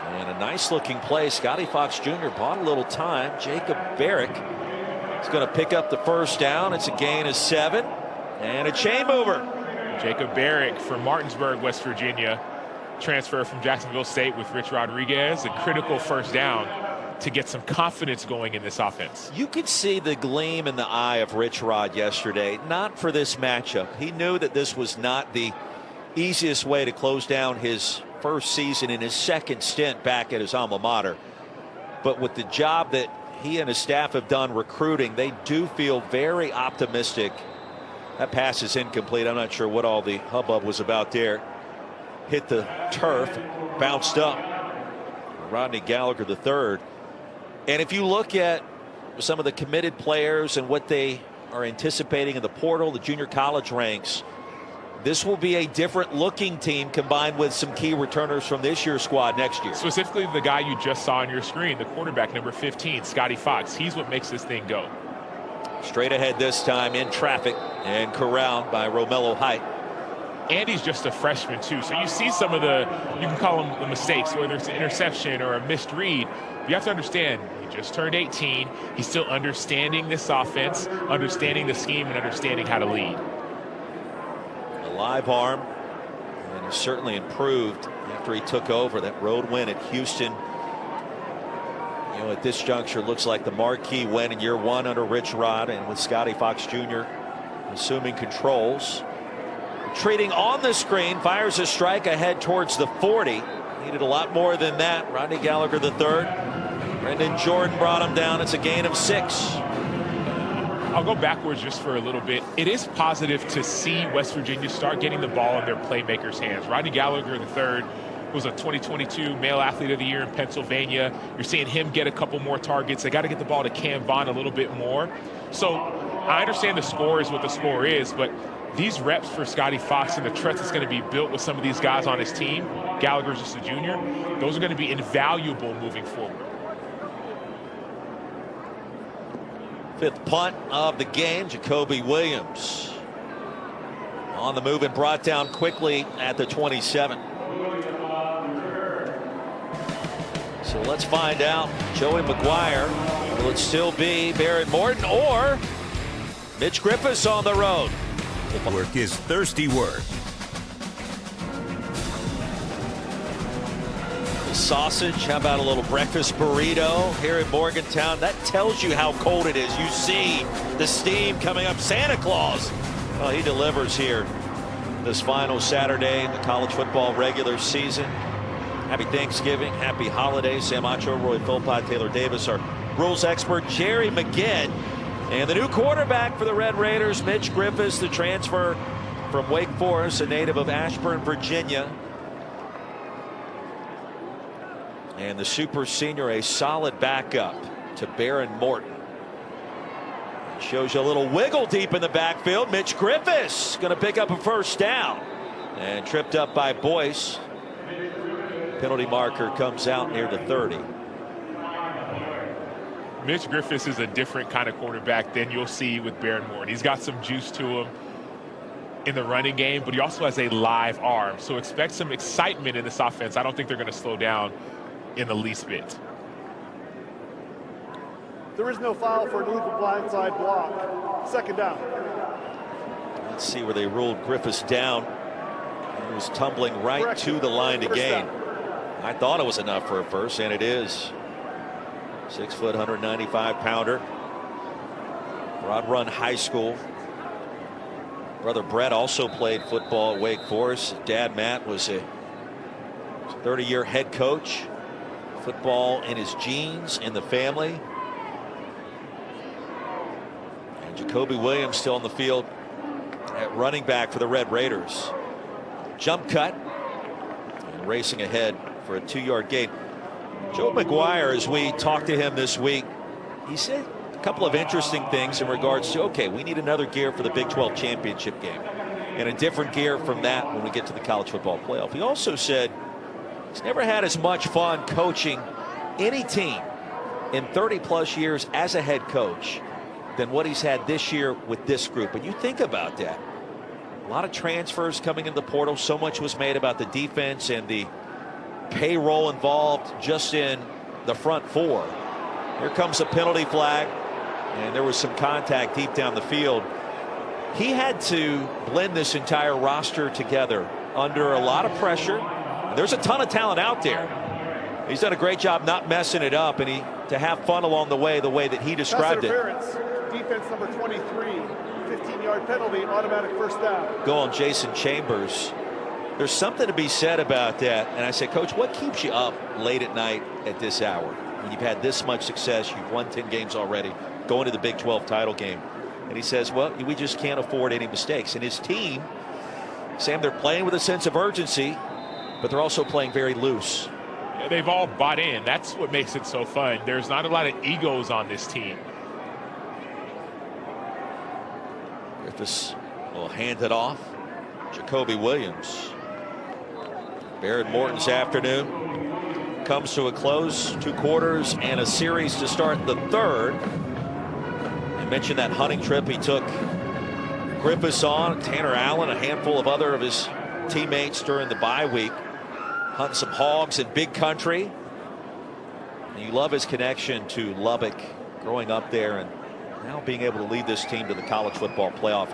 And a nice looking play. Scotty Fox Jr. bought a little time. Jacob Barrick is going to pick up the first down. It's a gain of 7 and a chain mover. Jacob Barrick from Martinsburg, West Virginia, transfer from Jacksonville State with Rich Rodriguez. A critical first down to get some confidence going in this offense. You could see the gleam in the eye of Rich Rod yesterday. Not for this matchup. He knew that this was not the easiest way to close down his first season in his second stint back at his alma mater. But with the job that he and his staff have done recruiting, they do feel very optimistic. That pass is incomplete. I'm not sure what all the hubbub was about there. Hit the turf, bounced up. Rodney Gallagher III. And if you look at some of the committed players and what they are anticipating in the portal, the junior college ranks, this will be a different looking team combined with some key returners from this year's squad next year. Specifically the guy you just saw on your screen, the quarterback, number 15, Scotty Fox. He's what makes this thing go. Straight ahead this time in traffic and corralled by Romello Height. And he's just a freshman too, so you see some of the, you can call them the mistakes, whether it's an interception or a missed read. You have to understand, he just turned 18. He's still understanding this offense, understanding the scheme, and understanding how to lead. A live arm, and he's certainly improved after he took over that road win at Houston. You know, at this juncture, looks like the marquee win in year 1 under Rich Rod, and with Scotty Fox Jr. assuming controls. Treating on the screen, fires a strike ahead towards the 40. Needed a lot more than that. Rodney Gallagher III. Brendan Jordan brought him down. It's a gain of 6. I'll go backwards just for a little bit. It is positive to see West Virginia start getting the ball in their playmakers' hands. Rodney Gallagher III was a 2022 Male Athlete of the Year in Pennsylvania. You're seeing him get a couple more targets. They got to get the ball to Cam Vaughn a little bit more. So I understand the score is what the score is, but these reps for Scotty Fox and the trust that's going to be built with some of these guys on his team, Gallagher's just a junior, those are going to be invaluable moving forward. 5th punt of the game, Jacoby Williams on the move and brought down quickly at the 27. So let's find out. Joey McGuire, will it still be Baron Morton or Mitch Griffiths on the road? Work is thirsty work. Sausage, how about a little breakfast burrito here in Morgantown? That tells you how cold it is. You see the steam coming up. Santa Claus, well, he delivers here this final Saturday in the college football regular season. Happy Thanksgiving, happy holidays. Sam Acho, Roy Philpott, Taylor Davis, our rules expert, Jerry McGinn. And the new quarterback for the Red Raiders, Mitch Griffiths, the transfer from Wake Forest, a native of Ashburn, Virginia. And the super senior, a solid backup to Baron Morton. Shows you a little wiggle deep in the backfield. Mitch Griffiths going to pick up a first down. And tripped up by Boyce. Penalty marker comes out near the 30. Mitch Griffiths is a different kind of quarterback than you'll see with Baron Morton. He's got some juice to him in the running game, but he also has a live arm. So expect some excitement in this offense. I don't think they're going to slow down in the least bit. There is no foul for an illegal blindside block. Second down. Let's see where they ruled Griffiths down. He was tumbling right to the line to gain. I thought it was enough for a first, and it is. 6 foot, 195 pounder. Broad Run High School. Brother Brett also played football at Wake Forest. Dad Matt was a 30-year head coach. Football in his genes, in the family. And Jacoby Williams still on the field at running back for the Red Raiders. Jump cut and racing ahead for a 2-yard gain. Joe McGuire, as we talked to him this week, he said a couple of interesting things in regards to, okay, we need another gear for the Big 12 championship game and a different gear from that when we get to the college football playoff. He also said he's never had as much fun coaching any team in 30-plus years as a head coach than what he's had this year with this group. And you think about that. A lot of transfers coming into the portal. So much was made about the defense and the payroll involved just in the front four. Here comes a penalty flag, and there was some contact deep down the field. He had to blend this entire roster together under a lot of pressure. There's a ton of talent out there. He's done a great job not messing it up, and to have fun along the way that he described it. Defense number 23, 15-yard penalty, automatic first down. Go on Jason Chambers. There's something to be said about that. And I said, Coach, what keeps you up late at night at this hour when you've had this much success? You've won 10 games already, going to the Big 12 title game. And he says, well, we just can't afford any mistakes. And his team, Sam, they're playing with a sense of urgency, but they're also playing very loose. Yeah, they've all bought in. That's what makes it so fun. There's not a lot of egos on this team. Griffiths will hand it off. Jacoby Williams. Baron Morton's afternoon comes to a close. 2 quarters and a series to start the third. I mentioned that hunting trip he took Griffiths on. Tanner Allen, a handful of other of his teammates during the bye week. Hunting some hogs in big country. And you love his connection to Lubbock, growing up there and now being able to lead this team to the college football playoff.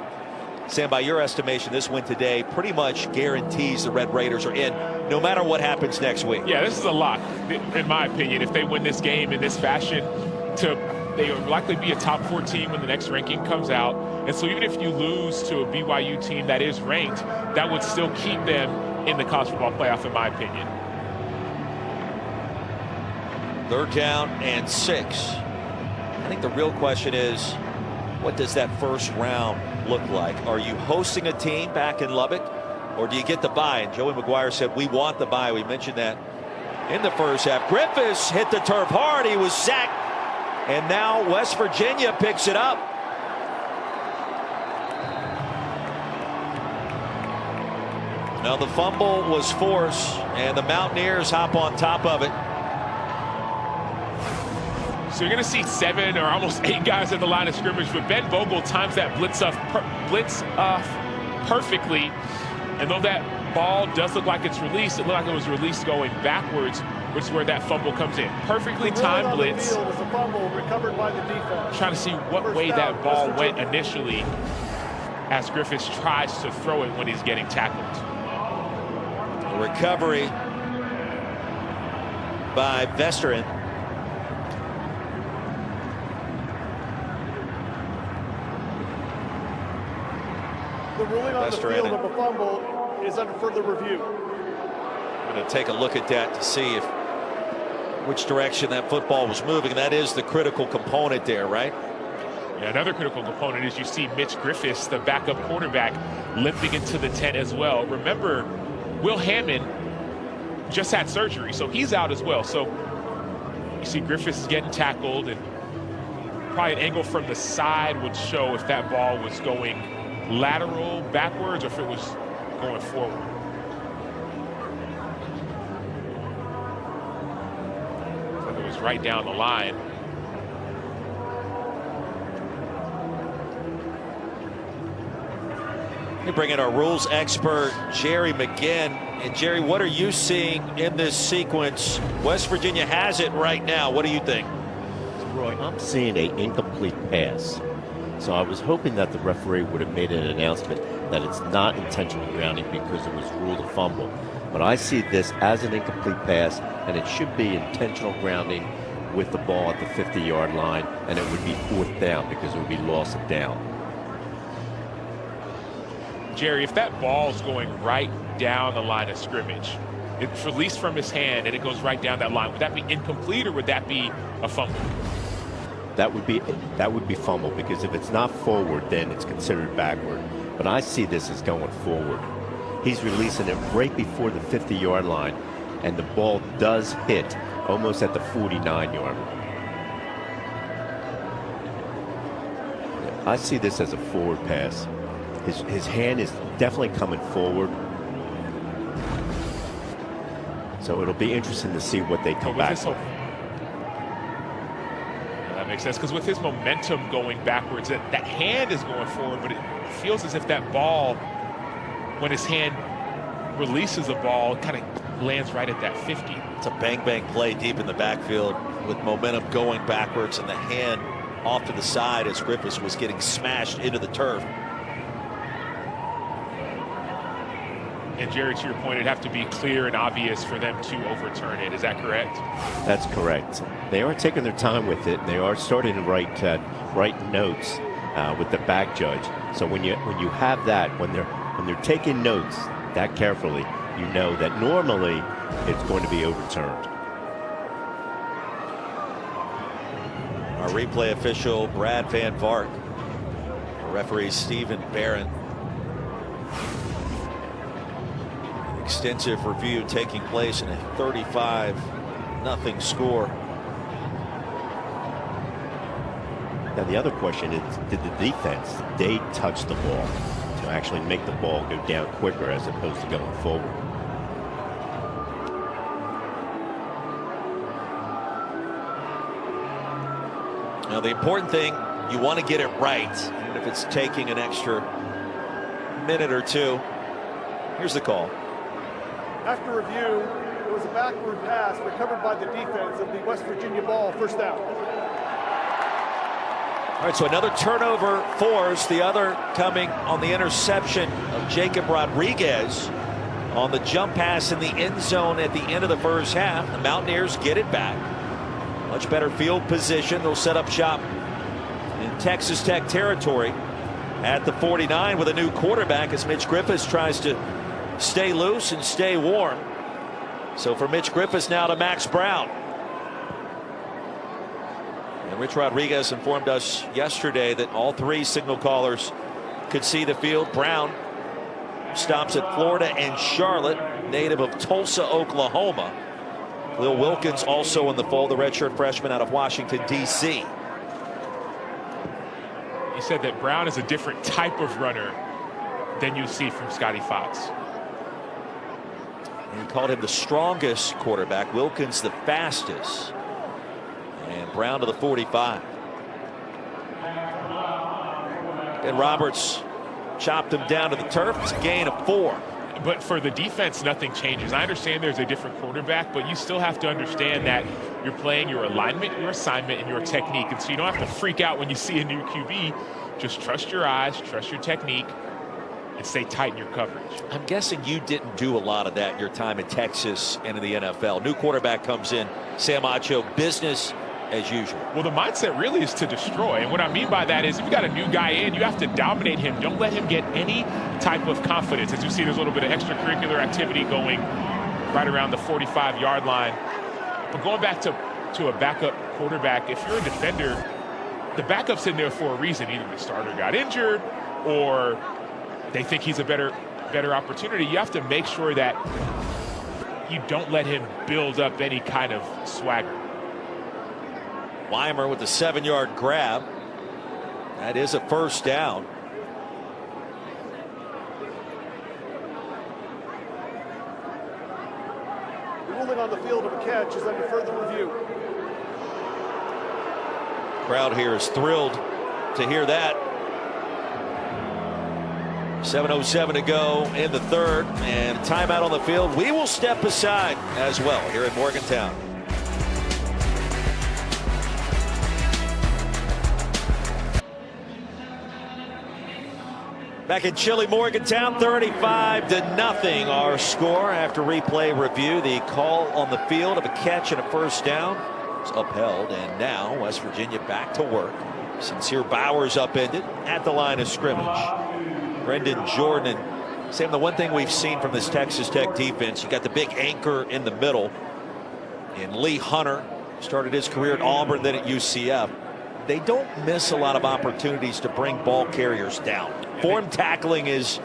Sam, by your estimation, this win today pretty much guarantees the Red Raiders are in no matter what happens next week. Yeah, this is a lock, in my opinion. If they win this game in this fashion, they will likely be a top 4 team when the next ranking comes out. And so even if you lose to a BYU team that is ranked, that would still keep them in the college football playoff, in my opinion. 3rd down and 6. I think the real question is, what does that first round look like? Are you hosting a team back in Lubbock, or do you get the bye? And Joey McGuire said, we want the bye. We mentioned that in the first half. Griffiths hit the turf hard. He was sacked. And now West Virginia picks it up. Now the fumble was forced, and the Mountaineers hop on top of it. So you're going to see 7 or almost 8 guys at the line of scrimmage, but Ben Vogel times that blitz off perfectly. And though that ball does look like it's released, it looked like it was released going backwards, which is where that fumble comes in. Perfectly timed blitz. It was a fumble recovered by the defense. Trying to see what way that ball went initially. as Griffiths tries to throw it when he's getting tackled. A recovery by Vesterin. The ruling on the field of a fumble is under further review. I'm going to take a look at that to see which direction that football was moving. That is the critical component there, right? Yeah, another critical component is you see Mitch Griffiths, the backup quarterback, limping into the 10 as well. Remember, Will Hammond just had surgery, so he's out as well. So you see Griffiths is getting tackled, and probably an angle from the side would show if that ball was going lateral backwards or if it was going forward. So it was right down the line. We bring in our rules expert, Jerry McGinn. And Jerry, what are you seeing in this sequence? West Virginia has it right now. What do you think? Roy, I'm seeing an incomplete pass. So I was hoping that the referee would have made an announcement that it's not intentional grounding because it was ruled a fumble. But I see this as an incomplete pass, and it should be intentional grounding with the ball at the 50-yard line, and it would be 4th down because it would be loss of down. Jerry, if that ball's going right down the line of scrimmage, it's released from his hand and it goes right down that line, would that be incomplete or would that be a fumble? That would be fumble, because if it's not forward, then it's considered backward. But I see this as going forward. He's releasing it right before the 50-yard line, and the ball does hit almost at the 49-yard line. I see this as a forward pass. His hand is definitely coming forward. So it'll be interesting to see what they come back with. That makes sense, because with his momentum going backwards, that hand is going forward, but it feels as if that ball, when his hand releases the ball, it kind of lands right at that 50. It's a bang-bang play deep in the backfield with momentum going backwards and the hand off to the side as Griffiths was getting smashed into the turf. And Jerry, to your point, it'd have to be clear and obvious for them to overturn it. Is that correct? That's correct. They are taking their time with it, and they are starting to write notes with the back judge. So when you have that, when they're taking notes that carefully, you know that normally it's going to be overturned. Our replay official, Brad Van Vark. Referee Stephen Barron. Extensive review taking place in a 35-0 score. Now the other question is, did the defense, they touch the ball to actually make the ball go down quicker as opposed to going forward? Now the important thing, you want to get it right, even if it's taking an extra minute or two. Here's the call. After review, it was a backward pass recovered by the defense of the West Virginia ball, 1st down. All right, so another turnover forced, the other coming on the interception of Jacob Rodriguez on the jump pass in the end zone at the end of the first half. The Mountaineers get it back. Much better field position. They'll set up shop in Texas Tech territory at the 49 with a new quarterback as Mitch Griffiths tries to stay loose and stay warm. So for Mitch Griffiths now to Max Brown. And Rich Rodriguez informed us yesterday that all 3 signal callers could see the field. Brown stops at Florida and Charlotte, native of Tulsa, Oklahoma. Lil Wilkins also in the fold, the redshirt freshman out of Washington, D.C. He said that Brown is a different type of runner than you see from Scotty Fox. And called him the strongest quarterback, Wilkins the fastest. And Brown to the 45. And Roberts chopped him down to the turf. It's a gain of 4. But for the defense, nothing changes. I understand there's a different quarterback, but you still have to understand that you're playing your alignment, your assignment, and your technique. And so you don't have to freak out when you see a new QB. Just trust your eyes, trust your technique, and stay tight in your coverage. I'm guessing you didn't do a lot of that in your time in Texas and in the NFL. New quarterback comes in, Sam Acho, business as usual. Well, the mindset really is to destroy. And what I mean by that is if you got a new guy in, you have to dominate him. Don't let him get any type of confidence. As you see, there's a little bit of extracurricular activity going right around the 45-yard line. But going back to a backup quarterback, if you're a defender, the backup's in there for a reason. Either the starter got injured or they think he's a better opportunity. You have to make sure that you don't let him build up any kind of swagger. Weimer with the 7-yard grab. That is a first down. The ruling on the field of a catch is under further review. Crowd here is thrilled to hear that. 7:07 to go in the third, and timeout on the field. We will step aside as well here at Morgantown. Back in chilly Morgantown, 35-0 our score after replay review. The call on the field of a catch and a first down is upheld, and now West Virginia back to work. Sincere Bowers upended at the line of scrimmage. Brendan Jordan. Sam, the one thing we've seen from this Texas Tech defense, you got the big anchor in the middle in Lee Hunter. Started his career at Auburn, then at UCF. They don't miss a lot of opportunities to bring ball carriers down. Form tackling is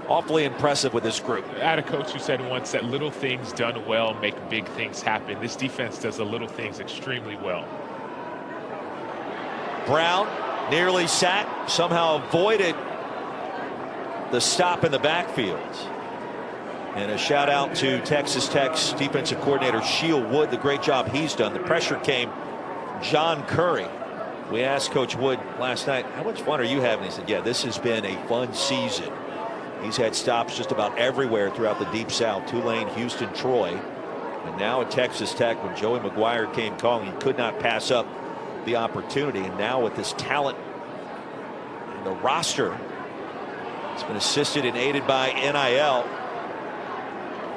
awfully impressive with this group. I had a coach who said once that little things done well make big things happen. This defense does the little things extremely well. Brown nearly sacked, somehow avoided the stop in the backfield. And a shout out to Texas Tech's defensive coordinator Sheil Wood, the great job he's done. The pressure came from John Curry. We asked Coach Wood last night, how much fun are you having? He said, yeah, this has been a fun season. He's had stops just about everywhere throughout the Deep South. Tulane, Houston, Troy. And now at Texas Tech, when Joey McGuire came calling, he could not pass up the opportunity. And now with this talent in the roster, it's been assisted and aided by NIL.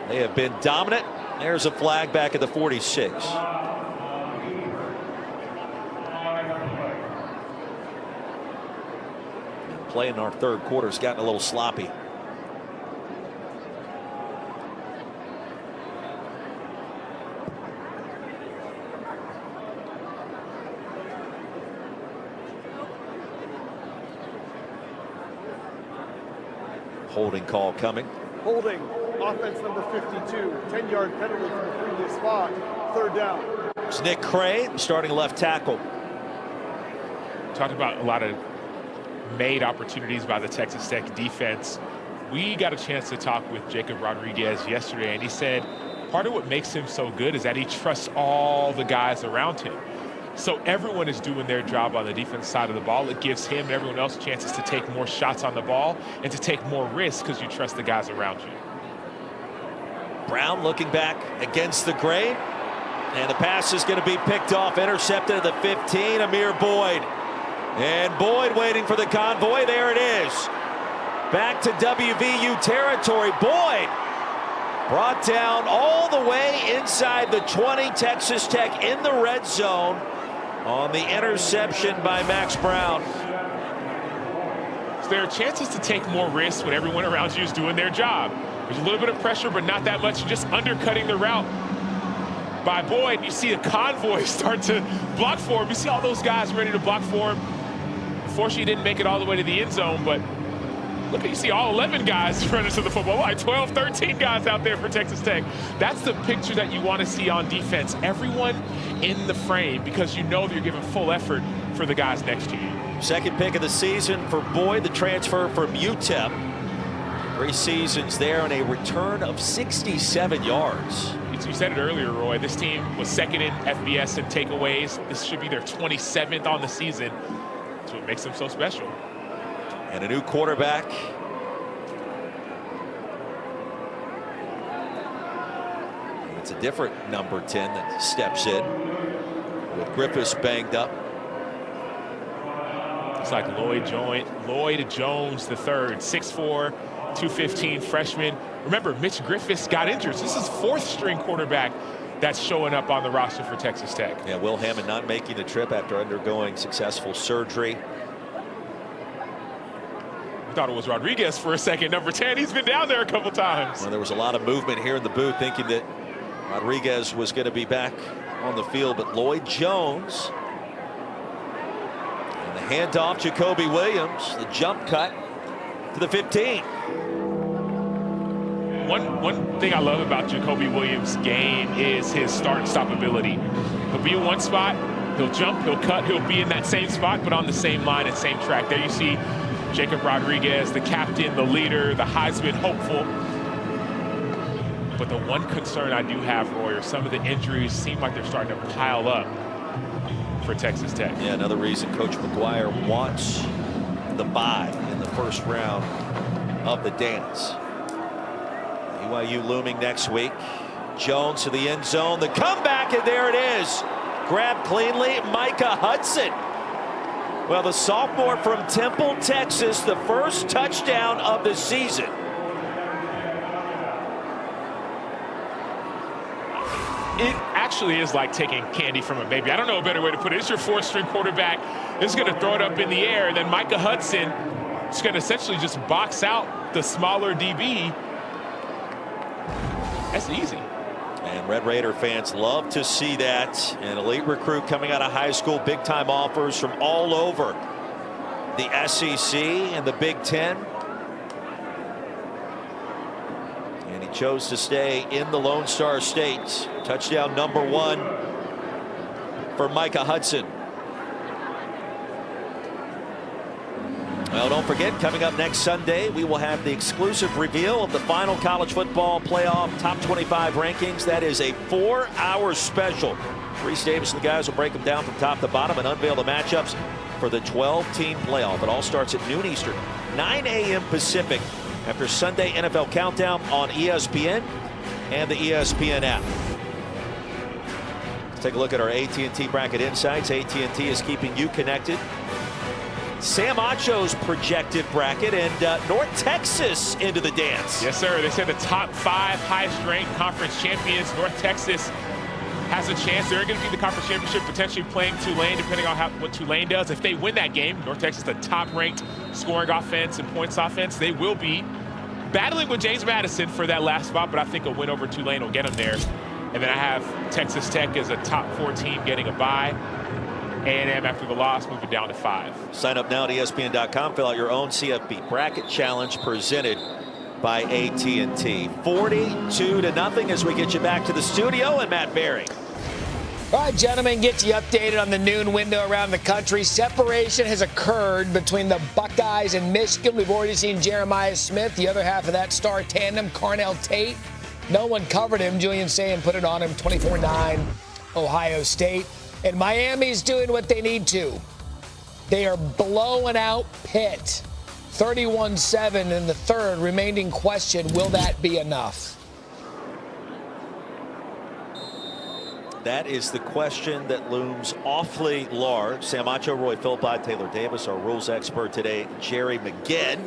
They have been dominant. There's a flag back at the 46. Play in our third quarter has gotten a little sloppy. Holding call coming. Holding, offense number 52, 10-yard penalty from the previous spot, third down. It's Nick Cray, starting left tackle. Talked about a lot of made opportunities by the Texas Tech defense. We got a chance to talk with Jacob Rodriguez yesterday, and he said part of what makes him so good is that he trusts all the guys around him. So everyone is doing their job on the defense side of the ball. It gives him and everyone else chances to take more shots on the ball and to take more risks because you trust the guys around you. Brown looking back against the grain, and the pass is going to be picked off, intercepted at the 15. Amir Boyd. And Boyd waiting for the convoy. There it is. Back to WVU territory. Boyd brought down all the way inside the 20. Texas Tech in the red zone on the interception by Max Brown. So there are chances to take more risks when everyone around you is doing their job. There's a little bit of pressure, but not that much. You're just undercutting the route by Boyd. You see a convoy start to block for him. You see all those guys ready to block for him. Unfortunately, he didn't make it all the way to the end zone, but look, you see all 11 guys running to the football. Like 12, 13 guys out there for Texas Tech. That's the picture that you want to see on defense. Everyone in the frame, because you know that you're giving full effort for the guys next to you. Second pick of the season for Boyd, the transfer from UTEP. 3 seasons there and a return of 67 yards. You said it earlier, Roy. This team was second in FBS in takeaways. This should be their 27th on the season. That's what makes them so special. And a new quarterback. It's a different number 10 that steps in with Griffiths banged up. looks like Lloyd Jones the third, 6'4", 215 freshman. Remember, Mitch Griffiths got injured. So this is fourth string quarterback that's showing up on the roster for Texas Tech. Yeah, Will Hammond not making the trip after undergoing successful surgery. We thought it was Rodriguez for a second, number 10. He's been down there a couple times. Well, there was a lot of movement here in the booth thinking that Rodriguez was going to be back on the field, but Lloyd Jones. And the handoff, Jacoby Williams, the jump cut to the 15. One thing I love about Jacoby Williams' game is his start and stop ability. He'll be in one spot, he'll jump, he'll cut, he'll be in that same spot, but on the same line and same track. There you see Jacob Rodriguez, the captain, the leader, the Heisman hopeful. But the one concern I do have, Roy, are some of the injuries seem like they're starting to pile up for Texas Tech. Yeah, another reason Coach McGuire wants the bye in the first round of the dance. BYU looming next week. Jones to the end zone, the comeback, and there it is. Grabbed cleanly, Micah Hudson. Well, the sophomore from Temple, Texas, the first touchdown of the season. It actually is like taking candy from a baby. I don't know a better way to put it. It's your fourth string quarterback. It's going to throw it up in the air, and then Micah Hudson is going to essentially just box out the smaller DB. That's easy. And Red Raider fans love to see that. An elite recruit coming out of high school, big time offers from all over the SEC and the Big Ten. And he chose to stay in the Lone Star State. Touchdown number 1 for Micah Hudson. Well, don't forget, coming up next Sunday, we will have the exclusive reveal of the final college football playoff top 25 rankings. That is a 4-hour special. Reese Davis and the guys will break them down from top to bottom and unveil the matchups for the 12-team playoff. It all starts at noon Eastern, 9 a.m. Pacific, after Sunday NFL Countdown on ESPN and the ESPN app. Let's take a look at our AT&T Bracket Insights. AT&T is keeping you connected. Sam Acho's projected bracket, and North Texas into the dance. Yes, sir. They said the top 5 highest-ranked conference champions. North Texas has a chance. They're going to be the conference championship, potentially playing Tulane, depending on what Tulane does. If they win that game, North Texas, the top-ranked scoring offense and points offense, they will be battling with James Madison for that last spot, but I think a win over Tulane will get them there. And then I have Texas Tech as a top 4 team getting a bye. A&M after the loss, moving down to 5. Sign up now at ESPN.com. Fill out your own CFB bracket challenge presented by AT&T. 42-0 as we get you back to the studio, and Matt Berry. All right, gentlemen, get you updated on the noon window around the country. Separation has occurred between the Buckeyes and Michigan. We've already seen Jeremiah Smith, the other half of that star tandem, Carnell Tate. No one covered him. Julian Sayin put it on him, 24-9, Ohio State. And Miami's doing what they need to. They are blowing out Pitt. 31-7 in the third. Remaining question, will that be enough? That is the question that looms awfully large. Sam Acho, Roy Philpott, Taylor Davis, our rules expert today, Jerry McGinn.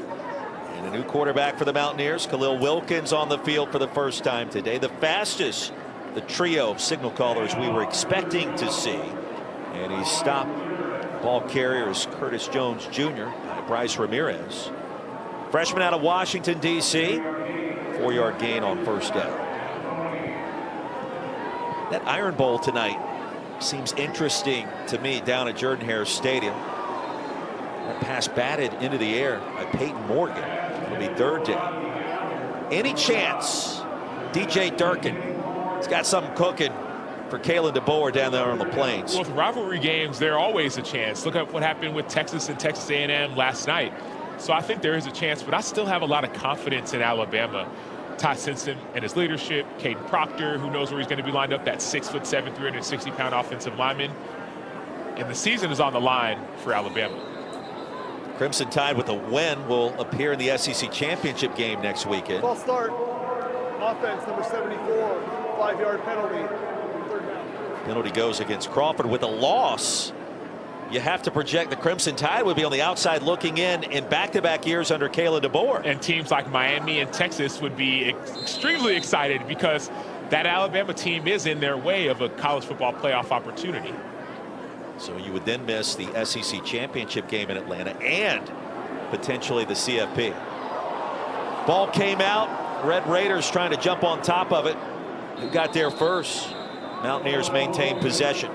And a new quarterback for the Mountaineers, Khalil Wilkins, on the field for the first time today. The fastest, the trio of signal callers we were expecting to see. And he stopped ball carriers Curtis Jones Jr. by Bryce Ramirez. Freshman out of Washington, D.C. 4-yard gain on first down. That Iron Bowl tonight seems interesting to me down at Jordan-Hare Stadium. That pass batted into the air by Peyton Morgan. It'll be third down. Any chance DJ Durkin has got something cooking for Kalen DeBoer down there on the Plains? With rivalry games, there's always a chance. Look at what happened with Texas and Texas A&M last night. So I think there is a chance, but I still have a lot of confidence in Alabama. Ty Simpson and his leadership, Caden Proctor, who knows where he's going to be lined up, that 6'7", 360-pound offensive lineman. And the season is on the line for Alabama. Crimson Tide with a win will appear in the SEC championship game next weekend. False start. Offense number 74. 5-yard penalty. Third down. Penalty goes against Crawford. With a loss, You have to project the Crimson Tide would be on the outside looking in back-to-back years under Kayla DeBoer. And teams like Miami and Texas would be extremely excited because that Alabama team is in their way of a college football playoff opportunity. So you would then miss the SEC championship game in Atlanta and potentially the CFP. Ball came out. Red Raiders trying to jump on top of it. Who got there first? Mountaineers maintain possession.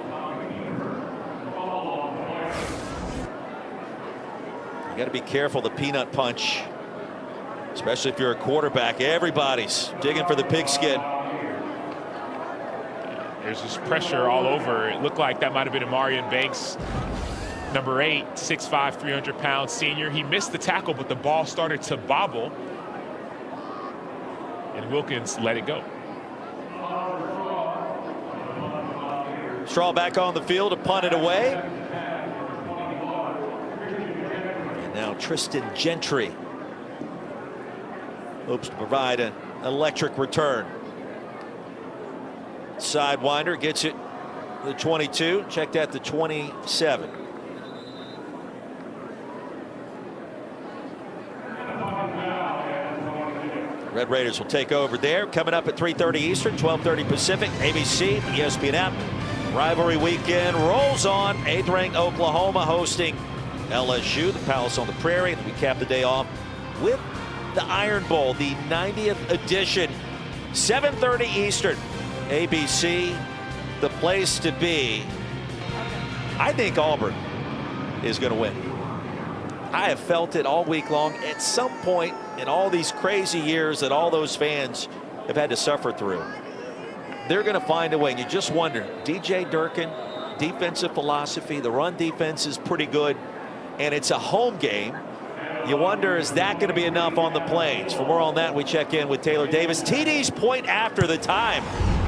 You got to be careful the peanut punch, especially if you're a quarterback. Everybody's digging for the pigskin. There's just pressure all over. It looked like that might have been Amarian Banks, number 8, 6'5", 300-pound senior. He missed the tackle, but the ball started to bobble, and Wilkins let it go. Straw back on the field to punt it away. And now Tristan Gentry hopes to provide an electric return. Sidewinder gets it to the 22, checked at the 27. Red Raiders will take over there. Coming up at 3:30 Eastern, 12:30 Pacific, ABC, ESPN app. Rivalry weekend rolls on. 8th-ranked Oklahoma hosting LSU, the Palace on the Prairie. And we cap the day off with the Iron Bowl, the 90th edition, 7:30 Eastern. ABC, the place to be. I think Auburn is going to win. I have felt it all week long. At some point in all these crazy years that all those fans have had to suffer through, they're going to find a way. And you just wonder, DJ Durkin, defensive philosophy, the run defense is pretty good, and it's a home game. You wonder, is that going to be enough on the Plains? For more on that, we check in with Taylor Davis. TD's point after the time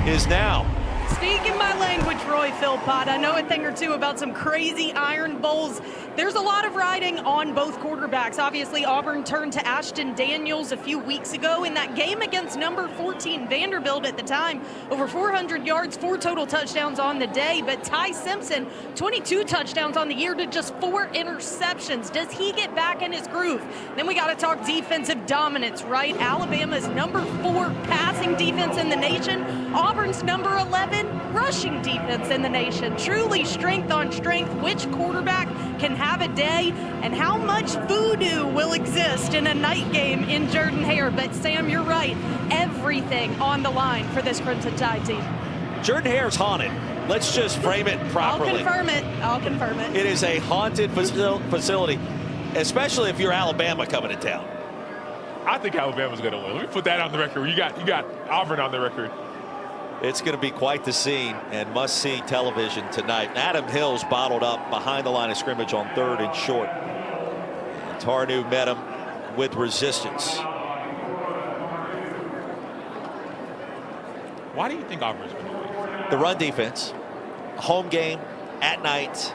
is now. Speaking my language, Roy Philpott, I know a thing or two about some crazy Iron Bowls. There's a lot of riding on both quarterbacks. Obviously, Auburn turned to Ashton Daniels a few weeks ago in that game against number 14 Vanderbilt at the time. Over 400 yards, 4 total touchdowns on the day. But Ty Simpson, 22 touchdowns on the year to just 4 interceptions. Does he get back in his groove? Then we got to talk defensive dominance, right? Alabama's number 4 passing defense in the nation. Auburn's number 11 rushing defense in the nation. Truly strength on strength. Which quarterback can have a day, and how much voodoo will exist in a night game in Jordan-Hare? But Sam, you're right. Everything on the line for this Crimson Tide team. Jordan-Hare's haunted. Let's just frame it properly. I'll confirm it. It is a haunted facility, especially if you're Alabama coming to town. I think Alabama's going to win. Let me put that on the record. You got Auburn on the record. It's going to be quite the scene and must-see television tonight. Adam Hill's bottled up behind the line of scrimmage on 3rd and short. And Tarnu met him with resistance. Why do you think Auburn's going to win? The run defense, home game at night.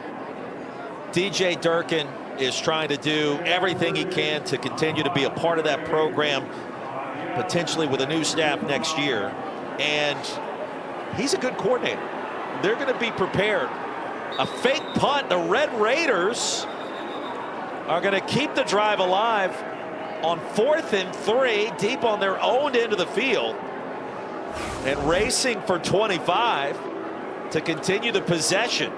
DJ Durkin is trying to do everything he can to continue to be a part of that program, potentially with a new staff next year. And he's a good coordinator. They're going to be prepared. A fake punt. The Red Raiders are going to keep the drive alive on 4th and 3, deep on their own end of the field, and racing for 25 to continue the possession.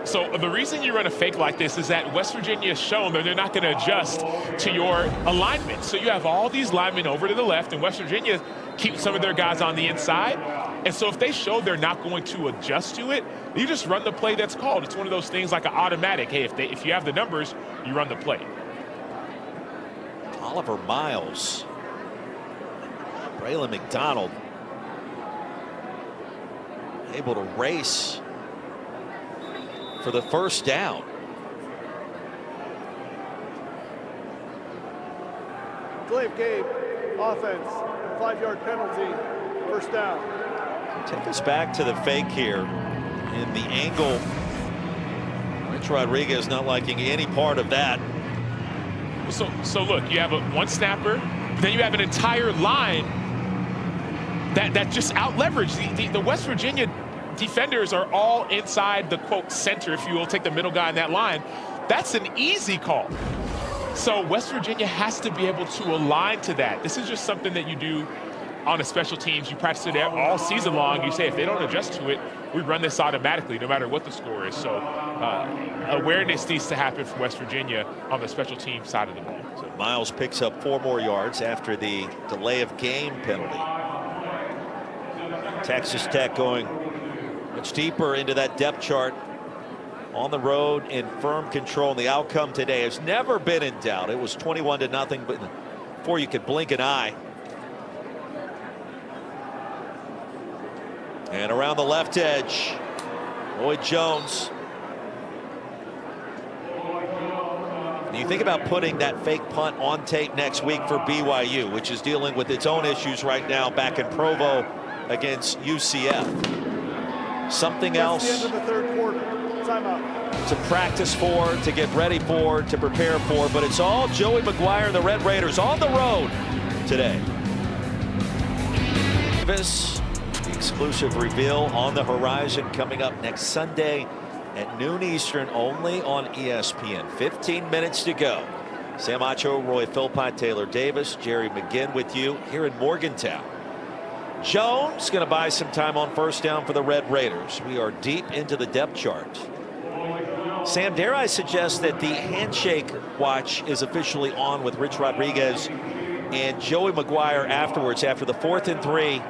So the reason you run a fake like this is that West Virginia has shown that they're not going to adjust to your alignment. So you have all these linemen over to the left, and West Virginia keeps some of their guys on the inside. And so if they show they're not going to adjust to it, you just run the play that's called. It's one of those things like an automatic. Hey, if you have the numbers, you run the play. Oliver Miles, Braylon McDonald, able to race for the first down. Delay of game, offense, 5-yard penalty, first down. Take us back to the fake here in the angle. Rich Rodriguez not liking any part of that. So look, you have one snapper, but then you have an entire line that just out-leveraged. The West Virginia defenders are all inside the, quote, center, if you will, take the middle guy in that line. That's an easy call. So West Virginia has to be able to align to that. This is just something that you do on a special teams. You practice it all season long. You say if they don't adjust to it, we run this automatically no matter what the score is. So awareness needs to happen for West Virginia on the special team side of the ball. So Miles picks up 4 more yards after the delay of game penalty. Texas Tech going much deeper into that depth chart. On the road in firm control. And the outcome today has never been in doubt. It was 21-0, but before you could blink an eye. And around the left edge, Lloyd Jones. And you think about putting that fake punt on tape next week for BYU, which is dealing with its own issues right now back in Provo against UCF. Something else. That's the end of the third quarter. Timeout. To practice for, to get ready for, to prepare for, but it's all Joey McGuire and the Red Raiders on the road today. Davis, the exclusive reveal on the horizon coming up next Sunday at noon Eastern only on ESPN. 15 minutes to go. Sam Acho, Roy Philpott, Taylor Davis, Jerry McGinn with you here in Morgantown. Jones going to buy some time on first down for the Red Raiders. We are deep into the depth chart. Sam, dare I suggest that the handshake watch is officially on with Rich Rodriguez and Joey McGuire afterwards after the 4th and 3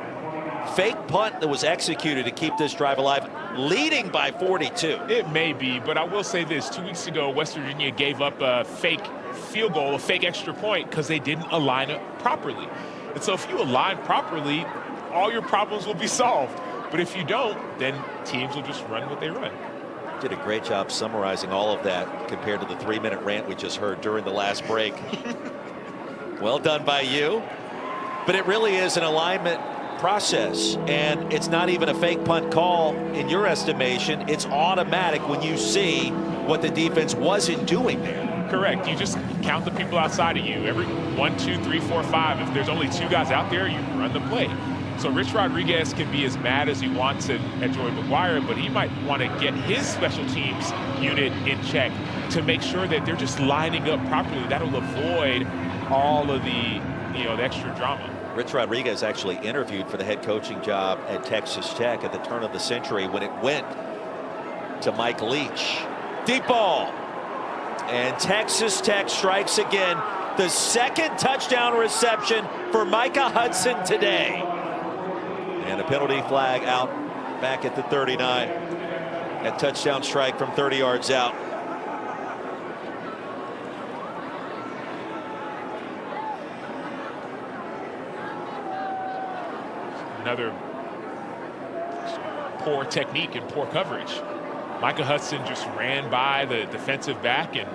fake punt that was executed to keep this drive alive, leading by 42. It may be, but I will say this. 2 weeks ago, West Virginia gave up a fake field goal, a fake extra point, because they didn't align it properly. And so if you align properly, all your problems will be solved. But if you don't, then teams will just run what they run. Did a great job summarizing all of that compared to the 3-minute rant we just heard during the last break. Well done by you. But it really is an alignment process, and it's not even a fake punt call in your estimation. It's automatic when you see what the defense wasn't doing there. Correct. You just count the people outside of you. Every 1, 2, 3, 4, 5. If there's only 2 guys out there, you run the play. So Rich Rodriguez can be as mad as he wants at Joey McGuire, but he might want to get his special teams unit in check to make sure that they're just lining up properly. That'll avoid all of the extra drama. Rich Rodriguez actually interviewed for the head coaching job at Texas Tech at the turn of the century when it went to Mike Leach. Deep ball. And Texas Tech strikes again. The 2nd touchdown reception for Micah Hudson today. And a penalty flag out back at the 39. That touchdown strike from 30 yards out. Another poor technique and poor coverage. Micah Hudson just ran by the defensive back, and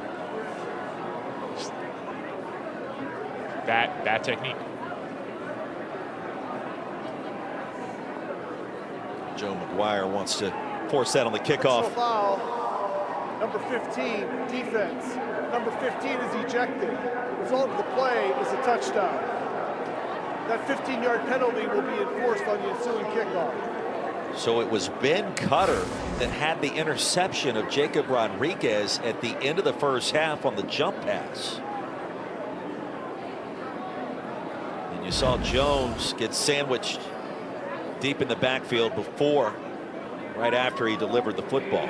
bad technique. Joe McGuire wants to force that on the kickoff. Personal foul. Number 15, defense. Number 15 is ejected. The result of the play is a touchdown. That 15-yard penalty will be enforced on the ensuing kickoff. So it was Ben Cutter that had the interception of Jacob Rodriguez at the end of the first half on the jump pass. And you saw Jones get sandwiched deep in the backfield right after he delivered the football.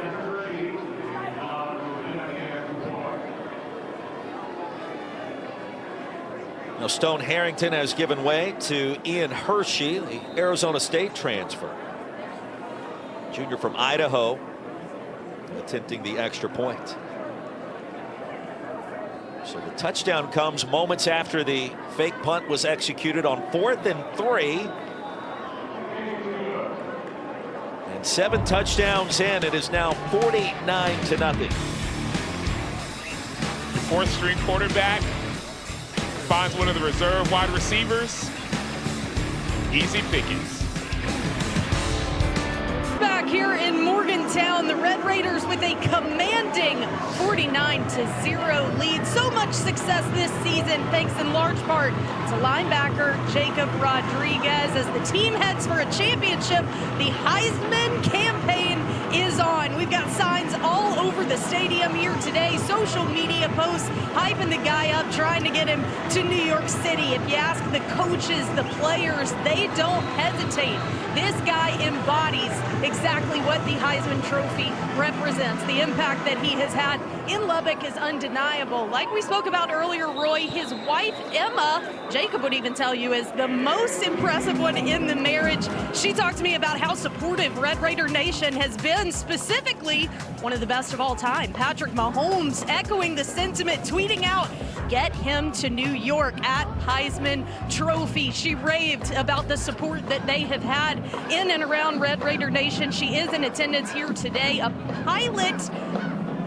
Now Stone Harrington has given way to Ian Hershey, the Arizona State transfer. Junior from Idaho, attempting the extra point. So the touchdown comes moments after the fake punt was executed on 4th and 3. And 7 touchdowns in. It is now 49-0. 4th string quarterback finds one of the reserve wide receivers. Easy pickings. Back here in Morgan Morgantown, the Red Raiders with a commanding 49-0 lead. So much success this season, thanks in large part to linebacker Jacob Rodriguez. As the team heads for a championship, the Heisman campaign is on. We've got signs all over the stadium here today, social media posts hyping the guy up, trying to get him to New York City. If you ask the coaches, the players, they don't hesitate. This guy embodies exactly what the Heisman Trophy represents. The impact that he has had in Lubbock is undeniable. Like we spoke about earlier, Roy, his wife, Emma, Jacob would even tell you, is the most impressive one in the marriage. She talked to me about how supportive Red Raider Nation has been, specifically one of the best of all time, Patrick Mahomes, echoing the sentiment, tweeting out, "Get him to New York" at Heisman Trophy. She raved about the support that they have had in and around Red Raider Nation. She is in attendance here today, a pilot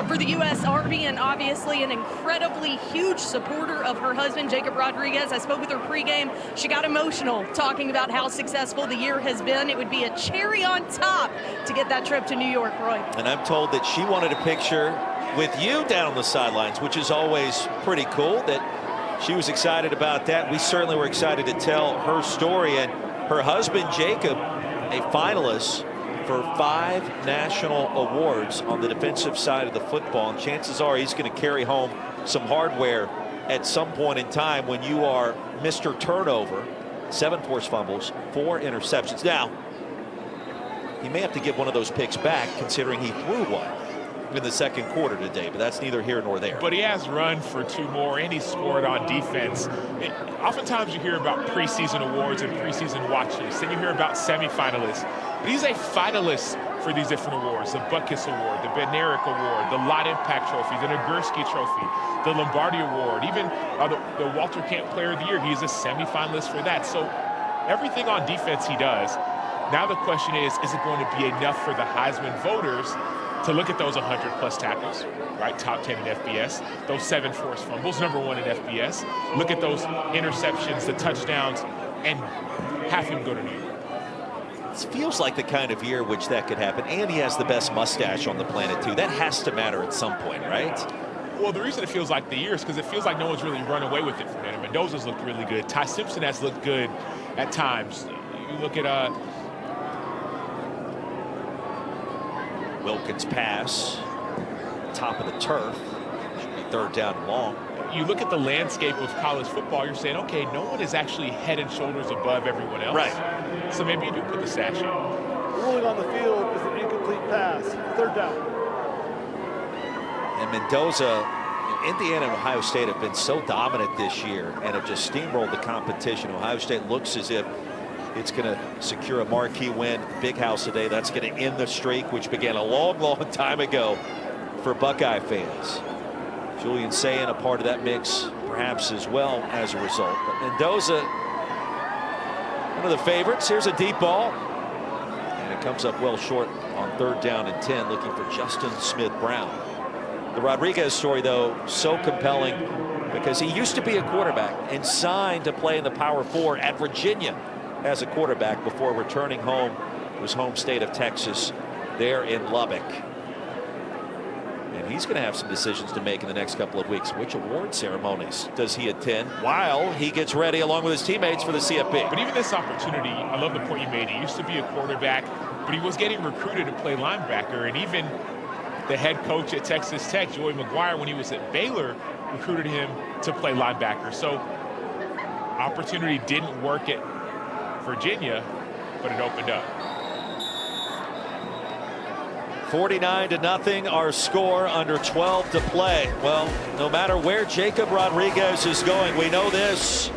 for the U.S. Army, and obviously an incredibly huge supporter of her husband, Jacob Rodriguez. I spoke with her pregame. She got emotional talking about how successful the year has been. It would be a cherry on top to get that trip to New York, Roy. And I'm told that she wanted a picture with you down on the sidelines, which is always pretty cool. That she was excited about that. We certainly were excited to tell her story. And her husband, Jacob, a finalist for 5 national awards on the defensive side of the football. And chances are he's going to carry home some hardware at some point in time when you are Mr. Turnover. 7 forced fumbles, 4 interceptions. Now, he may have to give one of those picks back, considering he threw one in the second quarter today, but that's neither here nor there. But he has run for 2 more, and he scored on defense. Oftentimes you hear about preseason awards and preseason watch lists, and you hear about semifinalists. But he's a finalist for these different awards: the Butkus Award, the Bednarik Award, the Lot Impact Trophy, the Nagurski Trophy, the Lombardi Award, even the Walter Camp Player of the Year. He's a semifinalist for that. So everything on defense he does. Now the question is it going to be enough for the Heisman voters to look at those 100-plus tackles, right? Top 10 in FBS, those 7 forced fumbles, #1 in FBS. Look at those interceptions, the touchdowns, and have him go to New York. It feels like the kind of year which that could happen. And he has the best mustache on the planet, too. That has to matter at some point, right? Well, the reason it feels like the year is because it feels like no one's really run away with it from him. Mendoza's looked really good. Ty Simpson has looked good at times. You look at Wilkins' pass, top of the turf. Should be 3rd down and long. You look at the landscape of college football, you're saying, okay, no one is actually head and shoulders above everyone else. Right. So maybe you do put the sash in. Ruling on the field is an incomplete pass. 3rd down. And Mendoza, Indiana and Ohio State have been so dominant this year and have just steamrolled the competition. Ohio State looks as if it's going to secure a marquee win at the Big House today. That's going to end the streak, which began a long, long time ago for Buckeye fans. Julian Sayin a part of that mix, perhaps as well as a result. But Mendoza, one of the favorites. Here's a deep ball. And it comes up well short on 3rd down and 10, looking for Justin Smith-Brown. The Rodriguez story, though, so compelling because he used to be a quarterback and signed to play in the Power 4 at Virginia as a quarterback before returning home to his home state of Texas there in Lubbock. And he's going to have some decisions to make in the next couple of weeks. Which award ceremonies does he attend while he gets ready along with his teammates for the CFP? But even this opportunity, I love the point you made. He used to be a quarterback, but he was getting recruited to play linebacker. And even the head coach at Texas Tech, Joey McGuire, when he was at Baylor, recruited him to play linebacker. So opportunity didn't work at Virginia, but it opened up. 49-0 our score, under 12 to play. Well, no matter where Jacob Rodriguez is going, we know this: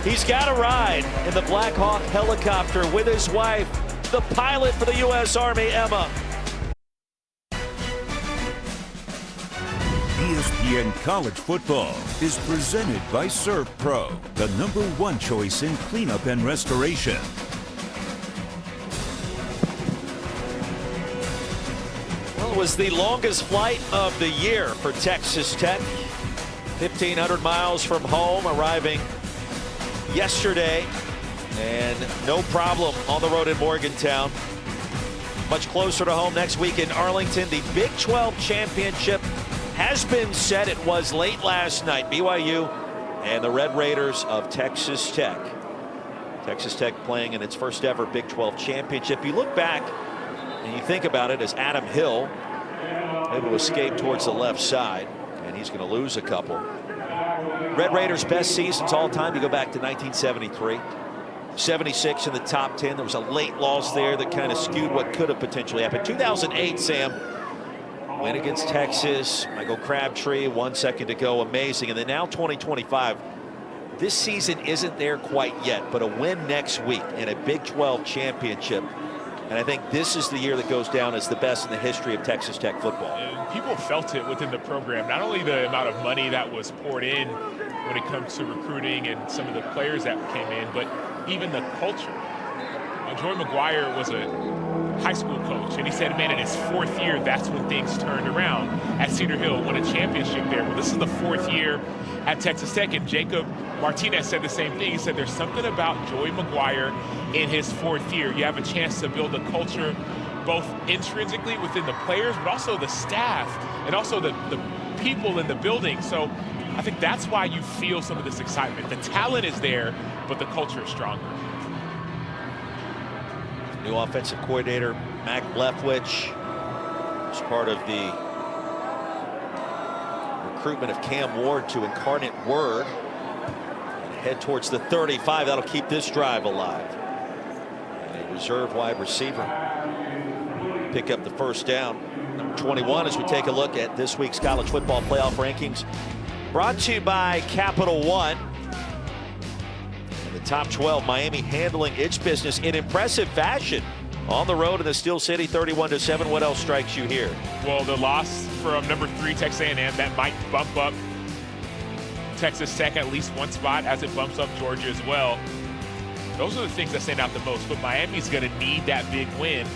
he's got a ride in the Black Hawk helicopter with his wife, the pilot for the U.S. Army, Emma. ESPN College Football is presented by Serve Pro, the #1 choice in cleanup and restoration. Well, it was the longest flight of the year for Texas Tech. 1,500 miles from home, arriving yesterday, and no problem on the road in Morgantown. Much closer to home next week in Arlington. The Big 12 championship has been set. It was late last night. BYU and the Red Raiders of Texas Tech. Texas Tech playing in its first ever Big 12 championship. You look back and you think about it as Adam Hill able to escape towards the left side, and he's going to lose a couple. Red Raiders' best seasons all time, you go back to 1973. 76 in the top 10. There was a late loss there that kind of skewed what could have potentially happened. 2008, Sam, win against Texas. Michael Crabtree, 1 second to go. Amazing. And then now 2025. This season isn't there quite yet, but a win next week in a Big 12 championship. And I think this is the year that goes down as the best in the history of Texas Tech football. And people felt it within the program. Not only the amount of money that was poured in when it comes to recruiting and some of the players that came in, but even the culture. Joey McGuire was a high school coach, and he said, man, in his fourth year, that's when things turned around at Cedar Hill, won a championship there. Well, this is the fourth year at Texas Tech, and Jacob Martinez said the same thing. He said there's something about Joey McGuire in his fourth year. You have a chance to build a culture both intrinsically within the players, but also the staff and also the people in the building. So I think that's why you feel some of this excitement. The talent is there, but the culture is stronger. New offensive coordinator Mac Leftwich is part of the recruitment of Cam Ward to Incarnate Word. And head towards the 35. That'll keep this drive alive. And a reserve wide receiver pick up the first down. Number 21 as we take a look at this week's college football playoff rankings. Brought to you by Capital One. The top 12, Miami handling its business in impressive fashion on the road in the Steel City, 31-7. What else strikes you here? Well, the loss from number 3 Texas A&M, that might bump up Texas Tech at least one spot as it bumps up Georgia as well. Those are the things that stand out the most, but Miami's going to need that big win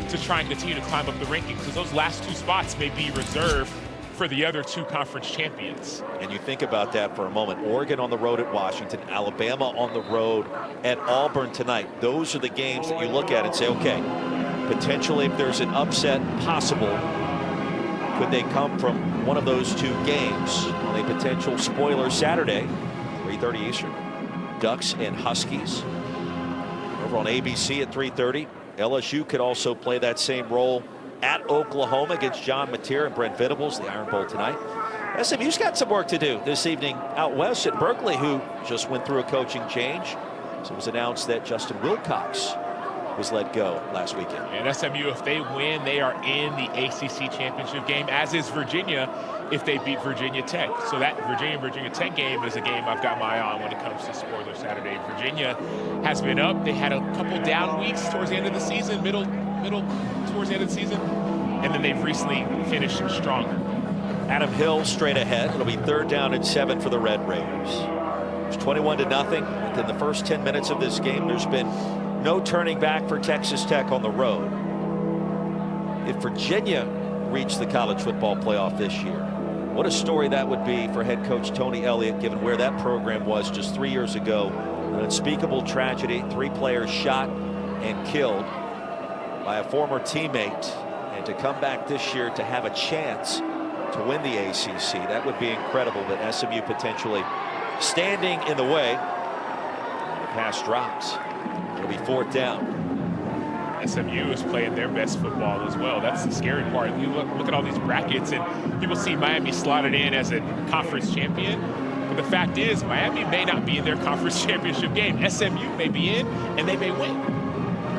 to try and continue to climb up the rankings, because those last 2 spots may be reserved for the other 2 conference champions. And you think about that for a moment. Oregon on the road at Washington, Alabama on the road at Auburn tonight. Those are the games that you look at and say, okay, potentially if there's an upset possible, could they come from one of those 2 games? On a potential spoiler Saturday, 3:30 Eastern. Ducks and Huskies over on ABC at 3:30. LSU could also play that same role at Oklahoma against John Mateer and Brent Venables, the Iron Bowl tonight. SMU's got some work to do this evening out west at Berkeley, who just went through a coaching change. So it was announced that Justin Wilcox was let go last weekend. And SMU, if they win, they are in the ACC championship game, as is Virginia if they beat Virginia Tech. So that Virginia Tech game is a game I've got my eye on when it comes to spoiler Saturday. Virginia has been up. They had a couple down weeks towards the end of the season, middle towards the end of the season, and then they've recently finished stronger. Adam Hill straight ahead. It'll be 3rd down and 7 for the Red Raiders. It's 21-0 within the first 10 minutes of this game. There's been no turning back for Texas Tech on the road. If Virginia reached the college football playoff this year, what a story that would be for head coach Tony Elliott, given where that program was just 3 years ago. An unspeakable tragedy, 3 players shot and killed by a former teammate, and to come back this year to have a chance to win the ACC, that would be incredible. But SMU potentially standing in the way. And the pass drops. It'll be 4th down. SMU is playing their best football as well. That's the scary part. You look at all these brackets and people see Miami slotted in as a conference champion. But the fact is, Miami may not be in their conference championship game. SMU may be in, and they may win.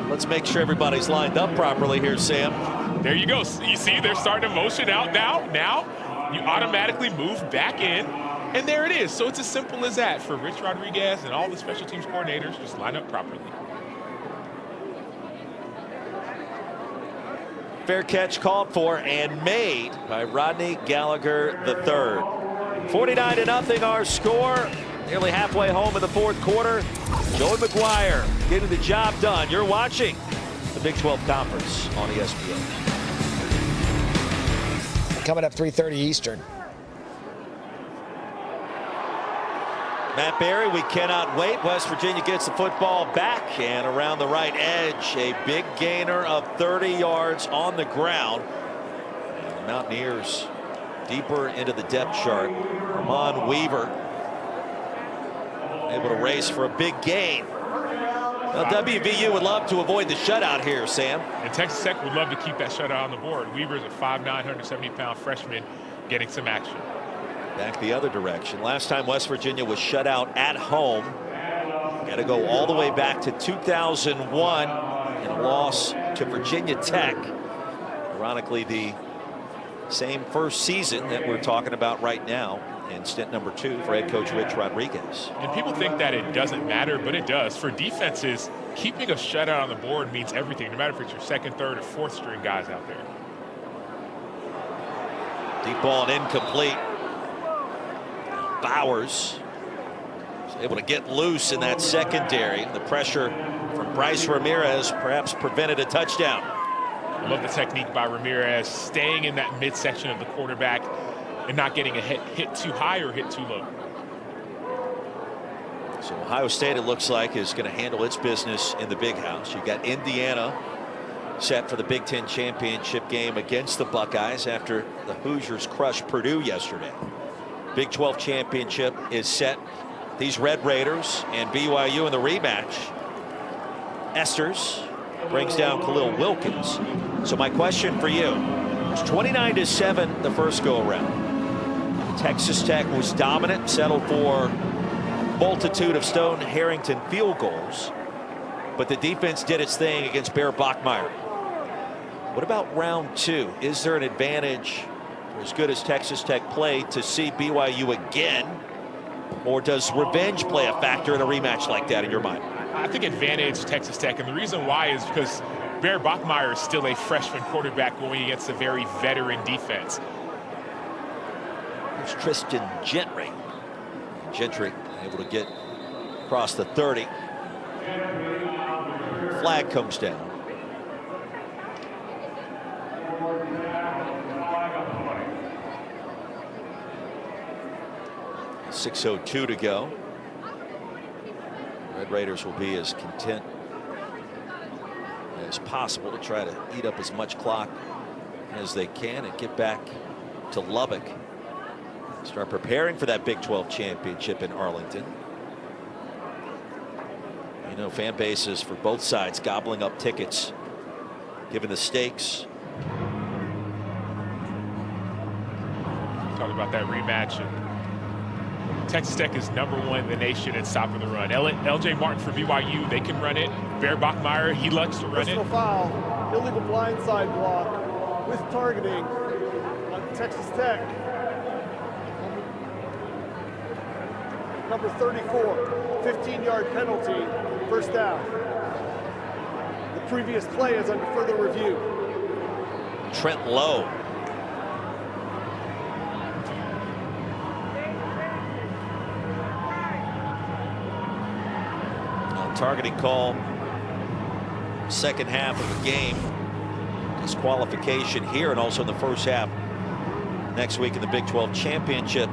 Let's make sure everybody's lined up properly here, Sam. There you go. You see, they're starting to motion out now. Now, you automatically move back in, and there it is. So it's as simple as that for Rich Rodriguez and all the special teams coordinators. Just line up properly. Fair catch called for and made by Rodney Gallagher III. 49-0 our score. Nearly halfway home in the 4th quarter. Joey McGuire getting the job done. You're watching the Big 12 Conference on ESPN. Coming up 3:30 Eastern. Matt Berry, we cannot wait. West Virginia gets the football back and around the right edge. A big gainer of 30 yards on the ground. And the Mountaineers deeper into the depth chart. Ramon Weaver able to race for a big gain. Now, WVU would love to avoid the shutout here, Sam. And Texas Tech would love to keep that shutout on the board. Weaver's a 5'9", 170-pound freshman getting some action. Back the other direction. Last time West Virginia was shut out at home. Got to go all the way back to 2001 in a loss to Virginia Tech. Ironically, the same first season that we're talking about right now, and stint number 2 for head coach Rich Rodriguez. And people think that it doesn't matter, but it does. For defenses, keeping a shutout on the board means everything, no matter if it's your second, third, or fourth string guys out there. Deep ball and incomplete. Bowers was able to get loose in that secondary. The pressure from Bryce Ramirez perhaps prevented a touchdown. I love the technique by Ramirez, staying in that midsection of the quarterback and not getting a hit too high or hit too low. So Ohio State, it looks like, is going to handle its business in the Big House. You've got Indiana set for the Big Ten championship game against the Buckeyes after the Hoosiers crushed Purdue yesterday. Big 12 championship is set. These Red Raiders and BYU in the rematch. Esters brings down Khalil Wilkins. So my question for you, it's 29-7 the first go around. Texas Tech was dominant, settled for multitude of Stone Harrington field goals, but the defense did its thing against Bear Bachmeier. What about round 2? Is there an advantage, for as good as Texas Tech played, to see BYU again, or does revenge play a factor in a rematch like that in your mind? I think advantage Texas Tech, and the reason why is because Bear Bachmeier is still a freshman quarterback going against a very veteran defense. There's Tristan Gentry. Gentry able to get across the 30. Flag comes down. .602 to go. Red Raiders will be as content as possible to try to eat up as much clock as they can and get back to Lubbock. Start preparing for that Big 12 championship in Arlington. You know, fan bases for both sides gobbling up tickets given the stakes. Talking about that rematch, and Texas Tech is #1 in the nation in stopping the run. LJ Martin for BYU, they can run it. Bear Bachmeier, he likes to run it. Personal foul, illegal blindside block with targeting on Texas Tech. Number 34, 15-yard penalty, first down. The previous play is under further review. Trent Lowe. Targeting call, second half of the game. Disqualification here and also in the first half next week in the Big 12 championship.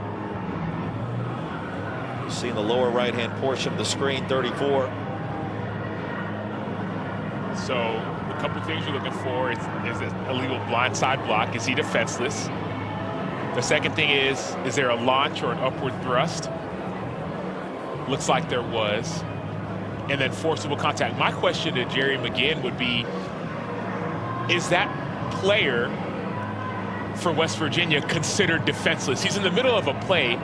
You see in the lower right hand portion of the screen, 34. So a couple things you're looking for is an illegal blindside block. Is he defenseless? The second thing is there a launch or an upward thrust? Looks like there was. And then forcible contact. My question to Jerry McGinn would be, is that player for West Virginia considered defenseless? He's in the middle of a play,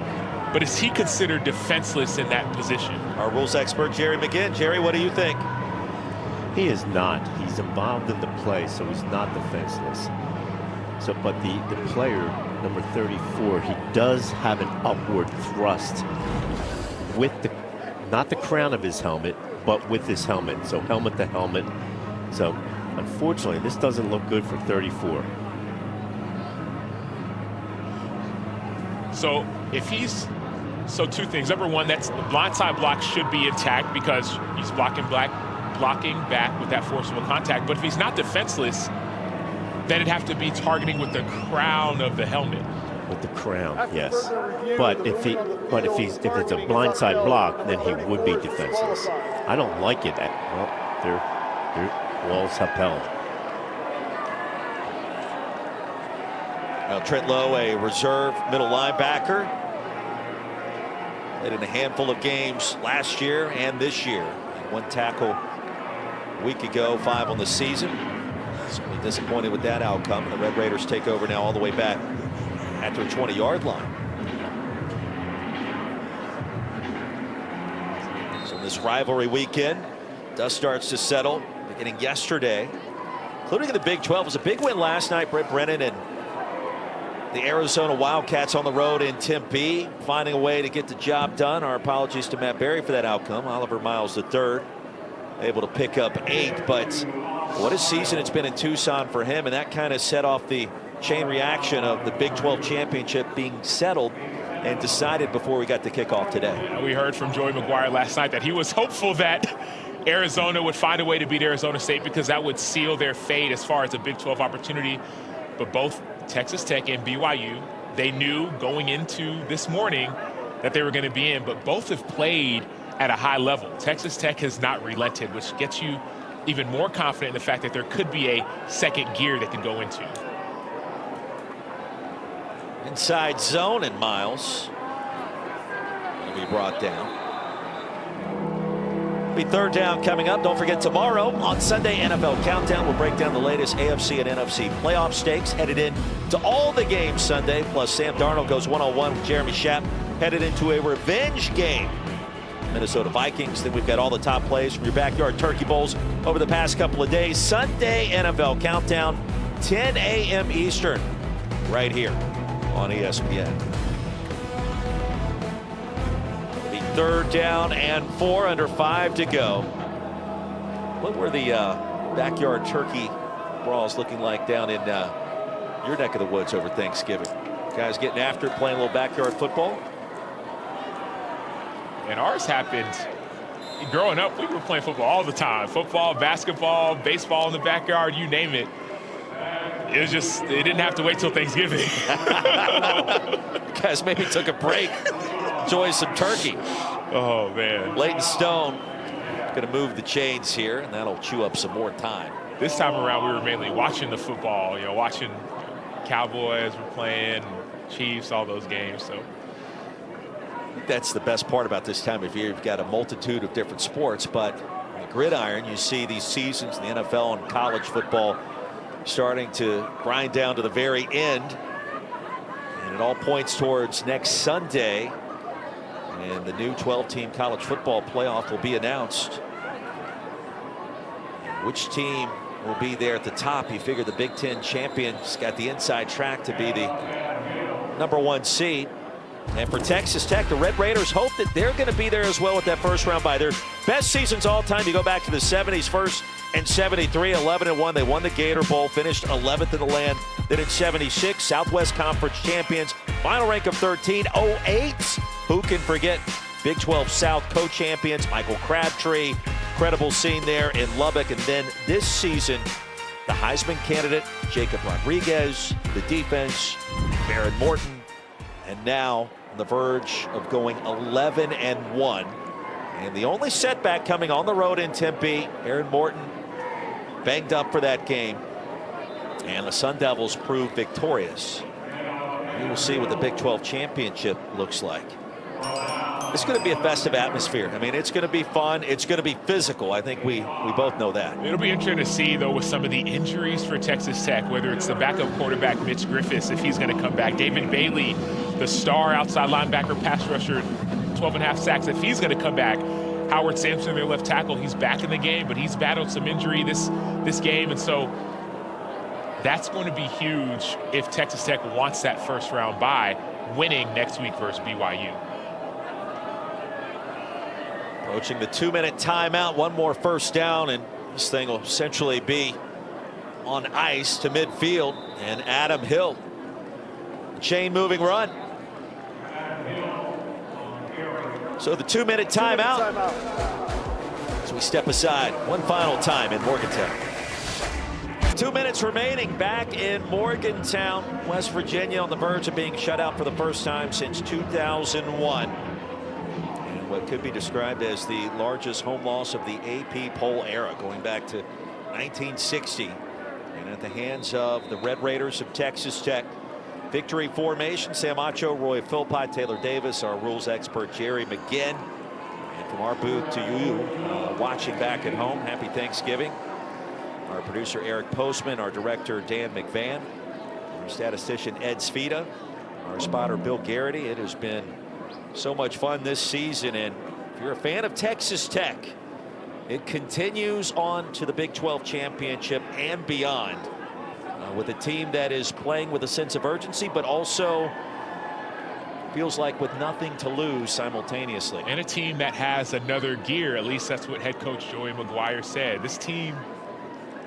but is he considered defenseless in that position? Our rules expert, Jerry McGinn. Jerry, what do you think? He is not. He's involved in the play, so he's not defenseless. So, but the player, number 34, he does have an upward thrust with the, not the crown of his helmet, but with his helmet. So helmet to helmet. So unfortunately, this doesn't look good for 34. So if he's, so two things. Number one, that's the blindside block should be intact because he's blocking back with that forcible contact. But if he's not defenseless, then it'd have to be targeting with the crown of the helmet. With the crown, After yes. further review, But the if he, movement on the but if field he's, is if it's a targeting his blindside upper block, belt, then he and would be forward is defenseless. disqualified. I don't like it. Well, their wall's upheld. Now Trent Lowe, a reserve middle linebacker, played in a handful of games last year and this year. One tackle a week ago, 5 on the season. Certainly disappointed with that outcome. The Red Raiders take over now all the way back at their 20-yard line. So this rivalry weekend, dust starts to settle beginning yesterday, including in the Big 12. It was a big win last night. Brett Brennan and the Arizona Wildcats on the road in Tempe, finding a way to get the job done. Our apologies to Matt Berry for that outcome. Oliver Miles III able to pick up 8, but what a season it's been in Tucson for him, and that kind of set off the chain reaction of the Big 12 championship being settled and decided before we got the kickoff today. We heard from Joey McGuire last night that he was hopeful that Arizona would find a way to beat Arizona State because that would seal their fate as far as a Big 12 opportunity. But both Texas Tech and BYU, they knew going into this morning that they were going to be in, but both have played at a high level. Texas Tech has not relented, which gets you even more confident in the fact that there could be a second gear that could go into. Inside zone, and Miles will be brought down. Be third down coming up. Don't forget, tomorrow on Sunday NFL Countdown, we'll break down the latest AFC and NFC playoff stakes, headed in to all the games Sunday. Plus Sam Darnold goes one-on-one with Jeremy Schaap, headed into a revenge game. Minnesota Vikings. Then we've got all the top plays from your backyard turkey bowls over the past couple of days. Sunday NFL Countdown, 10 a.m. Eastern, right here on ESPN. The third down and 4, under 5 to go. What were the backyard turkey brawls looking like down in your neck of the woods over Thanksgiving? Guys getting after it, playing a little backyard football? And ours happened growing up. We were playing football all the time. Football, basketball, baseball in the backyard, you name it. It was just, it didn't have to wait till Thanksgiving. Guys maybe took a break, enjoy some turkey. Oh, man. Leighton Stone going to move the chains here, and that'll chew up some more time. This time around, we were mainly watching the football, watching Cowboys were playing, Chiefs, all those games. So I think that's the best part about this time of year. You've got a multitude of different sports, but on the gridiron, you see these seasons in the NFL and college football starting to grind down to the very end. And it all points towards next Sunday. And the new 12-team college football playoff will be announced. Which team will be there at the top? You figure the Big Ten champions got the inside track to be the #1 seed. And for Texas Tech, the Red Raiders hope that they're going to be there as well with that first round bye. Their best seasons all time. You go back to the 70s, first in 73, 11-1. They won the Gator Bowl, finished 11th in the land. Then in 76, Southwest Conference champions, final rank of 13. 08, who can forget? Big 12 South co-champions, Michael Crabtree. Incredible scene there in Lubbock. And then this season, the Heisman candidate, Jacob Rodriguez, the defense, Baron Morton, and now on the verge of going 11-1. And the only setback coming on the road in Tempe, Aaron Morton banged up for that game. And the Sun Devils proved victorious. We will see what the Big 12 championship looks like. It's going to be a festive atmosphere. I mean, it's going to be fun. It's going to be physical. I think we both know that. It'll be interesting to see, though, with some of the injuries for Texas Tech, whether it's the backup quarterback, Mitch Griffiths, if he's going to come back. David Bailey, the star outside linebacker, pass rusher, 12.5 sacks, if he's going to come back. Howard Sampson, their left tackle, he's back in the game, but he's battled some injury this game. And so that's going to be huge if Texas Tech wants that first round bye, winning next week versus BYU. Approaching the 2-minute timeout, one more first down, and this thing will essentially be on ice to midfield. And Adam Hill, chain moving run. So the 2-minute timeout. As we step aside one final time in Morgantown. 2 minutes remaining back in Morgantown, West Virginia, on the verge of being shut out for the first time since 2001. And what could be described as the largest home loss of the AP poll era, going back to 1960. And at the hands of the Red Raiders of Texas Tech. Victory formation: Sam Acho, Roy Philpott, Taylor Davis, our rules expert Jerry McGinn. And from our booth to you watching back at home, happy Thanksgiving. Our producer Eric Postman, our director Dan McVan, our statistician Ed Svita, our spotter Bill Garrity. It has been so much fun this season, and if you're a fan of Texas Tech, it continues on to the Big 12 championship and beyond, with a team that is playing with a sense of urgency, but also feels like with nothing to lose simultaneously. And a team that has another gear. At least that's what head coach Joey McGuire said. This team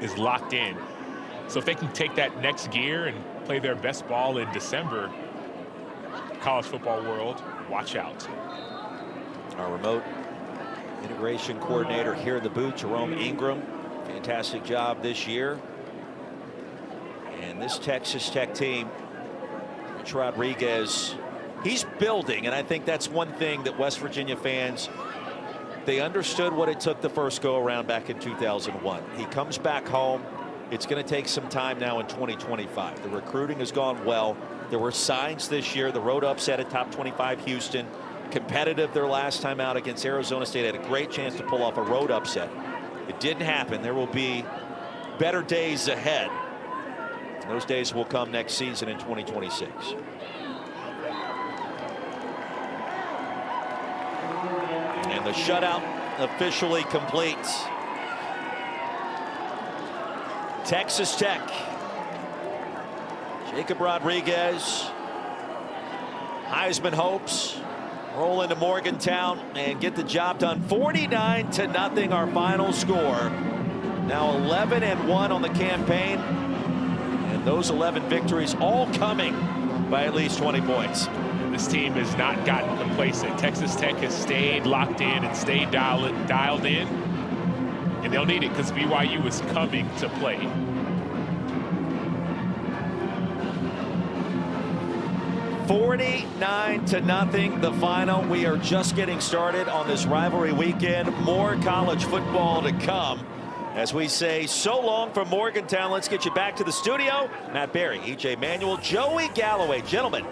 is locked in. So if they can take that next gear and play their best ball in December, college football world, watch out. Our remote integration coordinator here in the booth, Jerome Ingram, fantastic job this year. And this Texas Tech team, Rich Rodriguez, he's building, and I think that's one thing that West Virginia fans, they understood what it took the first go around back in 2001. He comes back home. It's going to take some time now in 2025. The recruiting has gone well. There were signs this year. The road upset at top 25 Houston, competitive their last time out against Arizona State, had a great chance to pull off a road upset. It didn't happen. There will be better days ahead. Those days will come next season in 2026. And the shutout officially complete. Texas Tech. Jacob Rodriguez, Heisman hopes, roll into Morgantown and get the job done. 49-0 our final score. Now 11-1 on the campaign. And those 11 victories all coming by at least 20 points. This team has not gotten complacent. Texas Tech has stayed locked in and stayed dialed in. And they'll need it because BYU is coming to play. $49-0 the final. We are just getting started on this rivalry weekend. More college football to come. As we say so long from Morgantown, let's get you back to the studio. Matt Berry, EJ Manuel, Joey Galloway. Gentlemen,